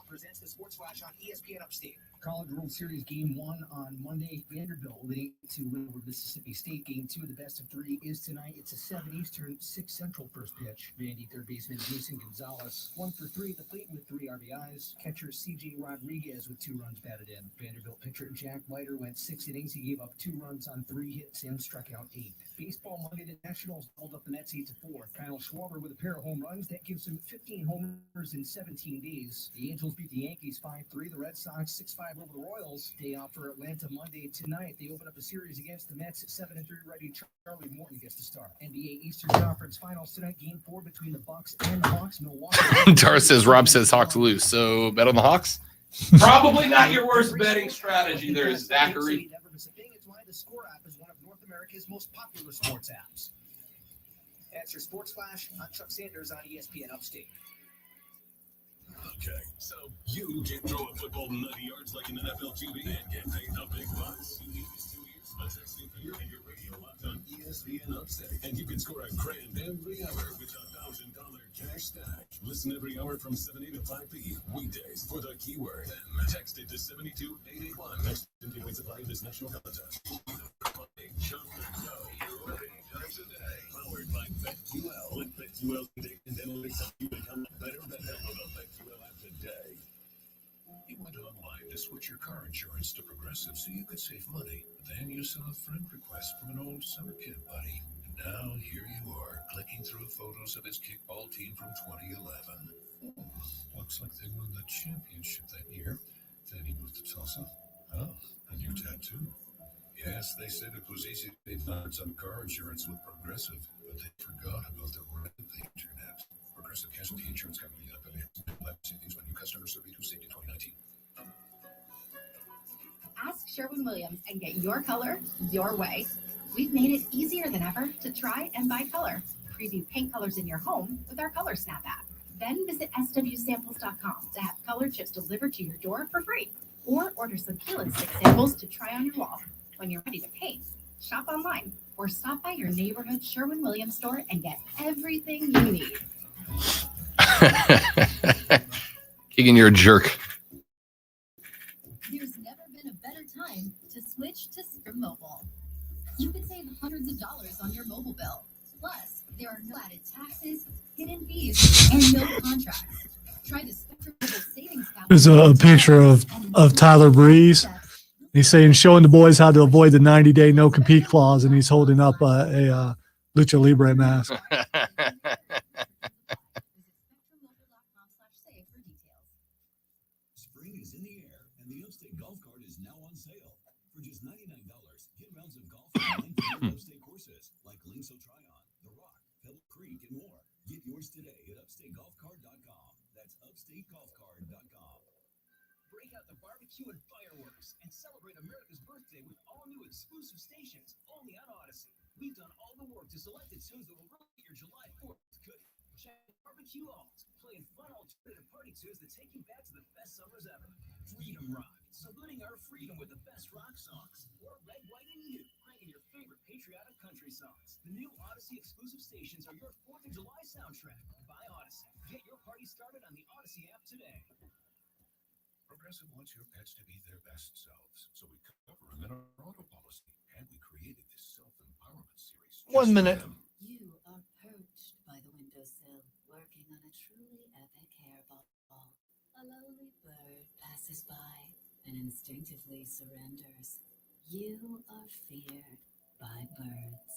Presents the Sports Flash on ESPN Upstate. College World Series Game 1 on Monday. Vanderbilt with 8-2 win over Mississippi State. Game 2 of the best of 3 is tonight. It's a 7 Eastern, 6 Central first pitch. Vandy third baseman Jason Gonzalez 1 for 3 at the plate with 3 RBIs. Catcher C.J. Rodriguez with 2 runs batted in. Vanderbilt pitcher Jack Leiter went 6 innings. He gave up 2 runs on 3 hits and struck out 8. Baseball Monday, the Nationals held up the Mets 8-4. Kyle Schwarber with a pair of home runs. That gives him 15 homers in 17 days. The Angels beat the Yankees 5-3. The Red Sox 6-5 over the Royals. Day off for Atlanta Monday tonight. They open up a series against the Mets. 7-3 righty Charlie Morton gets the start. NBA Eastern Conference Finals tonight. Game 4 between the Bucks and the Hawks. Milwaukee. Tara says, Rob says Hawks lose. So bet on the Hawks? Probably not your worst betting strategy there, Zachary. It's why the Score app is one of North America's most popular sports apps. That's your Sports Flash. I'm Chuck Sanders on ESPN Upstate. Okay, so you can throw a football 90 yards like an NFL QB and get paid the big bucks. You need these 2 years by texting for your radio locked on ESPN Upstate. And you can score a grand every hour with a $1,000 cash stack. Listen every hour from 7 a to 5 p. Weekdays for the keyword. Then text it to 72881. Next continuing supply of this national contest. Jump and go. You're ready. Times a day. Powered by BetQL. With BetQL data and analytics help you become a better bet. Download the BetQL app today. You went online to switch your car insurance to Progressive so you could save money. Then you saw a friend request from an old summer camp buddy. And now here you are, clicking through photos of his kickball team from 2011. Looks like they won the championship that year. Then he moved to Tulsa. Awesome. Oh, a new tattoo. Yes, they said it was easy to find some car insurance with Progressive, but they forgot about the rest of the internet. Progressive Casualty Insurance Company. Savings by new customer survey to safety 2019. Ask Sherwin-Williams and get your color your way. We've made it easier than ever to try and buy color. Preview paint colors in your home with our Color Snap app. Then visit swsamples.com to have color chips delivered to your door for free. Or order some peel and stick samples to try on your wall. When you're ready to paint, shop online or stop by your neighborhood Sherwin-Williams store and get everything you need. Keegan, you're a jerk. There's never been a better time to switch to Spectrum Mobile. You could save hundreds of dollars on your mobile bill. Plus, there are no added taxes, hidden fees, and no contracts. Try the Spectrum Mobile savings calculator. There's a picture of Tyler Breeze. He's saying, showing the boys how to avoid the 90-day no-compete clause, and he's holding up a Lucha Libre mask. Spring is in the air, and the Upstate Golf Cart is now on sale. For just $99, get rounds of golf on 9 Upstate courses like Linkso Tryon, The Rock, Pebble Creek, and more. Get yours today at upstategolfcart.com. That's upstategolfcart.com. Break out the barbecue and fireworks and celebrate America's birthday with all new exclusive stations only on Odyssey. We've done all the work to select the tunes that will rock your July 4th goodie. Check Barbecue Alt, playing fun alternative party tunes that take you back to the best summers ever. Freedom Rock, saluting our freedom with the best rock songs. Or Red, White, and You, playing your favorite patriotic country songs. The new Odyssey exclusive stations are your 4th of July soundtrack. By Odyssey. Get your party started on the Odyssey app today. Progressive wants your pets to be their best selves, so we cover them in our auto policy, and we created this self-empowerment series. 1 minute. You are perched by the windowsill, working on a truly epic hairball. A lowly bird passes by and instinctively surrenders. You are feared by birds.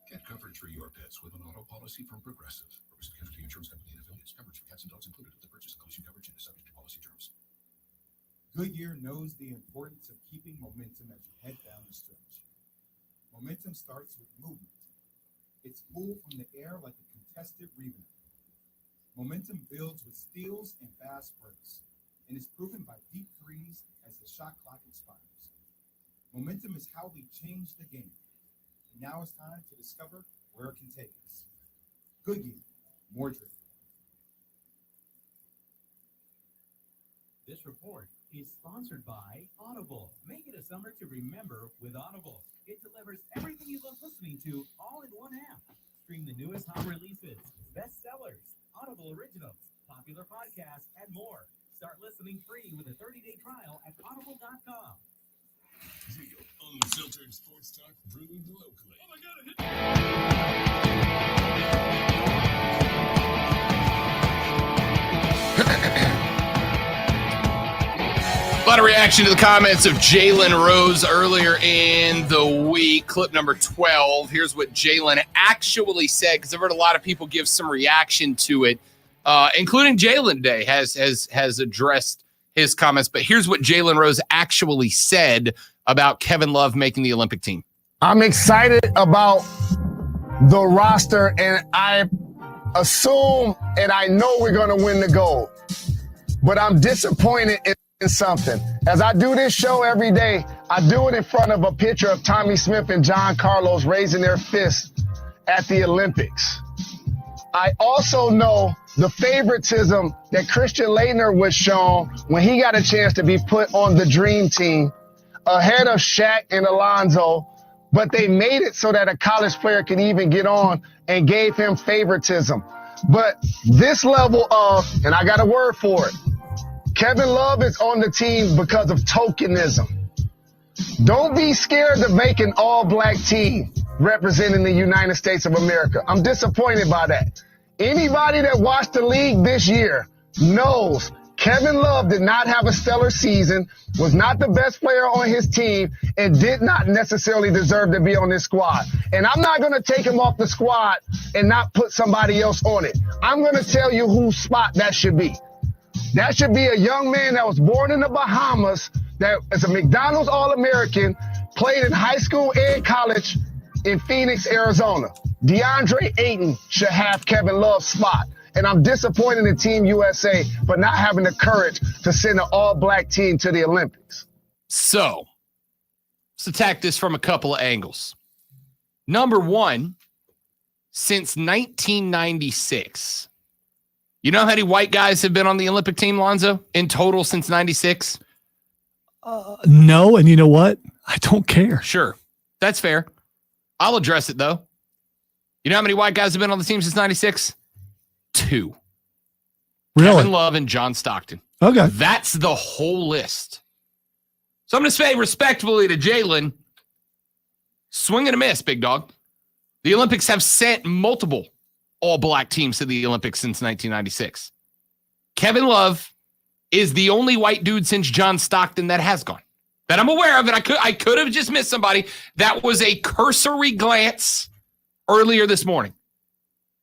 Get coverage for your pets with an auto policy from Progressive. Progressive Casualty Insurance Company and affiliates. Coverage for cats and dogs included with the purchase of collision coverage and is subject to policy terms. Goodyear knows the importance of keeping momentum as you head down the stretch. Momentum starts with movement. It's pulled from the air like a contested rebound. Momentum builds with steals and fast breaks, and is proven by deep threes as the shot clock expires. Momentum is how we change the game. And now it's time to discover where it can take us. Goodyear, more driven. This report is sponsored by Audible. Make it a summer to remember with Audible. It delivers everything you love listening to all in one app. Stream the newest hot releases, bestsellers, Audible originals, popular podcasts, and more. Start listening free with a 30-day trial at audible.com. Real, unfiltered sports talk brewed locally. Oh my God, A lot of reaction to the comments of Jalen Rose earlier in the week. Clip number 12. Here's what Jalen actually said, because I've heard a lot of people give some reaction to it, including Jalen Day has addressed his comments. But here's what Jalen Rose actually said about Kevin Love making the Olympic team. I'm excited about the roster, and I assume and I know we're going to win the gold. But I'm disappointed in something. As I do this show every day, I do it in front of a picture of Tommy Smith and John Carlos raising their fists at the Olympics. I also know the favoritism that Christian Laettner was shown when he got a chance to be put on the dream team ahead of Shaq and Alonzo, but they made it so that a college player could even get on and gave him favoritism. But this level of, and I got a word for it, Kevin Love is on the team because of tokenism. Don't be scared to make an all-black team representing the United States of America. I'm disappointed by that. Anybody that watched the league this year knows Kevin Love did not have a stellar season, was not the best player on his team, and did not necessarily deserve to be on this squad. And I'm not going to take him off the squad and not put somebody else on it. I'm going to tell you whose spot that should be. That should be a young man that was born in the Bahamas that is a McDonald's All-American, played in high school and college in Phoenix, Arizona. DeAndre Ayton should have Kevin Love's spot. And I'm disappointed in Team USA for not having the courage to send an all-black team to the Olympics. So, let's attack this from a couple of angles. Number one, since 1996, you know how many white guys have been on the Olympic team, Lonzo, in total since 96? No, and you know what? I don't care. Sure, that's fair. I'll address it, though. You know how many white guys have been on the team since 96? 2. Really? Kevin Love and John Stockton. Okay. That's the whole list. So I'm going to say respectfully to Jalen, swing and a miss, big dog. The Olympics have sent multiple all-black teams to the Olympics since 1996. Kevin Love is the only white dude since John Stockton that has gone. That I'm aware of, and I could have just missed somebody. That was a cursory glance earlier this morning.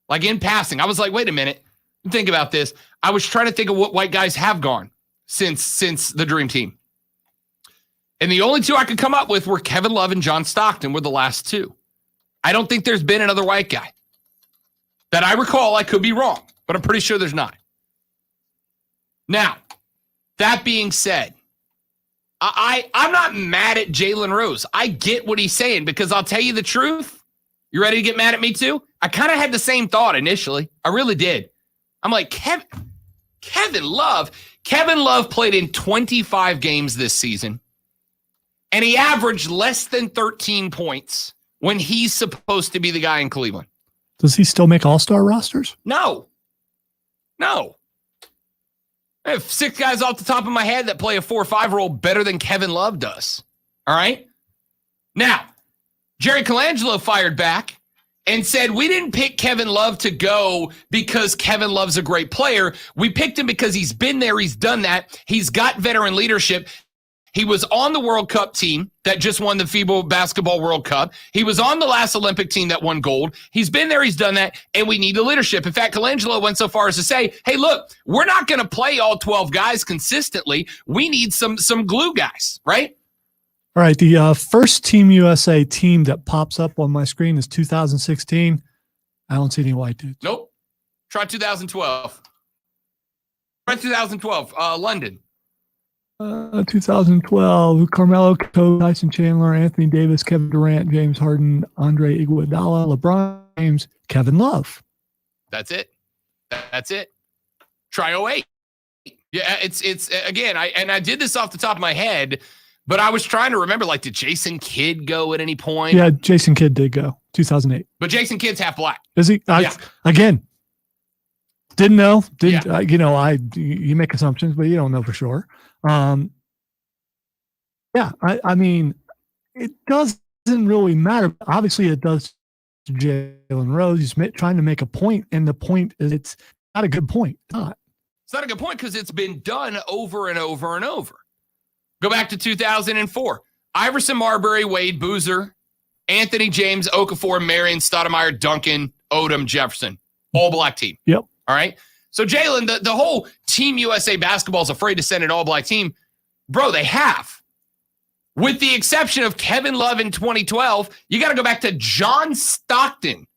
Like in passing. I was like, wait a minute. Think about this. I was trying to think of what white guys have gone since the Dream Team. And the only two I could come up with were Kevin Love and John Stockton were the last two. I don't think there's been another white guy. That I recall, I could be wrong, but I'm pretty sure there's not. Now, that being said, I'm not mad at Jalen Rose. I get what he's saying because I'll tell you the truth. You ready to get mad at me too? I kind of had the same thought initially. I really did. I'm like, Kevin Love. Kevin Love played in 25 games this season, and he averaged less than 13 points when he's supposed to be the guy in Cleveland. Does he still make all-star rosters? No. I have 6 guys off the top of my head that play a 4 or 5 role better than Kevin Love does. All right? Now, Jerry Colangelo fired back and said, we didn't pick Kevin Love to go because Kevin Love's a great player. We picked him because he's been there. He's done that. He's got veteran leadership. He was on the World Cup team that just won the FIBA Basketball World Cup. He was on the last Olympic team that won gold. He's been there. He's done that. And we need the leadership. In fact, Colangelo went so far as to say, hey, look, we're not going to play all 12 guys consistently. We need some glue guys, right? All right. The first Team USA team that pops up on my screen is 2016. I don't see any white dudes. Nope. Try 2012. Try 2012. London. 2012, Carmelo, Kobe, Tyson Chandler, Anthony Davis, Kevin Durant, James Harden, Andre Iguodala, LeBron James, Kevin Love. That's it. Try 08. Yeah, it's again, I did this off the top of my head, but I was trying to remember, like, did Jason Kidd go at any point? Yeah, Jason Kidd did go, 2008. But Jason Kidd's half black. Is he? Yeah. Again, didn't know. You make assumptions, but you don't know for sure. I mean, it doesn't really matter. Obviously, it does to Jalen Rose. He's trying to make a point, and the point is it's not a good point. It's not a good point because it's been done over and over and over. Go back to 2004. Iverson, Marbury, Wade, Boozer, Anthony James, Okafor, Marion, Stoudemire, Duncan, Odom, Jefferson. All black team. Yep. All right. So, Jalen, the whole Team USA basketball is afraid to send an all-black team. Bro, they have. With the exception of Kevin Love in 2012, you got to go back to John Stockton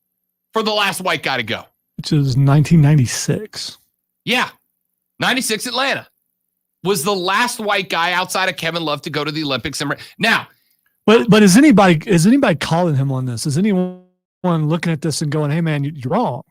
for the last white guy to go. Which is 1996. Yeah. 96 Atlanta was the last white guy outside of Kevin Love to go to the Olympics. Now. But is anybody calling him on this? Is anyone looking at this and going, hey, man, you're wrong?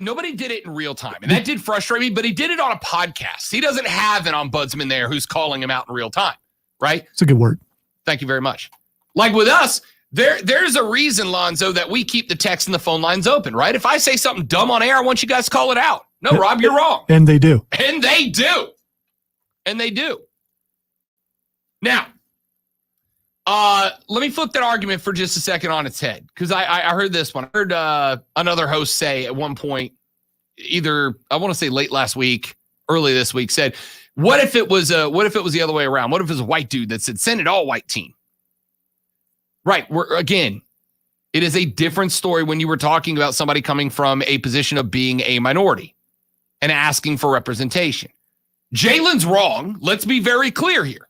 Nobody did it in real time, and that did frustrate me, but he did it on a podcast. He doesn't have an ombudsman there who's calling him out in real time, right? It's a good word. Thank you very much. Like with us, there's a reason, Lonzo, that we keep the text and the phone lines open, right? If I say something dumb on air, I want you guys to call it out. No, Rob, you're wrong. And they do. And they do. Now, let me flip that argument for just a second on its head, because I heard this one. I heard another host say at one point, either I want to say late last week, early this week, said, "What if it was the other way around? What if it was a white dude that said send it all white team?" Right. It is a different story when you were talking about somebody coming from a position of being a minority and asking for representation. Jalen's wrong. Let's be very clear here.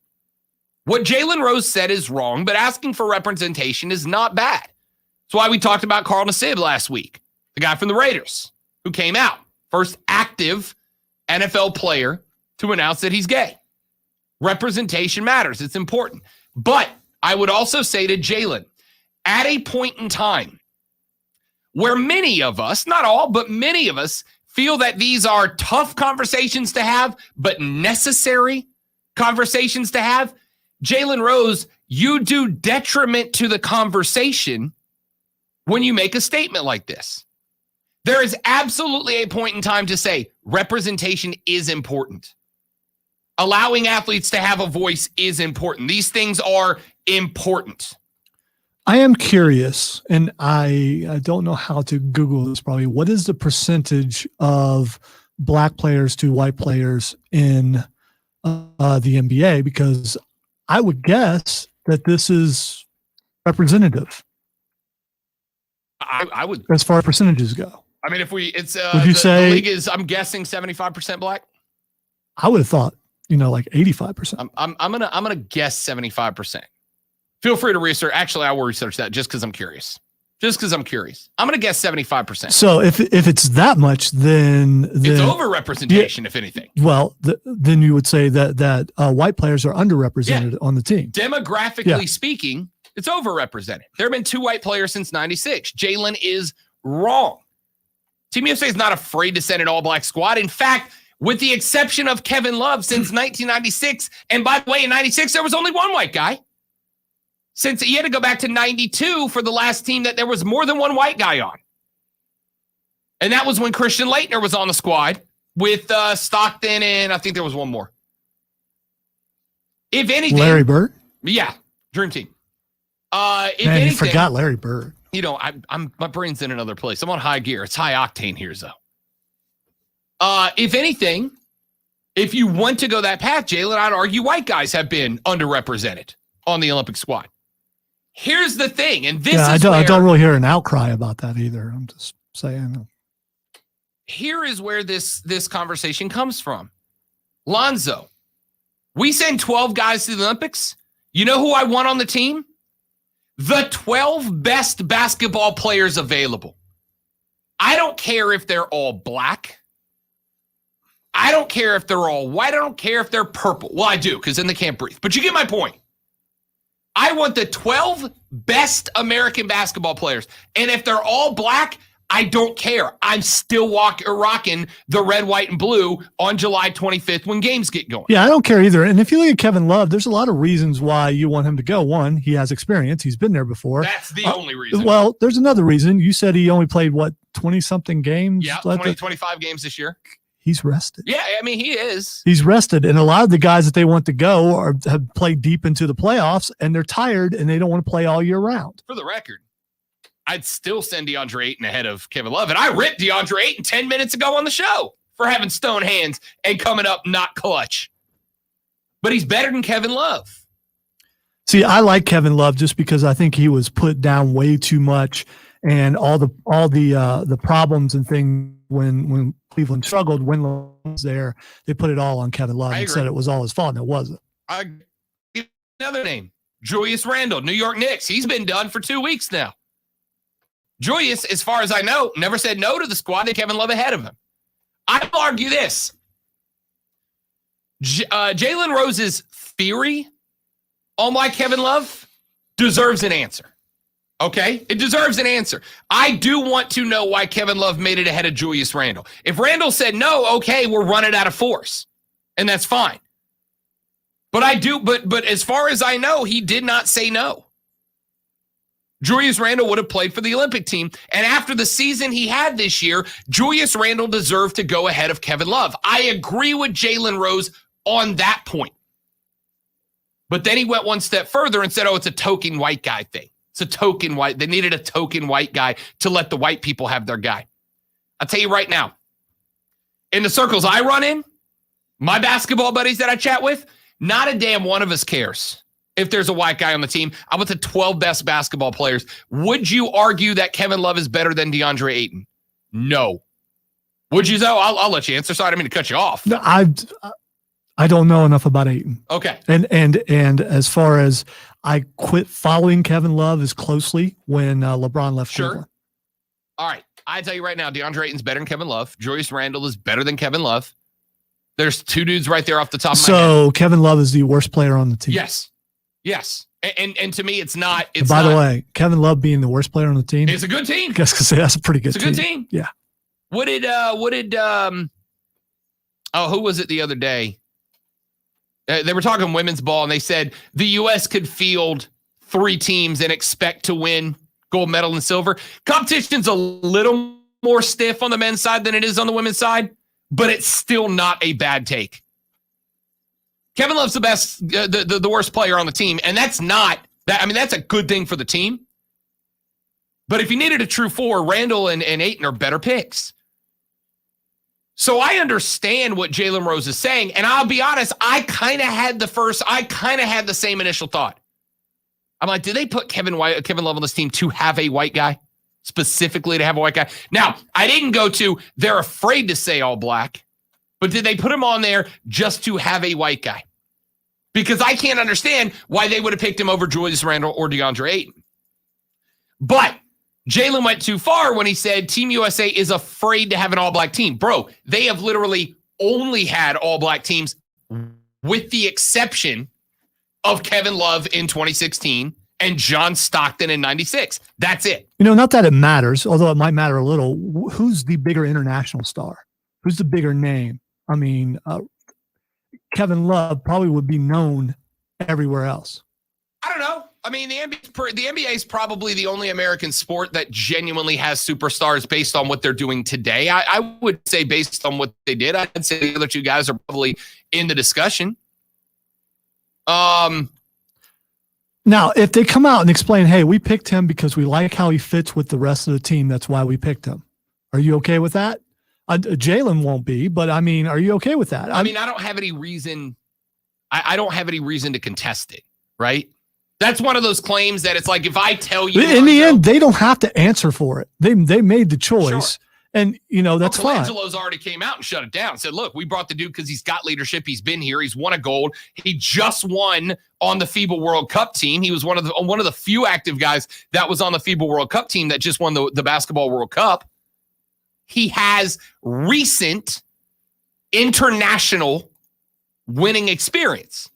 What Jalen Rose said is wrong, but asking for representation is not bad. That's why we talked about Carl Nassib last week, the guy from the Raiders who came out, first active NFL player to announce that he's gay. Representation matters. It's important. But I would also say to Jalen, at a point in time where many of us, not all, but many of us feel that these are tough conversations to have, but necessary conversations to have, Jalen Rose, you do detriment to the conversation when you make a statement like this. There is absolutely a point in time to say representation is important. Allowing athletes to have a voice is important. These things are important. I am curious, and I don't know how to Google this probably. What is the percentage of black players to white players in the NBA? Because I would guess that this is representative. I would, as far as percentages go. I mean, if it's would you say the league is, I'm guessing 75% black. I would have thought, like 85%. I'm gonna guess 75%. Feel free to research. Actually, I will research that just because I'm curious. I'm gonna guess 75%. So if it's that much, then it's over representation, if anything. Well, then you would say that white players are underrepresented on the team. Demographically speaking, it's overrepresented. There have been 2 white players since '96. Jalen is wrong. Team USA is not afraid to send an all-black squad. In fact, with the exception of Kevin Love since 1996, and by the way, in '96 there was only one white guy. Since he had to go back to 92 for the last team that there was more than one white guy on. And that was when Christian Laettner was on the squad with Stockton, and I think there was one more. If anything, Larry Bird? Yeah, dream team. If anything, you forgot Larry Bird. I'm my brain's in another place. I'm on high gear. It's high octane here, though. If anything, if you want to go that path, Jalen, I'd argue white guys have been underrepresented on the Olympic squad. Here's the thing, and this is I don't really hear an outcry about that either. I'm just saying. Here is where this conversation comes from. Lonzo, we send 12 guys to the Olympics. You know who I want on the team? The 12 best basketball players available. I don't care if they're all black. I don't care if they're all white. I don't care if they're purple. Well, I do, because then they can't breathe. But you get my point. I want the 12 best American basketball players. And if they're all black, I don't care. I'm still rocking the red, white, and blue on July 25th when games get going. Yeah, I don't care either. And if you look at Kevin Love, there's a lot of reasons why you want him to go. One, he has experience. He's been there before. That's the only reason. Well, there's another reason. You said he only played, 20-something games? Yeah, 25 games this year. He's rested. Yeah, I mean, he is. He's rested. And a lot of the guys that they want to go have played deep into the playoffs, and they're tired, and they don't want to play all year round. For the record, I'd still send DeAndre Ayton ahead of Kevin Love. And I ripped DeAndre Ayton 10 minutes ago on the show for having stone hands and coming up not clutch. But he's better than Kevin Love. See, I like Kevin Love just because I think he was put down way too much, and all the problems and things when Cleveland struggled, when Love was there, they put it all on Kevin Love and said it was all his fault, and it wasn't. Another name, Julius Randle, New York Knicks. He's been done for 2 weeks now. Julius, as far as I know, never said no to the squad that Kevin Love ahead of him. I will argue this. Jalen Rose's theory on why Kevin Love deserves an answer. Okay? It deserves an answer. I do want to know why Kevin Love made it ahead of Julius Randle. If Randle said no, okay, we're running out of force. And that's fine. But as far as I know, he did not say no. Julius Randle would have played for the Olympic team. And after the season he had this year, Julius Randle deserved to go ahead of Kevin Love. I agree with Jalen Rose on that point. But then he went one step further and said, it's a token white guy thing. It's a token white. They needed a token white guy to let the white people have their guy. I'll tell you right now, in the circles I run in, my basketball buddies that I chat with, not a damn one of us cares if there's a white guy on the team. I want the 12 best basketball players. Would you argue that Kevin Love is better than DeAndre Ayton? No. Would you, though? I'll let you answer. Sorry, I didn't mean to cut you off. No, I don't know enough about Ayton. Okay. And as far as I quit following Kevin Love as closely when LeBron left Cleveland. All right. I tell you right now, DeAndre Ayton's better than Kevin Love. Julius Randle is better than Kevin Love. There's two dudes right there off the top of my head. So Kevin Love is the worst player on the team. Yes. And to me, it's not. And by the way, Kevin Love being the worst player on the team. It's a good team. I guess I could say that's a pretty good team. It's a good team. Yeah. What did who was it the other day? They were talking women's ball, and they said the U.S. could field 3 teams and expect to win gold medal and silver. Competition's a little more stiff on the men's side than it is on the women's side, but it's still not a bad take. Kevin Love's the best, the worst player on the team, and that's not that. I mean, that's a good thing for the team. But if you needed a true 4, Randall and Ayton are better picks. So I understand what Jalen Rose is saying, and I'll be honest, I kind of had the same initial thought. I'm like, did they put Kevin Love on this team to have a white guy? Specifically to have a white guy? Now, I didn't go to, they're afraid to say all black, but did they put him on there just to have a white guy? Because I can't understand why they would have picked him over Julius Randle or DeAndre Ayton. But Jalen went too far when he said Team USA is afraid to have an all-black team. Bro, they have literally only had all-black teams with the exception of Kevin Love in 2016 and John Stockton in 96. That's it. Not that it matters, although it might matter a little. Who's the bigger international star? Who's the bigger name? I mean, Kevin Love probably would be known everywhere else. I don't know. I mean, the NBA is probably the only American sport that genuinely has superstars based on what they're doing today. I would say based on what they did, I'd say the other two guys are probably in the discussion. Now, if they come out and explain, hey, we picked him because we like how he fits with the rest of the team, that's why we picked him. Are you okay with that? Jalen won't be, but I mean, are you okay with that? I mean, I don't have any reason. I don't have any reason to contest it, right? That's one of those claims that it's like, if I tell you. In the end, they don't have to answer for it. They made the choice. Sure. And, that's fine. Colangelo's already came out and shut it down. Said, look, we brought the dude because he's got leadership. He's been here. He's won a gold. He just won on the FIBA World Cup team. He was one of the few active guys that was on the FIBA World Cup team that just won the Basketball World Cup. He has recent international winning experience.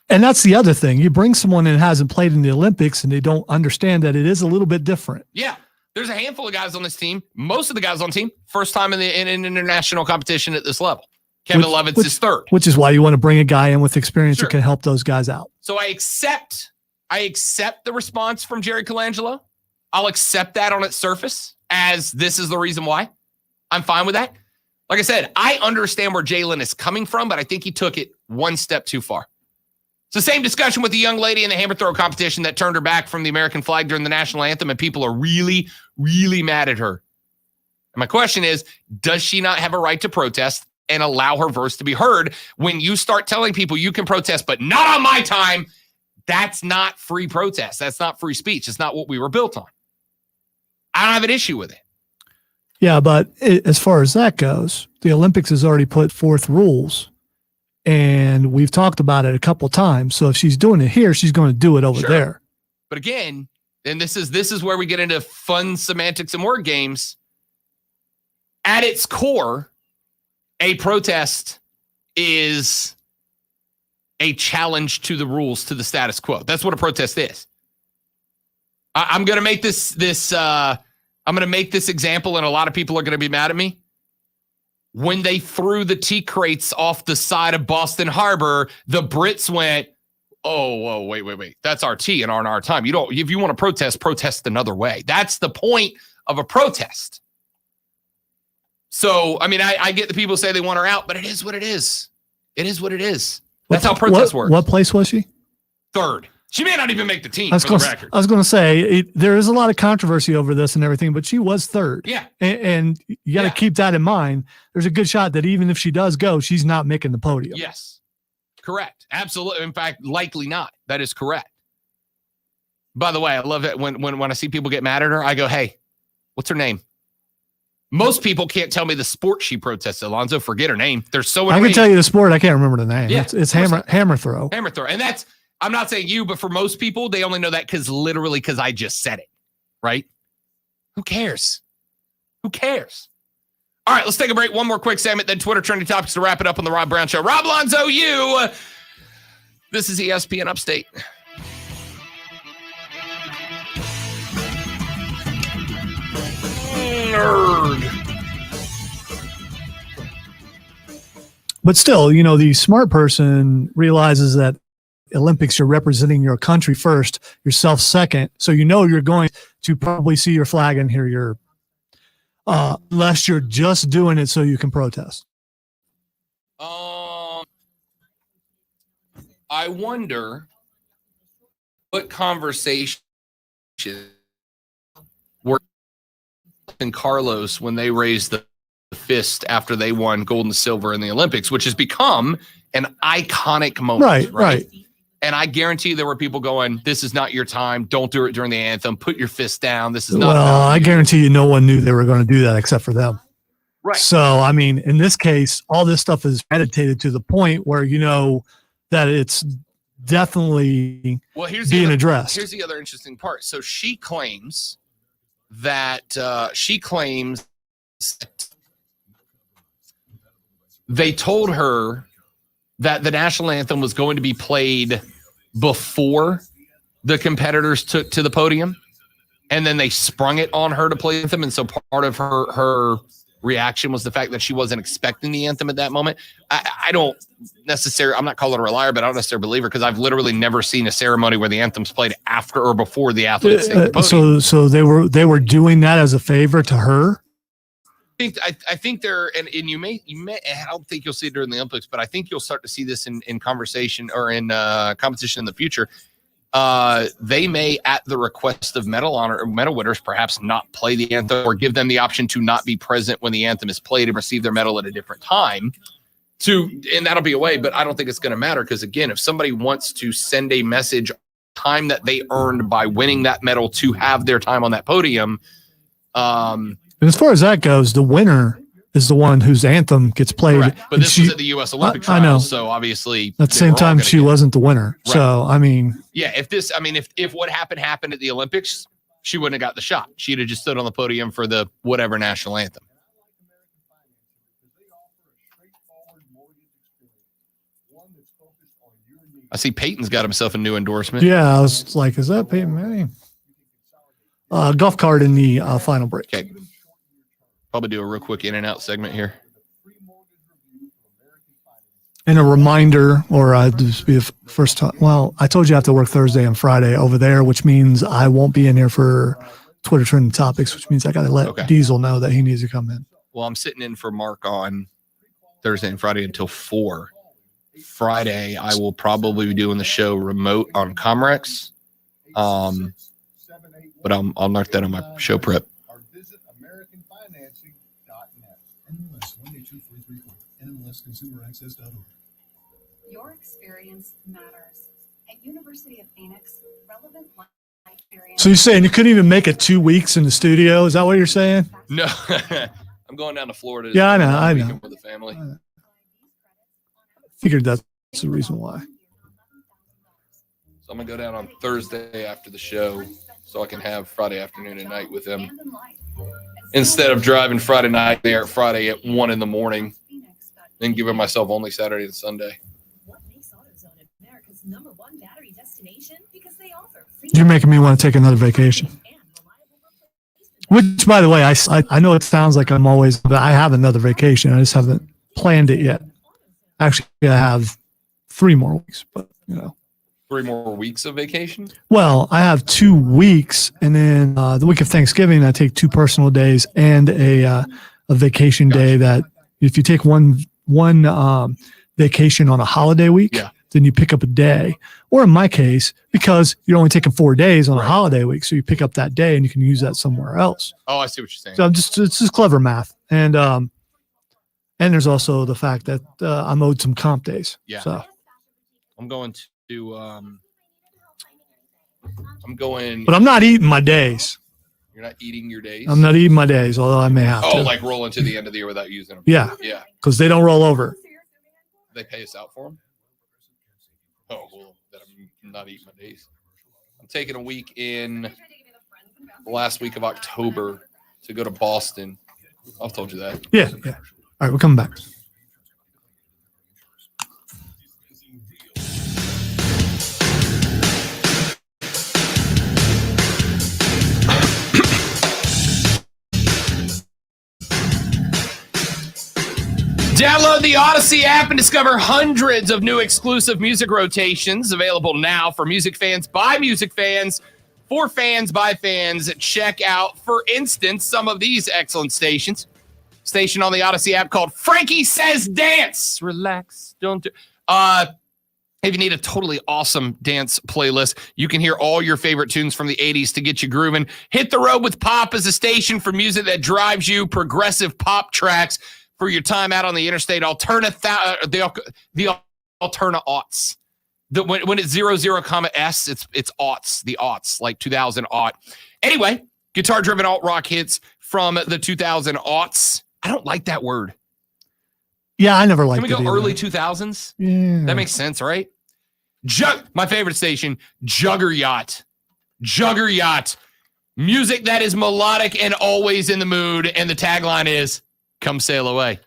And that's the other thing. You bring someone that hasn't played in the Olympics and they don't understand that it is a little bit different. Yeah. There's a handful of guys on this team. Most of the guys on the team, first time in international competition at this level. Kevin Love, it's his third. Which is why you want to bring a guy in with experience that can help those guys out. So I accept the response from Jerry Colangelo. I'll accept that on its surface as this is the reason why. I'm fine with that. Like I said, I understand where Jalen is coming from, but I think he took it one step too far. It's the same discussion with the young lady in the hammer throw competition that turned her back from the American flag during the national anthem, and people are really, really mad at her. And my question is, does she not have a right to protest and allow her verse to be heard? When you start telling people you can protest, but not on my time, that's not free protest. That's not free speech. It's not what we were built on. I don't have an issue with it. Yeah, but as far as that goes, the Olympics has already put forth rules. And we've talked about it a couple of times. So if she's doing it here, she's going to do it over there. But again, and this is where we get into fun semantics and word games. At its core, a protest is a challenge to the rules, to the status quo. That's what a protest is. I'm going to make this example, and a lot of people are going to be mad at me. When they threw the tea crates off the side of Boston Harbor, the Brits went, oh, wait. That's our tea and aren't our time. If you want to protest another way. That's the point of a protest. So, I mean, I get the people say they want her out, but it is what it is. It is what it is. That's how protests work. What place was she? Third. She may not even make the team, I was for the record. I was going to say, there is a lot of controversy over this and everything, but she was third. Yeah. And you got to keep that in mind. There's a good shot that even if she does go, she's not making the podium. Yes. Correct. Absolutely. In fact, likely not. That is correct. By the way, I love it when I see people get mad at her. I go, hey, what's her name? Most people can't tell me the sport she protested. Alonzo, forget her name. They're so I can tell you the sport. I can't remember the name. Yeah, it's hammer throw. Hammer throw. And that's, I'm not saying you, but for most people, they only know that because I just said it, right? Who cares? Who cares? All right, let's take a break. One more quick segment, then Twitter trending topics to wrap it up on the Rob Brown Show. Rob Alonzo, you. This is ESPN Upstate. Nerd. But still, the smart person realizes that Olympics, you're representing your country first, yourself second. So you're going to probably see your flag and hear your, unless you're just doing it so you can protest. I wonder what conversation were in Carlos when they raised the fist after they won gold and silver in the Olympics, which has become an iconic moment. Right. And I guarantee there were people going, this is not your time. Don't do it during the anthem. Put your fist down. This is not. Well, I guarantee you no one knew they were going to do that except for them. Right. So, I mean, in this case, all this stuff is meditated to the point where that it's definitely being addressed. Here's the other interesting part. So she claims that they told her that the national anthem was going to be played before the competitors took to the podium, and then they sprung it on her to play them. And so part of her reaction was the fact that she wasn't expecting the anthem at that moment. I don't necessarily, I'm not calling her a liar, but I don't necessarily believe her because I've literally never seen a ceremony where the anthem's played after or before the athletes take the podium. So they were doing that as a favor to her. I think they're, and you may, I don't think you'll see it during the Olympics, but I think you'll start to see this in conversation or in competition in the future. They may, at the request of medal winners, perhaps not play the anthem or give them the option to not be present when the anthem is played and receive their medal at a different time. And that'll be a way, but I don't think it's going to matter because, again, if somebody wants to send a message, time that they earned by winning that medal to have their time on that podium. And as far as that goes, the winner is the one whose anthem gets played. Correct. But this was at the U.S. Olympic trials, I know. So obviously at the same time, she wasn't the winner. Right. So, I mean. Yeah, if what happened at the Olympics, she wouldn't have got the shot. She'd have just stood on the podium for the whatever national anthem. I see Peyton's got himself a new endorsement. Yeah, I was like, is that Peyton Manning? Golf cart in the final break. Okay. Probably do a real quick in and out segment here. And a reminder, or this will be the first time. Well, I told you I have to work Thursday and Friday over there, which means I won't be in here for Twitter trending topics, which means I got to let Diesel know that he needs to come in. Well, I'm sitting in for Mark on Thursday and Friday until 4. Friday, I will probably be doing the show remote on Comrex. But I'll mark that on my show prep. Or visit AmericanFinancing.net. NMLS 182334. NMLSConsumerAccess.org. Your experience matters. At University of Phoenix, relevant life experience. So you're saying you couldn't even make it 2 weeks in the studio? Is that what you're saying? No, I'm going down to Florida. Yeah, I know. With the family. Figured that's the reason why. So I'm gonna go down on Thursday after the show, so I can have Friday afternoon and night with them instead of driving Friday night there at Friday at 1 a.m. then giving myself only Saturday and Sunday. You're making me want to take another vacation. Which, by the way, I know it sounds like I'm always, but I have another vacation. I just haven't planned it yet. Actually, I have 3 more weeks, but 3 more weeks of vacation? Well, I have 2 weeks, and then the week of Thanksgiving, I take 2 personal days and a vacation day. That if you take one vacation on a holiday week, then you pick up a day. Or in my case, because you're only taking 4 days on a holiday week, so you pick up that day and you can use that somewhere else. Oh, I see what you're saying. So it's just clever math, and there's also the fact that I'm owed some comp days. Yeah. So I'm going to. I'm going. But I'm not eating my days. You're not eating your days. I'm not eating my days, although I may have to. Oh, like rolling to the end of the year without using them. Yeah. Yeah. Because they don't roll over. They pay us out for them. Oh, well, then I'm not eating my days. I'm taking a week in the last week of October to go to Boston. I've told you that. Yeah. All right, we're coming back. Download the Odyssey app and discover hundreds of new exclusive music rotations available now for music fans, by music fans, for fans, by fans. Check out, for instance, some of these excellent stations. Station on the Odyssey app called Frankie Says Dance. Relax. Don't do... If you need a totally awesome dance playlist, you can hear all your favorite tunes from the 80s to get you grooving. Hit the Road with Pop is a station for music that drives you, progressive pop tracks for your time out on the interstate. The Alterna aughts. When it's 00, S, it's aughts, the aughts, like 2000 aught. Anyway, guitar-driven alt-rock hits from the 2000 aughts. I don't like that word. Yeah, I never liked it. Can we go either. early 2000s? Yeah. That makes sense, right? My favorite station, Juggeryacht. Juggeryacht. Music that is melodic and always in the mood. And the tagline is, come sail away.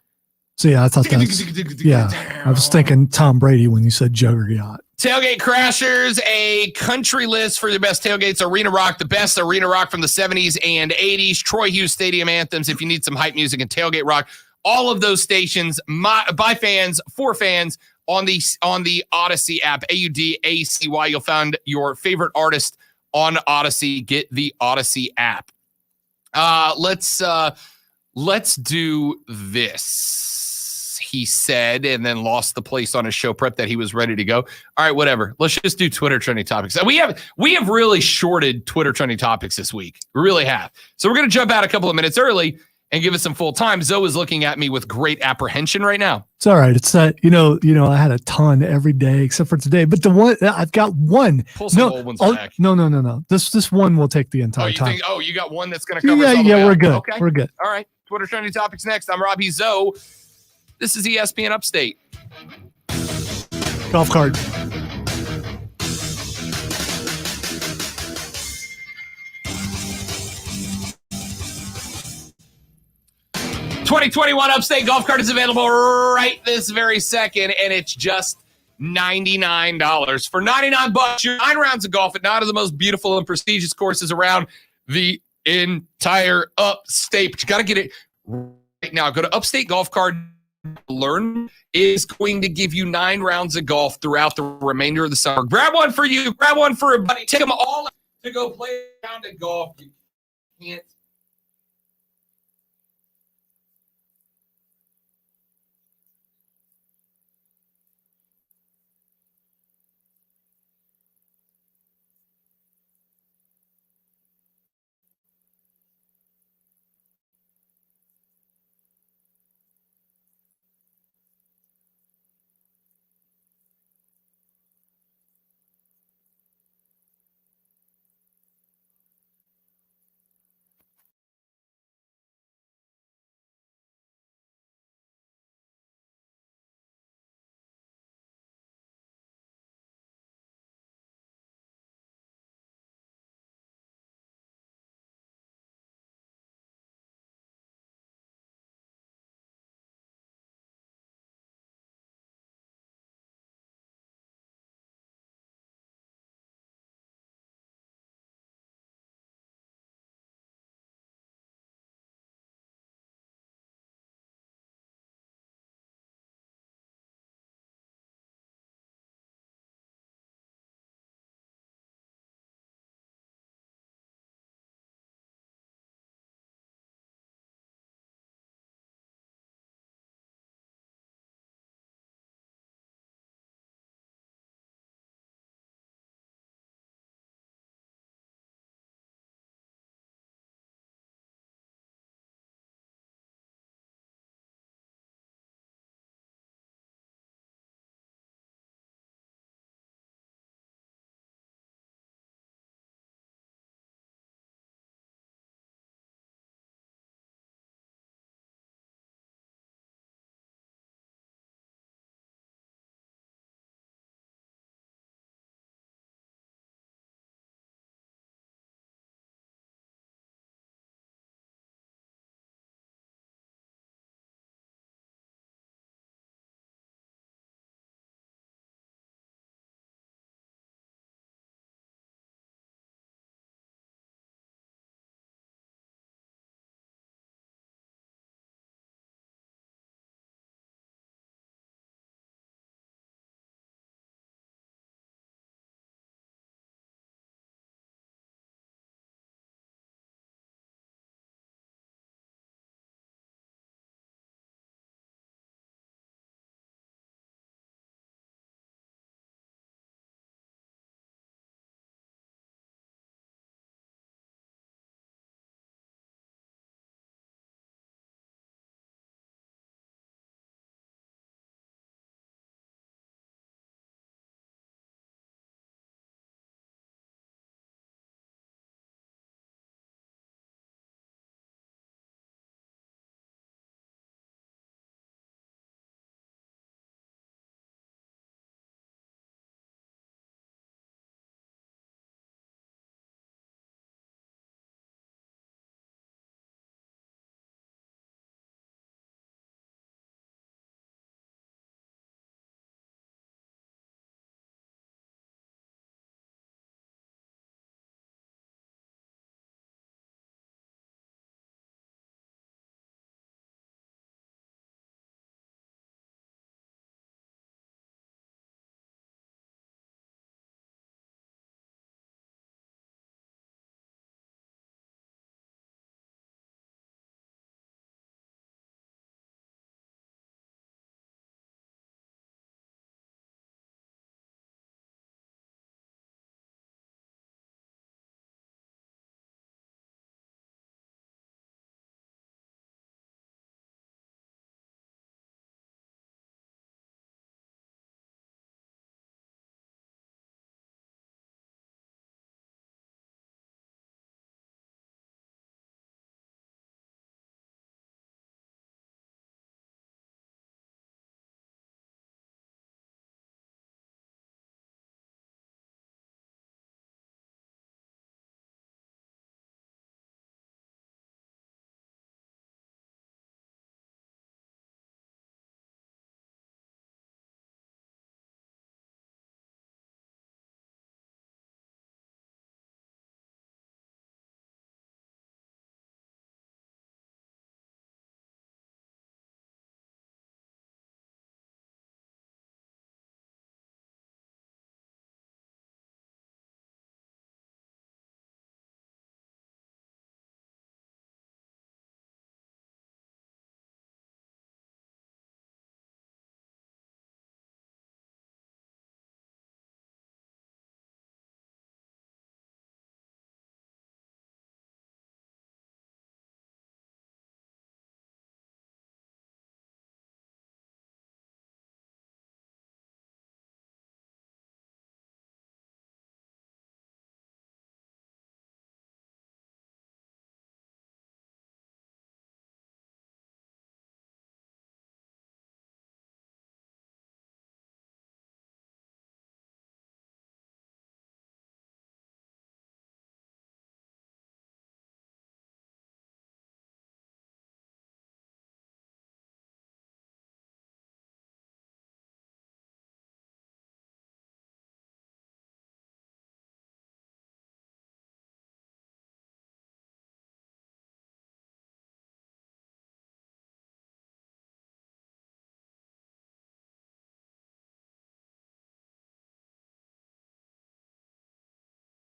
So, yeah, I thought that's... Yeah, I was thinking Tom Brady when you said Juggeryacht. Tailgate Crashers, a country list for the best tailgates. Arena Rock, the best arena rock from the 70s and 80s. Troy Hughes Stadium anthems if you need some hype music, and tailgate rock. All of those stations by fans, for fans, on the Odyssey app, AUDACY. You'll find your favorite artist on Odyssey. Get the Odyssey app. Let's do this, he said, and then lost the place on his show prep that he was ready to go. All right, whatever. Let's just do Twitter trending topics. We have really shorted Twitter trending topics this week. We really have. So we're going to jump out a couple of minutes early and give it some full time. Zoe is looking at me with great apprehension right now. It's all right. It's that, I had a ton every day except for today. But the one, I've got one. Pull some old ones back. No. This one will take the entire time. You got one that's going to cover all the way we're up. good. Okay. We're good. All right. Twitter trending topics next. I'm Robbie Zoe. This is ESPN Upstate. Golf cart. $2021 Upstate Golf Cart is available right this very second, and it's just $99. For $99, you're 9 rounds of golf at 9 of the most beautiful and prestigious courses around the entire Upstate. But you got to get it right now. Go to Upstate Golf Cart. Learn is going to give you 9 rounds of golf throughout the remainder of the summer. Grab one for you. Grab one for a buddy. Take them all to go play a round of golf. You can't.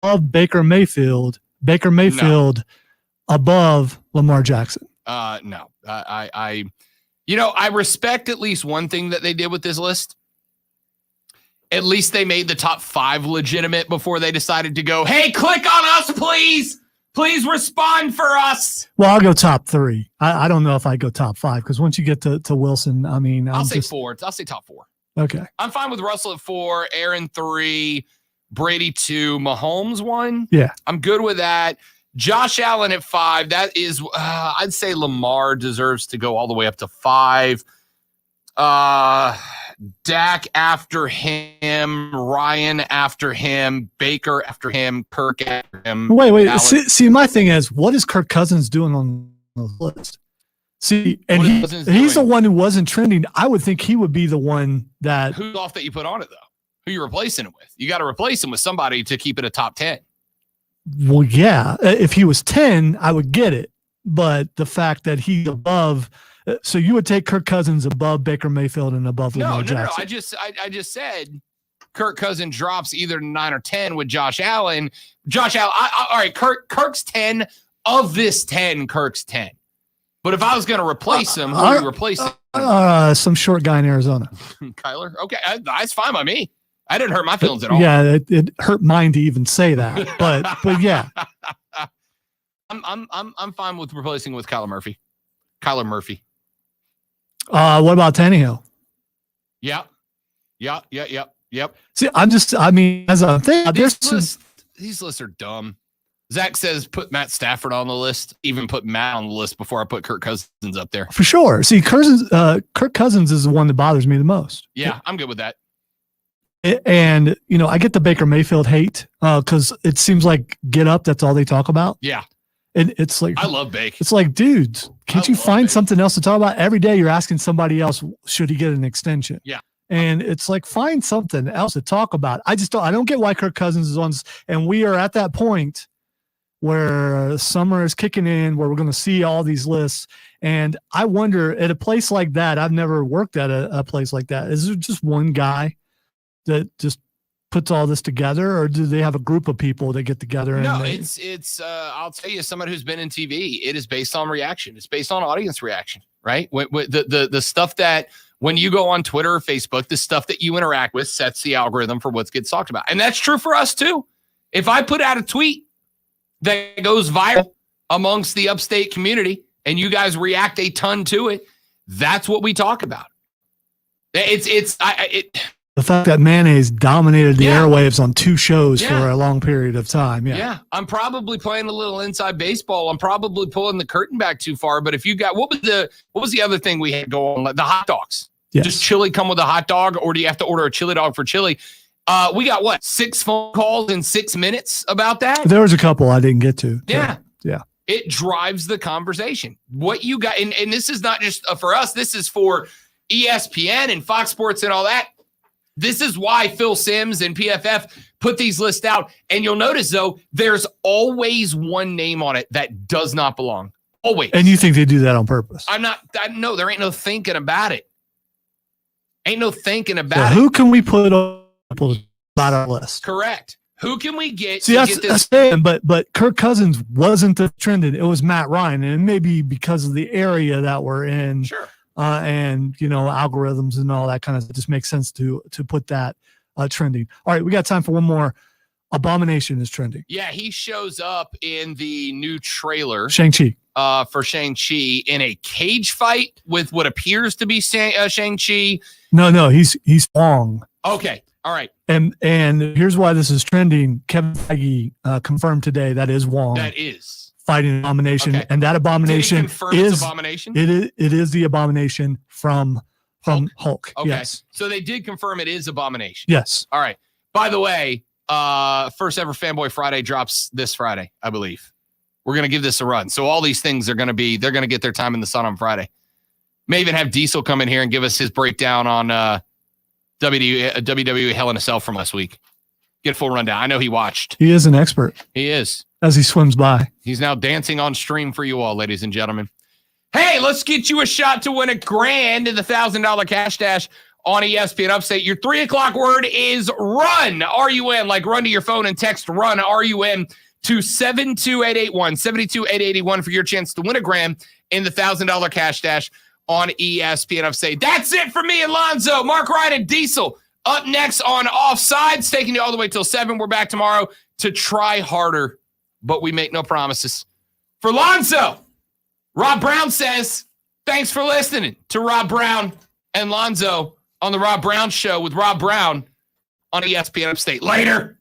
above Baker Mayfield above Lamar Jackson? No. I respect at least one thing that they did with this list. At least they made the top 5 legitimate before they decided to go, hey, click on us, please. Please respond for us. Well, I'll go top 3. I don't know if I go top 5 because once you get to Wilson, I mean, I'll say 4. I'll say top 4. Okay. I'm fine with Russell at 4, Aaron 3, Brady 2, Mahomes 1. Yeah. I'm good with that. Josh Allen at 5. That is, I'd say Lamar deserves to go all the way up to 5. Dak after him, Ryan after him, Baker after him, Kirk after him. Wait. See, my thing is, what is Kirk Cousins doing on the list? See, and he's the one who wasn't trending. I would think he would be the one that. Who's off that you put on it, though? Who you replacing him with? You got to replace him with somebody to keep it a top 10. Well, yeah. If he was 10, I would get it. But the fact that he's above. So you would take Kirk Cousins above Baker Mayfield and above Lamar Jackson? No. I just said Kirk Cousins drops either 9 or 10 with Josh Allen. Josh Allen. All right, Kirk's 10 of this 10. Kirk's 10. But if I was going to replace him, who would you replace him? Some short guy in Arizona. Kyler. Okay, that's fine by me. I didn't hurt my feelings at all. Yeah, it hurt mine to even say that, but yeah. I'm fine with replacing with Kyler Murphy. Kyler Murphy. What about Tannehill? Yep. See, as I'm thinking, these lists are dumb. Zach says put Matt Stafford on the list, even put Matt on the list before I put Kirk Cousins up there. For sure. See, Kirk Cousins is the one that bothers me the most. Yeah, I'm good with that. And, I get the Baker Mayfield hate because it seems like Get Up, that's all they talk about. Yeah. And it's like, I love Bake. It's like, dudes, can't you find something else to talk about? Every day you're asking somebody else, should he get an extension? Yeah. And it's like, find something else to talk about. I don't get why Kirk Cousins is on, and we are at that point where summer is kicking in, where we're going to see all these lists. And I wonder, at a place like that, I've never worked at a place like that. Is there just one guy that just puts all this together, or do they have a group of people that get together? No, it's I'll tell you, someone who's been in TV, it is based on reaction. It's based on audience reaction, right? The stuff that when you go on Twitter or Facebook, the stuff that you interact with sets the algorithm for what gets talked about. And that's true for us too. If I put out a tweet that goes viral amongst the upstate community and you guys react a ton to it, that's what we talk about. The fact that mayonnaise dominated the airwaves on 2 shows for a long period of time. Yeah. I'm probably playing a little inside baseball. I'm probably pulling the curtain back too far. But if you got, what was the other thing we had going on? The hot dogs. Yes. Does chili come with a hot dog, or do you have to order a chili dog for chili? We got 6 phone calls in 6 minutes about that? There was a couple I didn't get to. Yeah. Yeah. It drives the conversation. What you got, and this is not just for us, this is for ESPN and Fox Sports and all that. This is why Phil Simms and PFF put these lists out. And you'll notice, though, there's always one name on it that does not belong. Always. And you think they do that on purpose? No, there ain't no thinking about it. Ain't no thinking So about it. who can we put on our list? Correct. Who can we get See, to that's get this? saying, but Kirk Cousins wasn't the trended. It was Matt Ryan, and maybe because of the area that we're in. Sure. And algorithms and all that kind of stuff, just makes sense to put that trending. All right, we got time for one more. Abomination is trending. Yeah, he shows up in the new trailer Shang-Chi. For Shang-Chi in a cage fight with what appears to be Shang-Chi. No, he's Wong. Okay, all right. And here's why this is trending. Kevin Feige confirmed today that is Wong. That is fighting Abomination, and that Abomination is Abomination. It is the Abomination from Hulk. Okay, Yes. So they did confirm it is Abomination. Yes. All right. By the way, first ever Fanboy Friday drops this Friday, I believe. We're gonna give this a run. So all these things they're gonna get their time in the sun on Friday. May even have Diesel come in here and give us his breakdown on WWE Hell in a Cell from last week. Get a full rundown. I know he watched. He is an expert. He is. As he swims by. He's now dancing on stream for you all, ladies and gentlemen. Hey, let's get you a shot to win $1,000 in the $1,000 Cash Dash on ESPN Upstate. Your 3 o'clock word is run, R-U-N, like run to your phone and text run, R-U-N, to 72881, 72881 for your chance to win a grand in the $1,000 cash dash on ESPN Upstate. That's it for me and Lonzo. Mark Ryan and Diesel up next on Offsides, taking you all the way till 7. We're back tomorrow to try harder, but we make no promises. For Lonzo, Rob Brown says, thanks for listening to Rob Brown and Lonzo on the Rob Brown Show with Rob Brown on ESPN Upstate. Later.